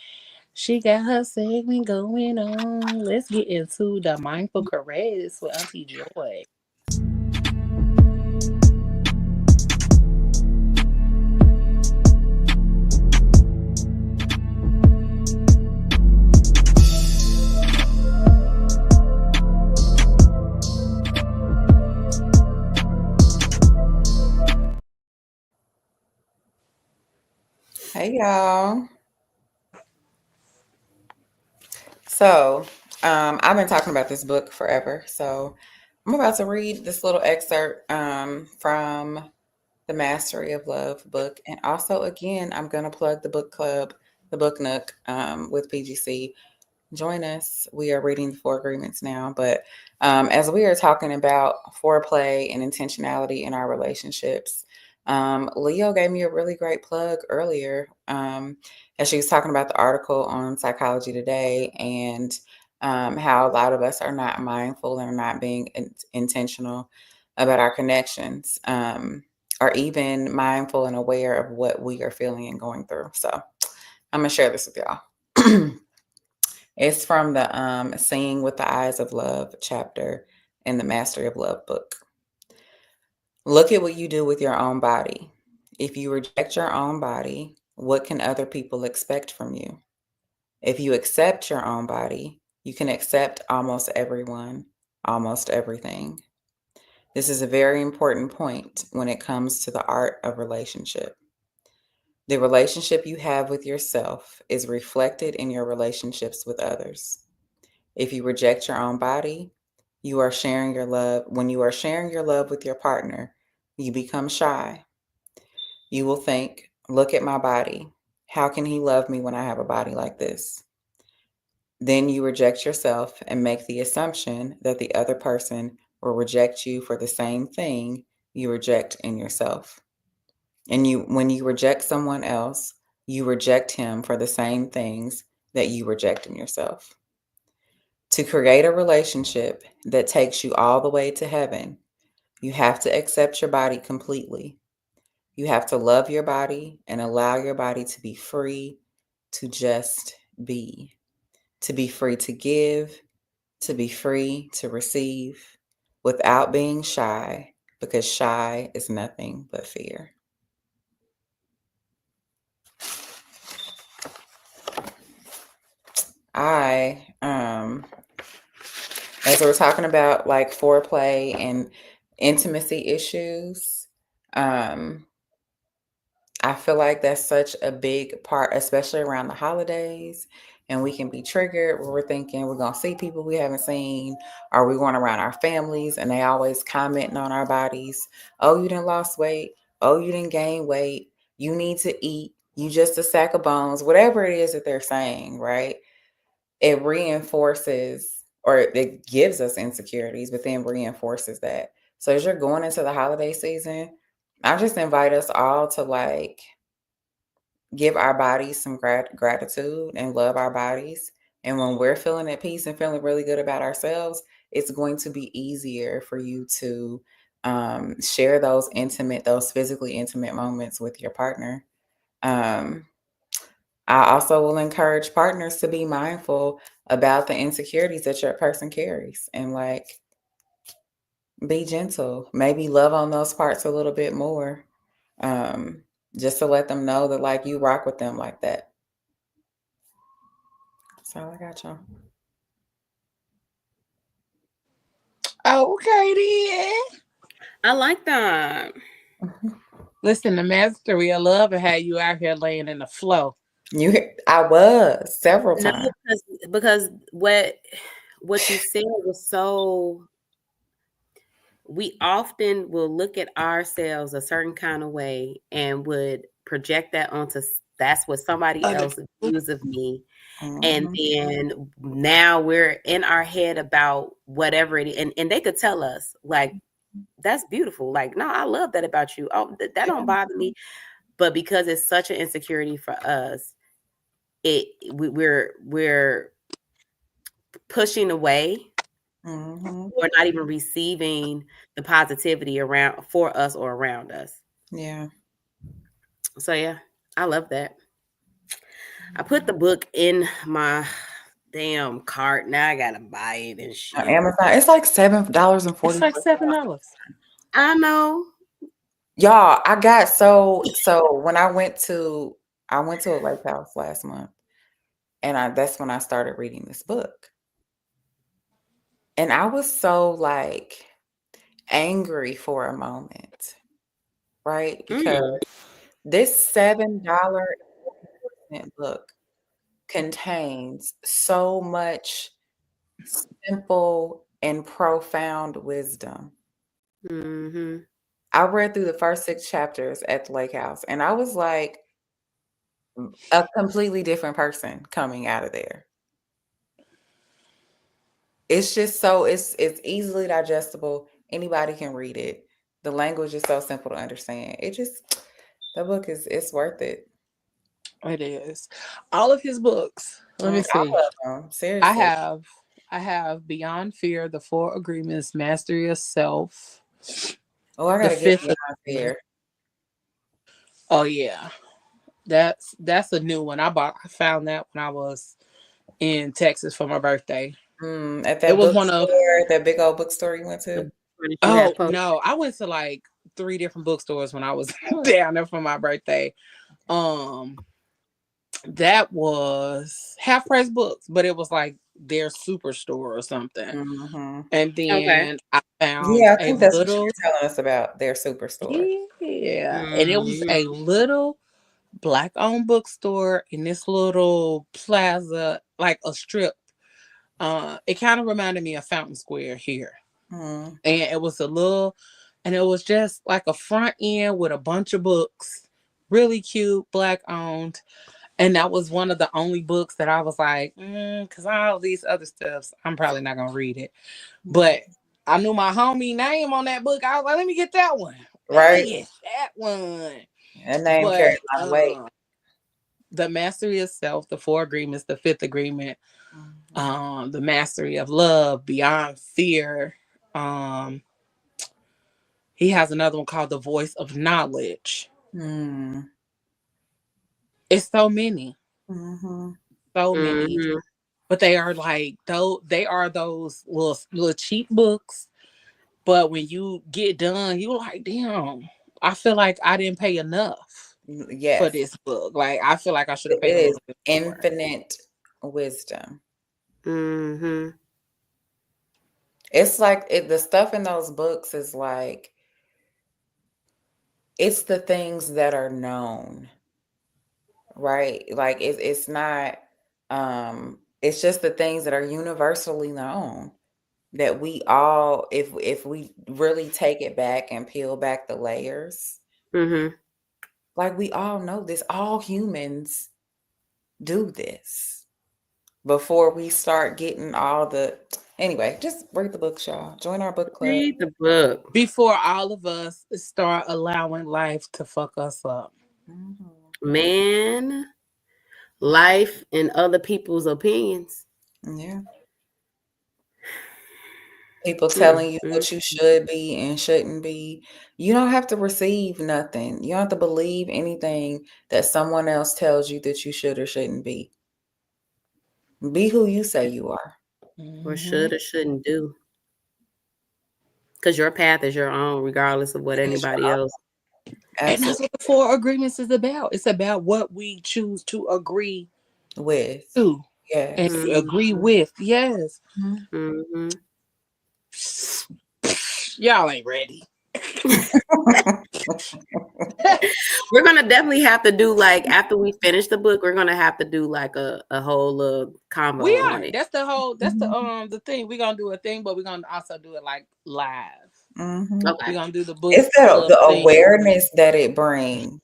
[SPEAKER 2] She got her segment going on. Let's get into the mindful caress with Auntie Joy.
[SPEAKER 4] Hey, y'all. So, I've been talking about this book forever. So, I'm about to read this little excerpt from the Mastery of Love book. And also, again, I'm going to plug the book club, the book nook with PGC. Join us. We are reading the Four Agreements now. But as we are talking about foreplay and intentionality in our relationships, Leo gave me a really great plug earlier as she was talking about the article on Psychology Today and how a lot of us are not mindful and are not being intentional about our connections, or even mindful and aware of what we are feeling and going through. So I'm going to share this with y'all. It's from the Seeing with the Eyes of Love chapter in the Mastery of Love book. Look at what you do with your own body. If you reject your own body, what can other people expect from you? If you accept your own body, you can accept almost everyone, almost everything. This is a very important point when it comes to the art of relationship. The relationship you have with yourself is reflected in your relationships with others. If you reject your own body, you are sharing your love. When you are sharing your love with your partner, you become shy. You will think, look at my body. How can he love me when I have a body like this? Then you reject yourself and make the assumption that the other person will reject you for the same thing you reject in yourself. And when you reject someone else, you reject him for the same things that you reject in yourself. To create a relationship that takes you all the way to heaven, you have to accept your body completely. You have to love your body and allow your body to be free to just be, to be free to give, to be free to receive without being shy, because shy is nothing but fear. As we're talking about like foreplay and intimacy issues, I feel like that's such a big part, especially around the holidays. And we can be triggered where we're thinking we're going to see people we haven't seen, or we're going around our families and they always commenting on our bodies. Oh, you didn't lost weight. Oh, you didn't gain weight. You need to eat. You just a sack of bones. Whatever it is that they're saying, right? It reinforces, or it gives us insecurities, but then reinforces that. So as you're going into the holiday season, I just invite us all to like give our bodies some gratitude and love our bodies. And when we're feeling at peace and feeling really good about ourselves, it's going to be easier for you to share those physically intimate moments with your partner. I also will encourage partners to be mindful about the insecurities that your person carries and like be gentle, maybe love on those parts a little bit more. Just to let them know that like you rock with them like that. That's all I got, y'all.
[SPEAKER 2] Okay, then.
[SPEAKER 8] I like that.
[SPEAKER 2] Listen, the mastery of love and how you out here laying in the flow.
[SPEAKER 4] I was several
[SPEAKER 8] No,
[SPEAKER 4] times.
[SPEAKER 8] because what you said was so. We often will look at ourselves a certain kind of way and would project that onto that's what somebody else views of me. And then now we're in our head about whatever it is. And they could tell us like, that's beautiful. Like, no, I love that about you. Oh, that don't bother me. But because it's such an insecurity for us, we're pushing away. Or not even receiving the positivity around for us or around us.
[SPEAKER 4] Yeah.
[SPEAKER 8] So yeah, I love that. I put the book in my damn cart. Now I gotta buy it and shit.
[SPEAKER 4] On Amazon, it's like $7.40.
[SPEAKER 2] It's like $7.
[SPEAKER 8] I know.
[SPEAKER 4] Y'all, I got so when I went to a lake house last month, and that's when I started reading this book. And I was so like angry for a moment, right? Because this $7 magnificent book contains so much simple and profound wisdom.
[SPEAKER 8] Mm-hmm.
[SPEAKER 4] I read through the first 6 chapters at the lake house, and I was like a completely different person coming out of there. It's just so it's easily digestible. Anybody can read it. The language is so simple to understand. The book is it's worth it.
[SPEAKER 2] It is. All of his books. Let me
[SPEAKER 4] I
[SPEAKER 2] see.
[SPEAKER 4] love them.
[SPEAKER 2] I
[SPEAKER 4] Seriously.
[SPEAKER 2] have Beyond Fear, The Four Agreements, Mastery of Self,
[SPEAKER 4] Oh, I
[SPEAKER 2] The
[SPEAKER 4] gotta get
[SPEAKER 2] Fifth
[SPEAKER 4] Beyond
[SPEAKER 2] Agreement.
[SPEAKER 4] Fear.
[SPEAKER 2] Oh yeah. That's a new one. I found that when I was in Texas for my birthday.
[SPEAKER 4] At
[SPEAKER 2] It
[SPEAKER 4] that
[SPEAKER 2] was one of
[SPEAKER 4] bookstore, that big old bookstore you went to.
[SPEAKER 8] You had
[SPEAKER 2] Oh
[SPEAKER 8] posted.
[SPEAKER 2] no, I went to like 3 different bookstores when I was down there for my birthday. Um that was Half Price Books, but it was like their superstore or something.
[SPEAKER 4] Mm-hmm.
[SPEAKER 2] And
[SPEAKER 8] Okay.
[SPEAKER 2] then I found
[SPEAKER 4] Yeah, I
[SPEAKER 2] a
[SPEAKER 4] think that's what you
[SPEAKER 2] little,
[SPEAKER 4] were telling us about their superstore.
[SPEAKER 2] yeah, and it was
[SPEAKER 8] Mm-hmm.
[SPEAKER 2] a little black owned bookstore in this little plaza, like a strip. It kind of reminded me of Fountain Square here.
[SPEAKER 4] Mm.
[SPEAKER 2] And it was a little, and it was just like a front end with a bunch of books, really cute, black owned. And that was one of the only books that I was like, because all these other stuffs, I'm probably not gonna read it. But I knew my homie name on that book. I was like, let me get that one. Let me
[SPEAKER 4] Right?
[SPEAKER 2] get that one.
[SPEAKER 4] That name carried
[SPEAKER 2] But
[SPEAKER 4] a lot of weight.
[SPEAKER 2] the Mastery of Self, the Four Agreements, the Fifth Agreement,
[SPEAKER 4] Mm-hmm.
[SPEAKER 2] the Mastery of Love, Beyond Fear. Um, he has another one called The Voice of Knowledge.
[SPEAKER 4] Mm.
[SPEAKER 2] It's so many,
[SPEAKER 4] Mm-hmm.
[SPEAKER 2] so many.
[SPEAKER 8] Mm-hmm.
[SPEAKER 2] But they are like those little cheap books. But when you get done, you like, damn, I feel like I didn't pay enough for
[SPEAKER 4] Yes,
[SPEAKER 2] this book. Like I feel like I should have
[SPEAKER 4] it
[SPEAKER 2] paid a
[SPEAKER 4] is
[SPEAKER 2] little bit more.
[SPEAKER 4] infinite wisdom.
[SPEAKER 8] Mm-hmm.
[SPEAKER 4] It's like the stuff in those books is like it's the things that are known, right? Like it's not it's just the things that are universally known that we all if we really take it back and peel back the layers,
[SPEAKER 8] Mm-hmm.
[SPEAKER 4] like we all know this. All humans do this before we start getting all the anyway, just read the books, y'all. Join our book club.
[SPEAKER 8] Read the book.
[SPEAKER 2] Before all of us start allowing life to fuck us up.
[SPEAKER 4] Mhm.
[SPEAKER 8] Man, life and other people's opinions.
[SPEAKER 4] Yeah. People telling you what you should be and shouldn't be. You don't have to receive nothing. You don't have to believe anything that someone else tells you that you should or shouldn't be. Be who you say you are.
[SPEAKER 8] Or should or shouldn't do. Because your path is your own, regardless of what anybody else.
[SPEAKER 2] And that's
[SPEAKER 4] Absolutely.
[SPEAKER 2] what the Four Agreements is about. It's about what we choose to agree
[SPEAKER 4] With.
[SPEAKER 2] to and
[SPEAKER 4] Yes.
[SPEAKER 2] agree with. Yes.
[SPEAKER 8] Mm-hmm.
[SPEAKER 2] Y'all ain't ready.
[SPEAKER 8] We're gonna definitely have to do like after we finish the book, we're gonna have to do like a whole convo
[SPEAKER 2] We
[SPEAKER 8] on
[SPEAKER 2] are.
[SPEAKER 8] it.
[SPEAKER 2] That's the thing. We're gonna do a thing, but we're gonna also do it like live.
[SPEAKER 4] Mhm.
[SPEAKER 2] We're
[SPEAKER 8] Okay.
[SPEAKER 2] gonna do the book
[SPEAKER 4] It's
[SPEAKER 2] club
[SPEAKER 4] the
[SPEAKER 2] thing.
[SPEAKER 4] awareness that it brings.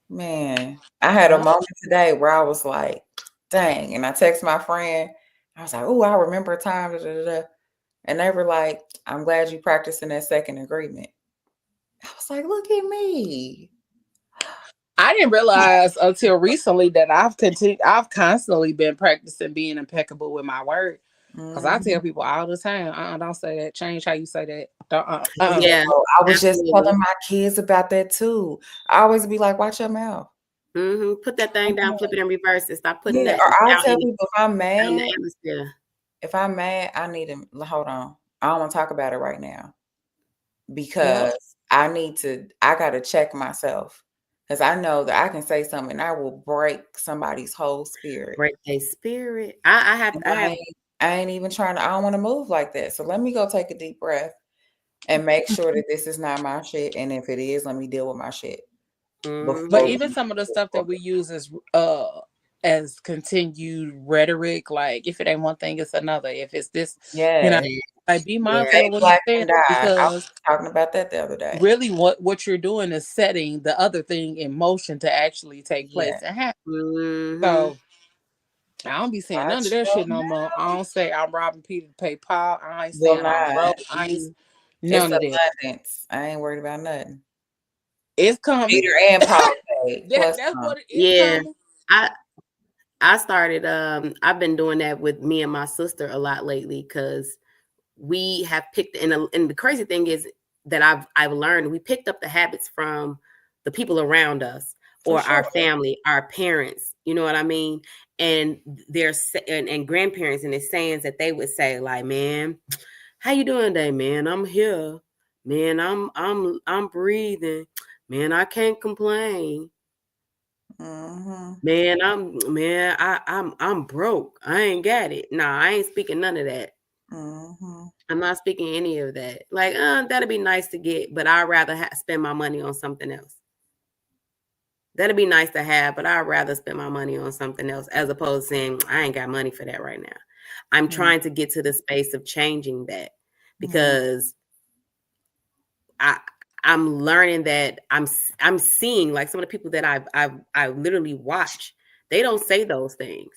[SPEAKER 4] Man, I had a
[SPEAKER 2] Yeah.
[SPEAKER 4] moment today where I was like, dang. And I text my friend. I was like, oh, I remember a time. Da, da, da, da. And they were like, I'm glad you practicing that second agreement. I was like, look at me.
[SPEAKER 2] I didn't realize until recently that I've constantly been practicing being impeccable with my word. Because I tell
[SPEAKER 4] Mhm.
[SPEAKER 2] people all the time, don't say that. Change how you say that.
[SPEAKER 8] Yeah,
[SPEAKER 4] So I was just
[SPEAKER 8] absolutely.
[SPEAKER 4] telling my kids about that too. I always be like, watch your mouth.
[SPEAKER 8] Mm-hmm. Put that thing down, flip it, and reverse it. Stop putting
[SPEAKER 4] Yeah,
[SPEAKER 8] that
[SPEAKER 4] or I'll
[SPEAKER 8] out
[SPEAKER 4] tell
[SPEAKER 8] in
[SPEAKER 4] people if I'm
[SPEAKER 8] out in the
[SPEAKER 4] mad,
[SPEAKER 8] atmosphere.
[SPEAKER 4] I need to hold on. I don't want to talk about it right now
[SPEAKER 2] Yep.
[SPEAKER 4] because I gotta check myself. Because I know that I can say something and I will break somebody's whole spirit.
[SPEAKER 8] Break their spirit. I have
[SPEAKER 4] And I ain't even trying to, I don't want to move like that. So let me go take a deep breath and make sure that this is not my shit. And if it is, let me deal with my shit.
[SPEAKER 2] But
[SPEAKER 4] before
[SPEAKER 2] even some of the stuff that we use as continued rhetoric, like if it ain't one thing, it's another. If it's this, you know,
[SPEAKER 4] yes,
[SPEAKER 2] like be mindful
[SPEAKER 4] stay
[SPEAKER 2] of what you
[SPEAKER 4] black
[SPEAKER 2] say
[SPEAKER 4] and die. I
[SPEAKER 2] because
[SPEAKER 4] was talking about that the other day.
[SPEAKER 2] really what you're doing is setting the other thing in motion to actually take place
[SPEAKER 4] Yeah.
[SPEAKER 2] and happen.
[SPEAKER 8] Mm-hmm.
[SPEAKER 2] So I don't be saying none of
[SPEAKER 4] Watch
[SPEAKER 2] that
[SPEAKER 4] your
[SPEAKER 2] shit no more. I don't say I'm robbing Peter to pay Paul. I ain't
[SPEAKER 4] Will
[SPEAKER 2] saying I'm
[SPEAKER 4] not.
[SPEAKER 2] broke. I ain't
[SPEAKER 4] It's
[SPEAKER 2] none of that.
[SPEAKER 4] abundance. I ain't worried about nothing.
[SPEAKER 2] It's coming.
[SPEAKER 4] Peter and Paul paid plus
[SPEAKER 2] That's
[SPEAKER 4] some.
[SPEAKER 2] what it is
[SPEAKER 8] Yeah.
[SPEAKER 2] coming.
[SPEAKER 8] I started I've been doing that with me and my sister a lot lately because we have picked and the crazy thing is that I've learned we picked up the habits from the people around us or
[SPEAKER 4] For
[SPEAKER 8] our
[SPEAKER 4] sure.
[SPEAKER 8] family, our parents, you know what I mean? And there's and grandparents and the sayings that they would say, like, man, how you doing today, man? I'm here. Man, I'm breathing. Man, I can't complain.
[SPEAKER 4] Mm-hmm.
[SPEAKER 8] Man, I'm broke. I ain't got it. Nah, I ain't speaking none of that.
[SPEAKER 4] Mm-hmm.
[SPEAKER 8] I'm not speaking any of that. Like, that'd be nice to get, but I'd rather spend my money on something else. That'd be nice to have, but I'd rather spend my money on something else as opposed to saying I ain't got money for that right now. I'm trying to get to the space of changing that because I'm learning that I'm seeing like some of the people that I literally watch. They don't say those things.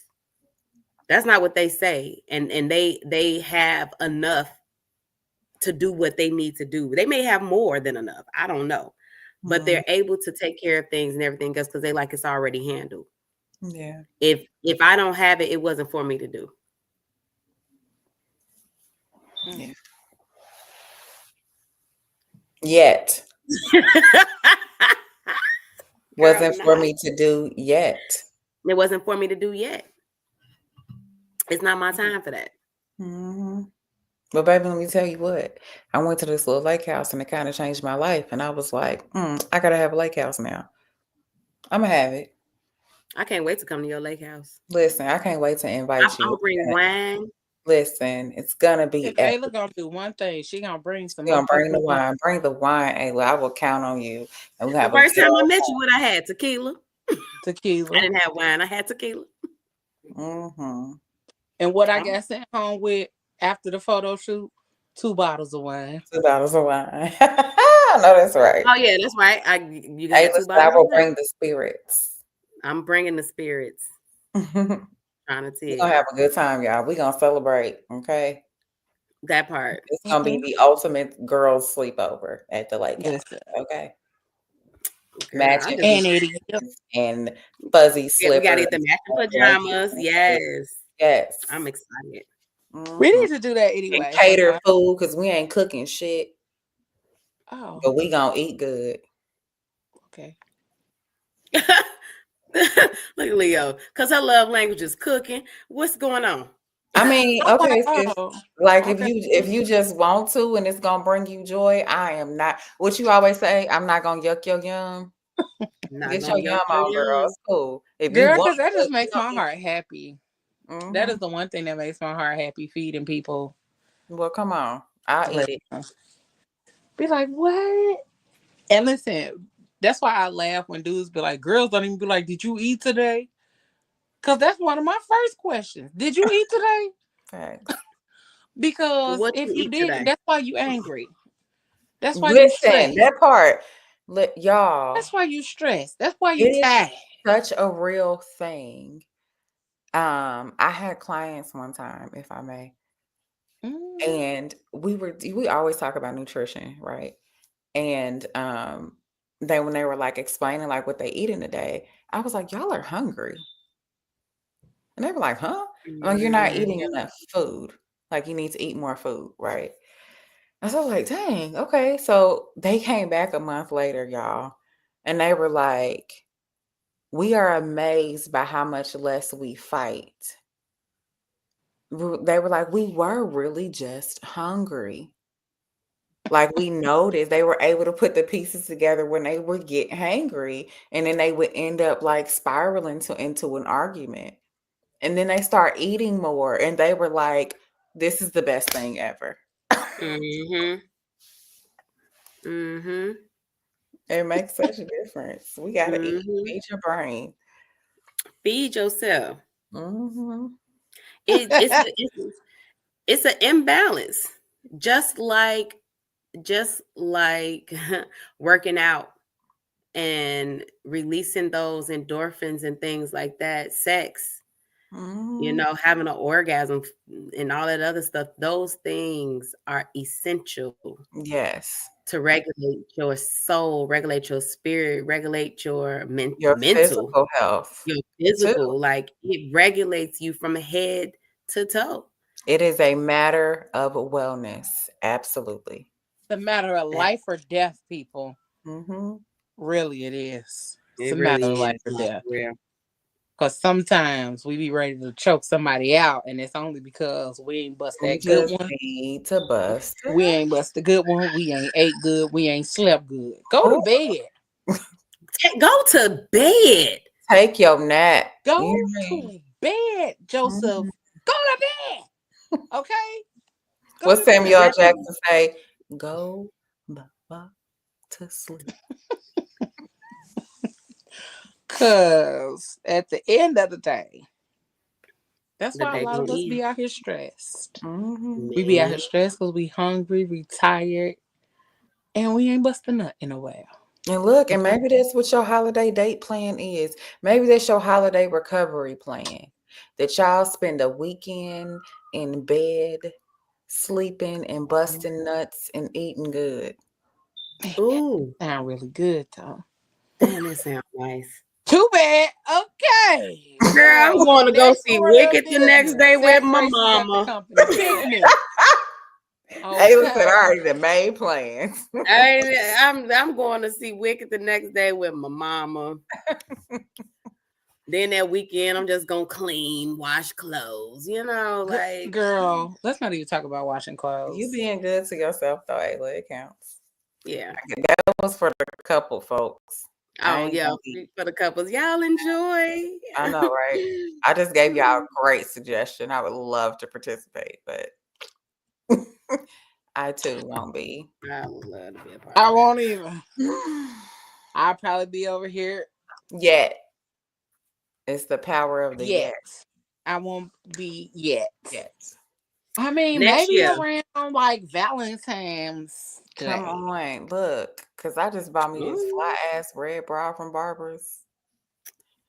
[SPEAKER 8] That's not what they say, and they have enough to do what they need to do. They may have more than enough. I don't know, but they're able to take care of things and everything else because they like it's already handled.
[SPEAKER 4] Yeah.
[SPEAKER 8] If I don't have it, it wasn't for me to do.
[SPEAKER 4] Yeah. Yet. Wasn't for me to do yet.
[SPEAKER 8] It wasn't for me to do yet. It's not my time for that.
[SPEAKER 4] Mm-hmm. But baby, let me tell you what. I went to this little lake house and it kind of changed my life. And I was like, I gotta have a lake house now. I'm gonna have it.
[SPEAKER 8] I can't wait to come to your lake house.
[SPEAKER 4] Listen, I can't wait to invite
[SPEAKER 8] I'm gonna bring wine.
[SPEAKER 4] Listen, it's gonna be
[SPEAKER 2] If Ayla gonna do one thing, she gonna bring some
[SPEAKER 4] We're gonna bring the
[SPEAKER 2] motherfucking
[SPEAKER 4] wine. Bring the wine, Ayla. I will count on you. And we
[SPEAKER 8] The
[SPEAKER 4] have
[SPEAKER 8] first time I met you, what I had? Tequila.
[SPEAKER 2] tequila.
[SPEAKER 8] I didn't have wine. I had tequila.
[SPEAKER 4] Mm-hmm.
[SPEAKER 2] And what I got sent home with after the photo shoot, 2 bottles of wine.
[SPEAKER 4] 2 bottles of wine. I know that's right.
[SPEAKER 8] Oh yeah, that's right. You got
[SPEAKER 4] Ayla
[SPEAKER 8] 2
[SPEAKER 4] said,
[SPEAKER 8] bottles.
[SPEAKER 4] I will bring the spirits.
[SPEAKER 8] I'm bringing the spirits.
[SPEAKER 4] We're
[SPEAKER 8] Trying to tell you.
[SPEAKER 4] gonna have a good time, y'all. We're gonna celebrate, okay?
[SPEAKER 8] That part.
[SPEAKER 4] It's gonna be the ultimate girls sleepover at the lake house.
[SPEAKER 2] Listen.
[SPEAKER 4] Okay.
[SPEAKER 8] Girl,
[SPEAKER 4] Matching
[SPEAKER 2] and Eddie.
[SPEAKER 4] and fuzzy slippers.
[SPEAKER 8] We gotta get the matching pajamas. Yes.
[SPEAKER 4] Yes.
[SPEAKER 8] I'm excited.
[SPEAKER 2] We need to do that anyway.
[SPEAKER 4] And cater food because we ain't cooking shit.
[SPEAKER 2] Oh.
[SPEAKER 4] But we gonna eat good.
[SPEAKER 2] Okay.
[SPEAKER 8] Look at Leo. Because her love language is cooking. What's going on?
[SPEAKER 4] I mean, okay, sis, like
[SPEAKER 2] okay.
[SPEAKER 4] if you just want to and it's gonna bring you joy, I am not what you always say, I'm not gonna yuck your yum. Get your yum on, girl. It's cool. If
[SPEAKER 2] girl,
[SPEAKER 4] you
[SPEAKER 2] because
[SPEAKER 4] want
[SPEAKER 2] that just
[SPEAKER 4] to,
[SPEAKER 2] makes my heart happy. That is the one thing that makes my heart happy, feeding people.
[SPEAKER 4] Well, come on. I'll eat it.
[SPEAKER 2] Be like, what? And listen, that's why I laugh when dudes be like, girls don't even be like, did you eat today? Because that's one of my first questions. Did you eat today?
[SPEAKER 4] Thanks.
[SPEAKER 2] Because if you didn't,
[SPEAKER 8] today?
[SPEAKER 2] that's why you angry. That's why
[SPEAKER 4] Listen,
[SPEAKER 2] you stressed.
[SPEAKER 4] that part, y'all.
[SPEAKER 2] That's why you stressed. That's why you tired.
[SPEAKER 4] Such a real thing. I had clients one time, if I may, and we always talk about nutrition, right? And then when they were like explaining like what they eat in a day, I was like, y'all are hungry. And they were like, huh? Like, you're not eating enough food. Like, you need to eat more food, right? And so I was like, dang, okay. So they came back a month later, y'all, and they were like, we are amazed by how much less we fight. They were like, we were really just hungry. Like, we noticed they were able to put the pieces together when they would get hangry, and then they would end up like spiraling into an argument. And then they start eating more, and they were like, this is the best thing ever. It makes such a difference. We gotta eat your brain.
[SPEAKER 8] Feed yourself.
[SPEAKER 4] Mm-hmm.
[SPEAKER 8] It's an imbalance, just like working out and releasing those endorphins and things like that. Sex,
[SPEAKER 4] Mm-hmm.
[SPEAKER 8] having an orgasm and all that other stuff. Those things are essential.
[SPEAKER 4] Yes.
[SPEAKER 8] To regulate your soul, regulate your spirit, regulate your
[SPEAKER 4] Your
[SPEAKER 8] mental,
[SPEAKER 4] physical health.
[SPEAKER 8] your
[SPEAKER 4] Too.
[SPEAKER 8] physical. Like it regulates you from head to toe.
[SPEAKER 4] It is a matter of wellness. Absolutely.
[SPEAKER 2] It's a matter of life or death, people.
[SPEAKER 4] Mm-hmm.
[SPEAKER 2] Really, it is. It's
[SPEAKER 8] It
[SPEAKER 2] a matter
[SPEAKER 8] really
[SPEAKER 2] of life
[SPEAKER 8] is
[SPEAKER 2] or
[SPEAKER 8] like
[SPEAKER 2] death.
[SPEAKER 8] real.
[SPEAKER 2] Because sometimes we be ready to choke somebody out, and it's only because we ain't bust
[SPEAKER 4] We
[SPEAKER 2] that good
[SPEAKER 4] just
[SPEAKER 2] one.
[SPEAKER 4] need to bust.
[SPEAKER 2] We ain't bust the good one. We ain't ate good. We ain't slept good. Go to bed.
[SPEAKER 8] Go to bed.
[SPEAKER 4] Take your nap.
[SPEAKER 2] Go
[SPEAKER 4] You hear
[SPEAKER 2] to
[SPEAKER 4] me?
[SPEAKER 2] bed, Joseph.
[SPEAKER 4] Mhm.
[SPEAKER 2] Go to bed. Okay? Go
[SPEAKER 4] What
[SPEAKER 2] to
[SPEAKER 4] Samuel
[SPEAKER 2] bed.
[SPEAKER 4] Jackson say? Go to sleep.
[SPEAKER 2] Because at the end of the day, that's
[SPEAKER 8] The
[SPEAKER 2] why a
[SPEAKER 8] day
[SPEAKER 2] lot of
[SPEAKER 8] gonna
[SPEAKER 2] us
[SPEAKER 8] end.
[SPEAKER 2] be out here stressed.
[SPEAKER 4] Mm-hmm.
[SPEAKER 2] We be out
[SPEAKER 8] Man.
[SPEAKER 2] here stressed because we hungry, we tired, and we ain't busting nut in a while.
[SPEAKER 4] And look, and maybe that's what your holiday date plan is. Maybe that's your holiday recovery plan. That y'all spend a weekend in bed, sleeping and busting nuts and eating good.
[SPEAKER 8] Ooh,
[SPEAKER 2] Sound really good though.
[SPEAKER 8] damn, that sounds nice.
[SPEAKER 2] Too bad. Okay.
[SPEAKER 8] Girl, I'm
[SPEAKER 2] Well,
[SPEAKER 8] going to go
[SPEAKER 2] next
[SPEAKER 8] see
[SPEAKER 2] order of
[SPEAKER 8] Wicked the next
[SPEAKER 2] business.
[SPEAKER 8] day with
[SPEAKER 2] Sex
[SPEAKER 8] my
[SPEAKER 2] races at the
[SPEAKER 8] mama.
[SPEAKER 2] company. Pick me.
[SPEAKER 4] Ayla said, I
[SPEAKER 2] Okay.
[SPEAKER 4] already done made plans.
[SPEAKER 8] I'm going to see Wicked the next day with my mama. Then that weekend, I'm just gonna clean, wash clothes. Like
[SPEAKER 2] Girl, let's not even talk about washing clothes.
[SPEAKER 4] You being good to yourself, though, Ayla. It counts.
[SPEAKER 8] yeah.
[SPEAKER 4] That was for the couple, folks.
[SPEAKER 8] Oh yeah, for the couples, y'all enjoy.
[SPEAKER 4] I know, right? I just gave y'all a great suggestion. I would love to participate, but I too won't be.
[SPEAKER 8] I would love to be a part
[SPEAKER 2] I
[SPEAKER 8] of
[SPEAKER 2] won't even. I'll probably be over here.
[SPEAKER 4] Yet. It's the power of the yet.
[SPEAKER 2] I won't be yet.
[SPEAKER 4] Yet.
[SPEAKER 2] I mean,
[SPEAKER 8] Next
[SPEAKER 2] maybe
[SPEAKER 8] year.
[SPEAKER 2] around like Valentine's Day.
[SPEAKER 4] Come on, look, because I just bought me this fly ass red bra from Barbara's.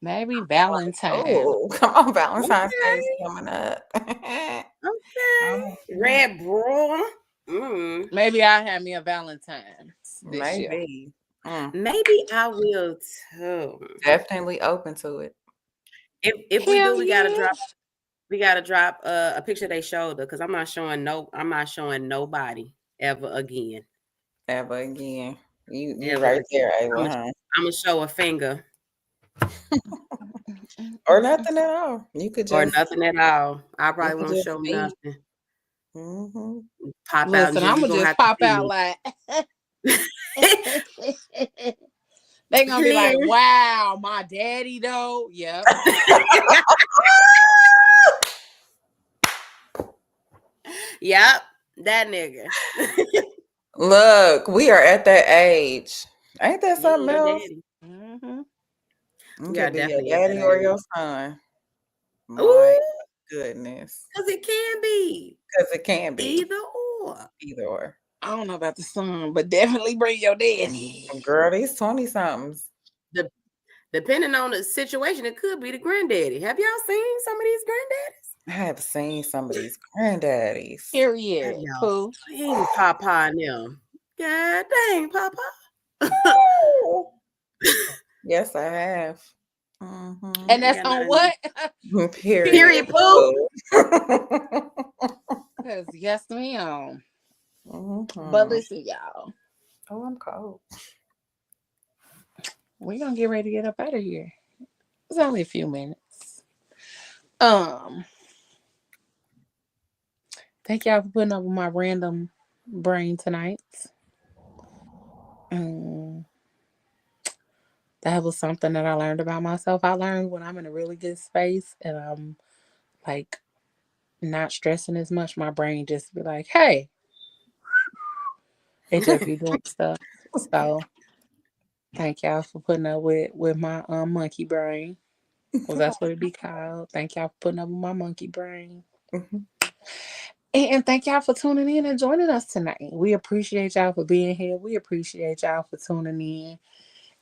[SPEAKER 2] Maybe Valentine's.
[SPEAKER 4] Oh, come on, Valentine's Day is coming up.
[SPEAKER 8] Okay.
[SPEAKER 4] Oh,
[SPEAKER 8] Red bra. Mm.
[SPEAKER 2] Maybe I'll have me a Valentine's this year.
[SPEAKER 4] maybe.
[SPEAKER 8] Maybe I will too.
[SPEAKER 4] Definitely open to it.
[SPEAKER 8] If we do, we gotta drop a picture of their shoulder because I'm not showing nobody ever again.
[SPEAKER 4] Ever again. You
[SPEAKER 8] Ever
[SPEAKER 4] right
[SPEAKER 8] again.
[SPEAKER 4] there, Ayla, huh?
[SPEAKER 8] I'm gonna show a finger.
[SPEAKER 4] Or nothing at all. You could just
[SPEAKER 8] Or nothing at all. I probably
[SPEAKER 4] could
[SPEAKER 8] won't
[SPEAKER 4] just
[SPEAKER 8] show
[SPEAKER 4] be.
[SPEAKER 8] nothing.
[SPEAKER 4] Mm-hmm.
[SPEAKER 8] Pop out.
[SPEAKER 2] Listen, I'm gonna just pop out like they gonna be like, wow, my daddy though. Yep.
[SPEAKER 8] Yep, that nigga.
[SPEAKER 4] Look, we are at that age. Ain't that something else?
[SPEAKER 2] Mm-hmm.
[SPEAKER 4] You
[SPEAKER 8] We are
[SPEAKER 4] could be your
[SPEAKER 8] definitely at
[SPEAKER 4] daddy
[SPEAKER 8] that
[SPEAKER 4] or
[SPEAKER 8] age.
[SPEAKER 4] your son. My
[SPEAKER 8] Ooh,
[SPEAKER 4] goodness.
[SPEAKER 8] because it can be.
[SPEAKER 4] Because it can be.
[SPEAKER 8] Either or.
[SPEAKER 4] Either or.
[SPEAKER 2] I don't know about the son, but definitely bring your daddy.
[SPEAKER 4] Girl, these 20-somethings.
[SPEAKER 8] Depending on the situation, it could be the granddaddy. Have y'all seen some of these granddaddies?
[SPEAKER 4] I have seen some of these granddaddies.
[SPEAKER 2] Period. Pooh.
[SPEAKER 8] Dang, Papa and them. God dang, Papa.
[SPEAKER 4] Yes, I have. Mm-hmm.
[SPEAKER 2] And that's on what?
[SPEAKER 4] Period.
[SPEAKER 8] Pooh.
[SPEAKER 2] Because yes, ma'am.
[SPEAKER 4] Mm-hmm.
[SPEAKER 2] But listen, y'all.
[SPEAKER 4] Oh, I'm cold.
[SPEAKER 2] We're gonna get ready to get up out of here. It's only a few minutes. Thank y'all for putting up with my random brain tonight. That was something that I learned about myself. I learned when I'm in a really good space and I'm like not stressing as much, my brain just be like, hey. It just be doing stuff. So Thank y'all for putting up with my monkey brain. Well, that's what it be called. Thank y'all for putting up with my monkey brain.
[SPEAKER 4] Mhm.
[SPEAKER 2] And thank y'all for tuning in and joining us tonight. We appreciate y'all for being here. We appreciate y'all for tuning in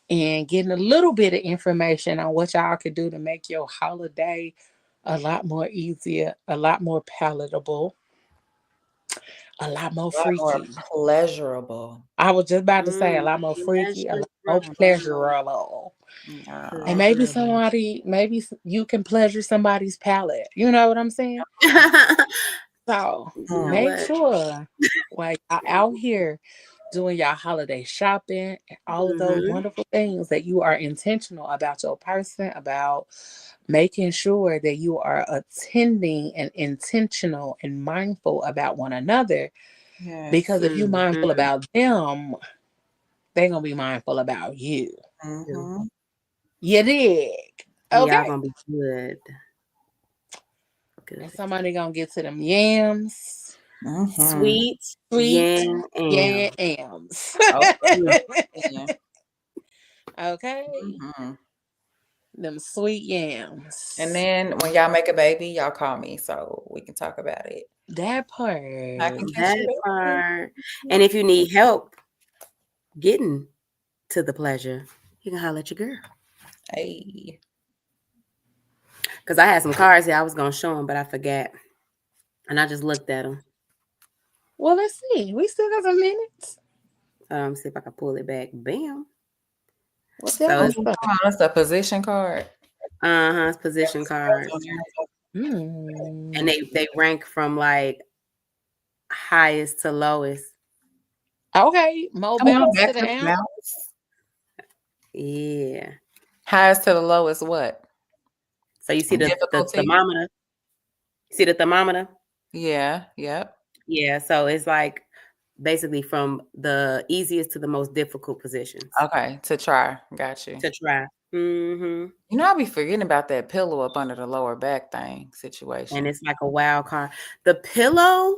[SPEAKER 2] and getting a little bit of information on what y'all could do to make your holiday a lot more easier, a lot more palatable, a lot more
[SPEAKER 4] A lot more
[SPEAKER 2] freaky.
[SPEAKER 4] pleasurable.
[SPEAKER 2] I was just about to say a lot more freaky, a lot more pleasurable.
[SPEAKER 4] Yeah.
[SPEAKER 2] And maybe
[SPEAKER 8] Pleasurable.
[SPEAKER 2] you can pleasure somebody's palate. You know what I'm saying? So
[SPEAKER 8] You know
[SPEAKER 4] Mm.
[SPEAKER 2] make
[SPEAKER 8] what?
[SPEAKER 2] sure, like, y'all out here doing y'all holiday shopping and all of those
[SPEAKER 8] Mm-hmm.
[SPEAKER 2] wonderful things, that you are intentional about your person, about making sure that you are attending and intentional and mindful about one another. Because
[SPEAKER 4] Yes.
[SPEAKER 2] if you're
[SPEAKER 8] Mm-hmm.
[SPEAKER 2] mindful about them, they're going to be mindful about you.
[SPEAKER 4] Mm-hmm.
[SPEAKER 2] You dig?
[SPEAKER 8] Y'all
[SPEAKER 2] Okay.
[SPEAKER 8] gonna be good.
[SPEAKER 2] And
[SPEAKER 8] Good.
[SPEAKER 2] somebody going to get to them yams.
[SPEAKER 4] Mm-hmm.
[SPEAKER 8] Sweet
[SPEAKER 2] Sweet
[SPEAKER 8] yam.
[SPEAKER 2] yams.
[SPEAKER 4] Oh,
[SPEAKER 8] Mm.
[SPEAKER 4] yeah.
[SPEAKER 2] Okay.
[SPEAKER 4] Mm-hmm.
[SPEAKER 2] Them sweet
[SPEAKER 4] And
[SPEAKER 2] yams.
[SPEAKER 4] then when y'all make a baby, y'all call me so we can talk about it.
[SPEAKER 2] That
[SPEAKER 4] I
[SPEAKER 2] part.
[SPEAKER 4] can catch
[SPEAKER 8] That
[SPEAKER 4] you there.
[SPEAKER 8] part. And if you need help getting to the pleasure, you can holler at your girl.
[SPEAKER 4] Hey.
[SPEAKER 8] Because I had some cards here I was gonna show them, but I forgot, and I just looked at them.
[SPEAKER 2] Well, let's see. We still got some minutes.
[SPEAKER 8] See if I can pull it back. Bam.
[SPEAKER 2] What
[SPEAKER 8] So
[SPEAKER 2] that
[SPEAKER 8] it's
[SPEAKER 2] was for?
[SPEAKER 4] That's a position card.
[SPEAKER 8] it's position cards,
[SPEAKER 2] Hmm.
[SPEAKER 8] and they rank from like highest to lowest.
[SPEAKER 2] Okay. More
[SPEAKER 4] Come on,
[SPEAKER 2] bounce to
[SPEAKER 4] back
[SPEAKER 2] the
[SPEAKER 4] to
[SPEAKER 2] amp.
[SPEAKER 4] bounce.
[SPEAKER 8] Yeah.
[SPEAKER 4] Highest to the lowest, what?
[SPEAKER 8] So you see the
[SPEAKER 4] Difficulty?
[SPEAKER 8] thermometer. See the thermometer?
[SPEAKER 4] Yeah. Yep.
[SPEAKER 8] Yeah. So it's like basically from the easiest to the most difficult positions
[SPEAKER 4] Okay. To try. Got you.
[SPEAKER 8] to try. Mm-hmm.
[SPEAKER 4] You know, I'll be forgetting about that pillow up under the lower back thing situation.
[SPEAKER 8] And it's like a wild card. The pillow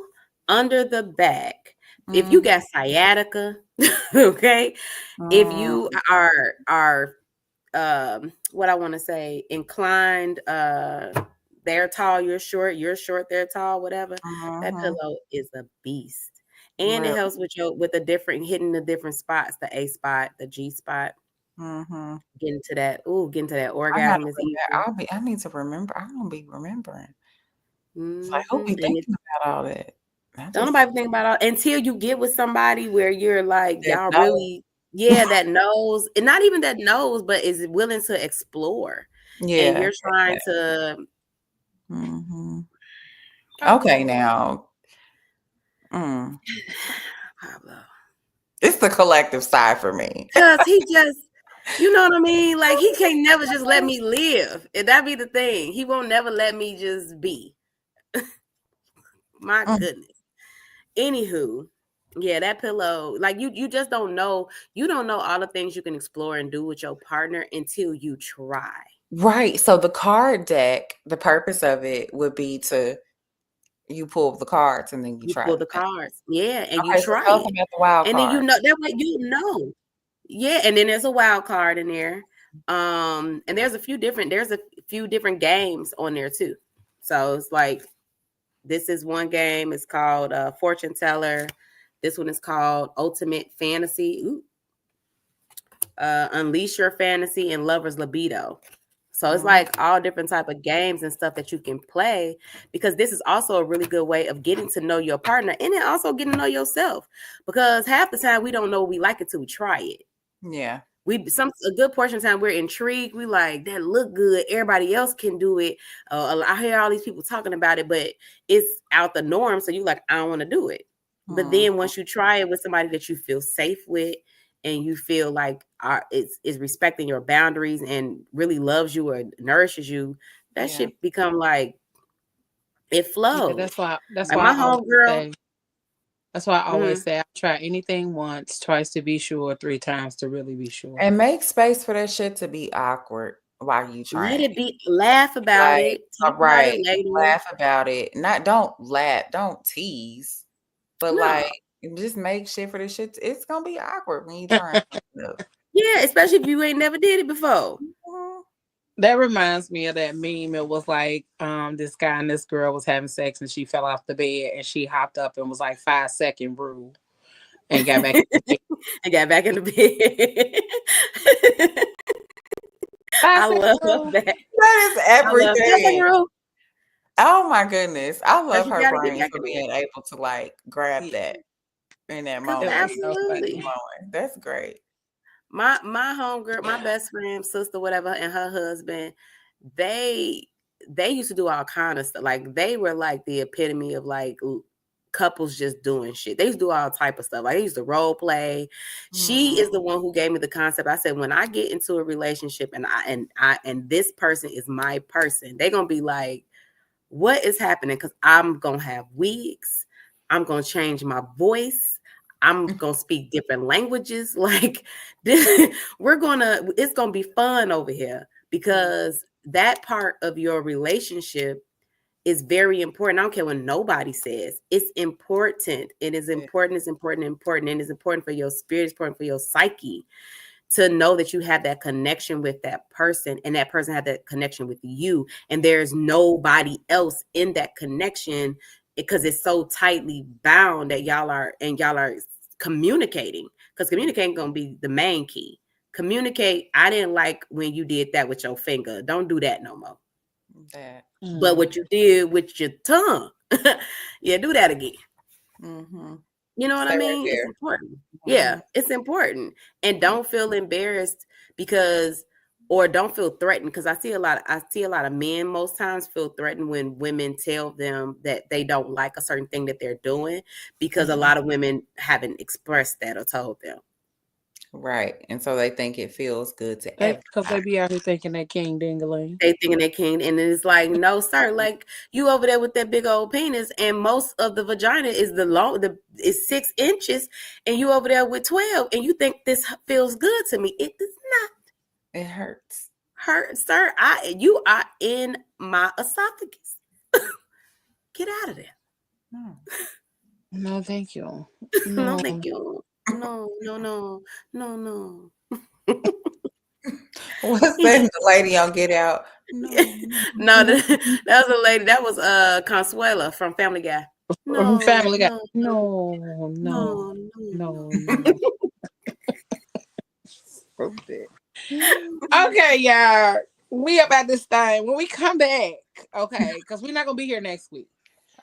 [SPEAKER 8] under the back. If you
[SPEAKER 4] Mm,
[SPEAKER 8] got sciatica, okay. If you are what I want to say, inclined, they're tall, you're short, they're tall, whatever. That
[SPEAKER 4] mhm.
[SPEAKER 8] pillow is a beast. And it
[SPEAKER 4] Really.
[SPEAKER 8] helps with the different hitting the different spots, the A spot, the G spot,
[SPEAKER 4] Mhm.
[SPEAKER 8] getting to that
[SPEAKER 4] I gotta
[SPEAKER 8] orgasm is easy.
[SPEAKER 4] I need to remember. I don't be remembering. It's like, who
[SPEAKER 8] Mm-hmm.
[SPEAKER 4] be
[SPEAKER 8] And
[SPEAKER 4] thinking about all that? I
[SPEAKER 8] don't
[SPEAKER 4] just
[SPEAKER 8] nobody think about it until you get with somebody where you're like,
[SPEAKER 4] that
[SPEAKER 8] y'all
[SPEAKER 4] no.
[SPEAKER 8] really, that knows, and not even that knows, but is willing to explore. And
[SPEAKER 4] Yeah.
[SPEAKER 8] you're trying to
[SPEAKER 4] Mhm.
[SPEAKER 8] Pablo.
[SPEAKER 4] Okay, now. Mm.
[SPEAKER 8] Pablo.
[SPEAKER 4] It's the collective side for me.
[SPEAKER 8] Cause he just, you know what I mean? Like he can't never just let me live. And that be the thing. He won't never let me just be. My
[SPEAKER 4] Mm.
[SPEAKER 8] goodness. Anywho, yeah, that pillow, like you just don't know. You don't know all the things you can explore and do with your partner until you try.
[SPEAKER 4] Right. So the card deck, the purpose of it would be to you pull the cards and then you
[SPEAKER 8] You
[SPEAKER 4] try
[SPEAKER 8] pull
[SPEAKER 4] the
[SPEAKER 8] the
[SPEAKER 4] thing.
[SPEAKER 8] cards. Yeah, and you
[SPEAKER 4] Okay, so
[SPEAKER 8] try
[SPEAKER 4] tell us
[SPEAKER 8] it.
[SPEAKER 4] about the wild
[SPEAKER 8] And then
[SPEAKER 4] card.
[SPEAKER 8] that way you know. Yeah, and then there's a wild card in there. And there's a few different games on there too. So it's like this is one game, it's called Fortune Teller. This one is called Ultimate Fantasy. Unleash Your Fantasy and Lover's Libido. So it's like all different type of games and stuff that you can play, because this is also a really good way of getting to know your partner and then also getting to know yourself, because half the time we don't know we like it till we try it.
[SPEAKER 4] Yeah.
[SPEAKER 8] A good portion of the time we're intrigued. We like that look good. Everybody else can do it. I hear all these people talking about it, but it's out the norm. So you like, I don't want to do it. But then once you try it with somebody that you feel safe with, and you feel like is respecting your boundaries and really loves you or nourishes you, that shit become like it flows.
[SPEAKER 2] Yeah, that's why
[SPEAKER 8] Like my homegirl.
[SPEAKER 2] That's why I always say I try anything once, twice to be sure, 3 times to really be sure.
[SPEAKER 4] And make space for that shit to be awkward while you trying.
[SPEAKER 8] Let it be. Laugh about it. Talk about it later.
[SPEAKER 4] Laugh about it. Don't tease. But
[SPEAKER 8] No.
[SPEAKER 4] like just make shit for the shit. It's gonna be awkward when you try.
[SPEAKER 8] Yeah, especially if you ain't never did it before.
[SPEAKER 2] That reminds me of that meme. It was like this guy and this girl was having sex and she fell off the bed and she hopped up and was like 5-second rule and got back in the bed.
[SPEAKER 8] And got back in the bed. I love that.
[SPEAKER 4] That is everything.
[SPEAKER 8] Rule.
[SPEAKER 4] Oh my goodness. I love
[SPEAKER 8] you
[SPEAKER 4] her
[SPEAKER 8] gotta get
[SPEAKER 4] brain
[SPEAKER 8] back
[SPEAKER 4] for
[SPEAKER 8] in
[SPEAKER 4] being able to like grab that in that moment.
[SPEAKER 8] Absolutely.
[SPEAKER 4] That's great.
[SPEAKER 8] My homegirl, my best friend, sister, whatever, and her husband, they used to do all kind of stuff. Like they were like the epitome of like couples just doing shit. They used to do all type of stuff. Like they used to role play. She is the one who gave me the concept. I said, when I get into a relationship and this person is my person, they're gonna be like, what is happening? Because I'm gonna have wigs. I'm gonna change my voice. I'm gonna speak different languages. Like it's gonna be fun over here because that part of your relationship is very important. I don't care what nobody says. It's important. It is important. It's important. And it's important for your spirit. It's important for your psyche to know that you have that connection with that person and that person had that connection with you. And there's nobody else in that connection because it's so tightly bound that y'all are communicating, because communicating gonna be the main key. Communicate. I didn't like when you did that with your finger. Don't do that no more. But what you did with your tongue, yeah, do that again. You know what I mean? It's important. Yeah, it's important. And don't feel embarrassed or don't feel threatened, because I see a lot of men most times feel threatened when women tell them that they don't like a certain thing that they're doing, because a lot of women haven't expressed that or told them.
[SPEAKER 4] Right. And so they think it feels good to everybody.
[SPEAKER 2] Because they be out here thinking they king dingaling.
[SPEAKER 8] They thinking they king, and it's like, no, sir. Like you over there with that big old penis, and most of the vagina is is 6 inches, and you over there with 12, and you think this feels good to me. It does not.
[SPEAKER 4] It hurts.
[SPEAKER 8] Sir. You are in my esophagus. Get out of there.
[SPEAKER 2] No, thank you.
[SPEAKER 8] No, thank you. No.
[SPEAKER 4] What's that? The lady on Get Out?
[SPEAKER 8] No, that was a lady. That was Consuela from Family Guy.
[SPEAKER 2] No, Family Guy. No. Okay, y'all. We about this thing. When we come back, okay, because we're not gonna be here next week.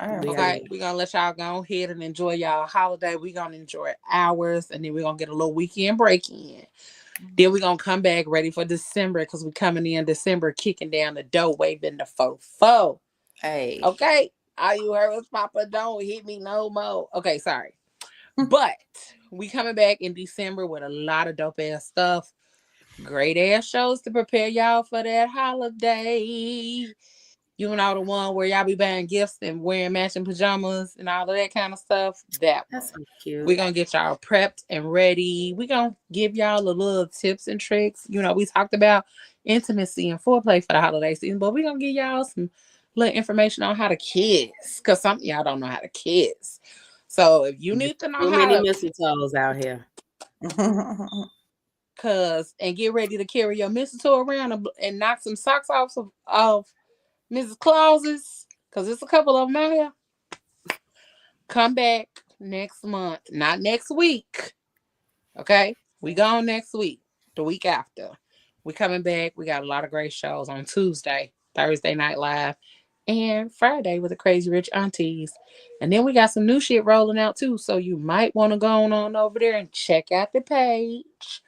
[SPEAKER 2] Okay, we're gonna let y'all go ahead and enjoy y'all holiday. We're gonna enjoy ours, and then we're gonna get a little weekend break in. Then we're gonna come back ready for December, because we're coming in December, kicking down the door, waving the fofo.
[SPEAKER 4] Hey.
[SPEAKER 2] Okay. All you heard was Papa, don't hit me no more. Okay, sorry. But we coming back in December with a lot of dope ass stuff. Great ass shows to prepare y'all for that holiday. You know, the one where y'all be buying gifts and wearing matching pajamas and all of that kind of stuff. That's
[SPEAKER 8] so cute.
[SPEAKER 2] We're going to get y'all prepped and ready. We're going to give y'all a little tips and tricks. You know, we talked about intimacy and foreplay for the holiday season, but we're going to give y'all some little information on how to kiss, because some of y'all don't know how to kiss. So if you need to know
[SPEAKER 8] too many mistletoes out here.
[SPEAKER 2] And get ready to carry your mistletoe around and knock some socks off of Mrs. Claus's, because there's a couple of them out here. Come back next month, not next week. Okay, we gone next week, the week after. We coming back. We got a lot of great shows on Tuesday, Thursday Night Live, and Friday with the Crazy Rich Aunties. And then we got some new shit rolling out too, so you might want to go on over there and check out the page.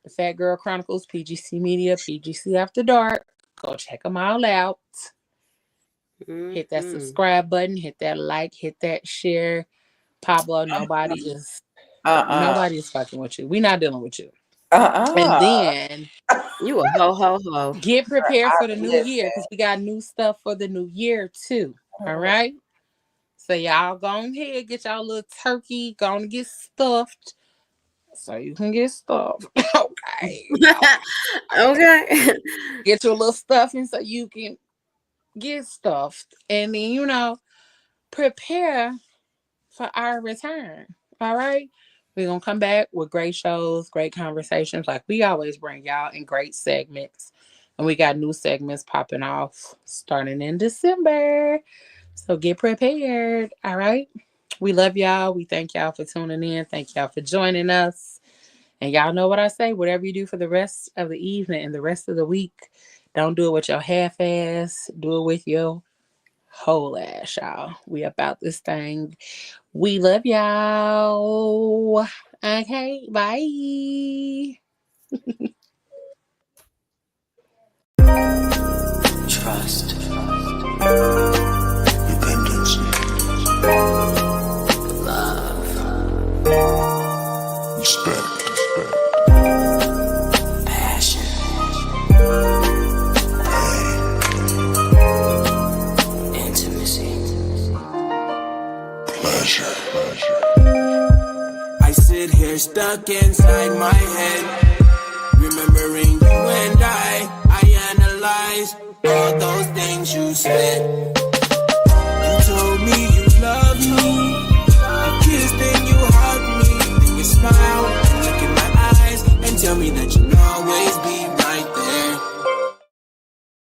[SPEAKER 2] The Fat Girl Chronicles, PGC Media, PGC After Dark. Go check them all out. Hit that subscribe button, hit that like, hit that share. Pablo, nobody is fucking with you. We're not dealing with you. And then
[SPEAKER 8] you a ho.
[SPEAKER 2] Get prepared for the new year, because we got new stuff for the new year too. All right. So y'all go ahead, get y'all little turkey, go on and get stuffed. So you can get stuffed. Okay.
[SPEAKER 8] Okay.
[SPEAKER 2] Get your little stuffing so you can get stuffed. And then, prepare for our return. All right. We're going to come back with great shows, great conversations like we always bring y'all, in great segments. And we got new segments popping off starting in December. So get prepared. All right. We love y'all. We thank y'all for tuning in. Thank y'all for joining us. And y'all know what I say. Whatever you do for the rest of the evening and the rest of the week, don't do it with your half ass. Do it with your whole ass, y'all. We about this thing. We love y'all. Okay, bye.
[SPEAKER 1] Trust. Dependency. Love. Respect. Passion. Pain. Intimacy. Pleasure. I sit here stuck inside my head, remembering you and I analyze all those things you said.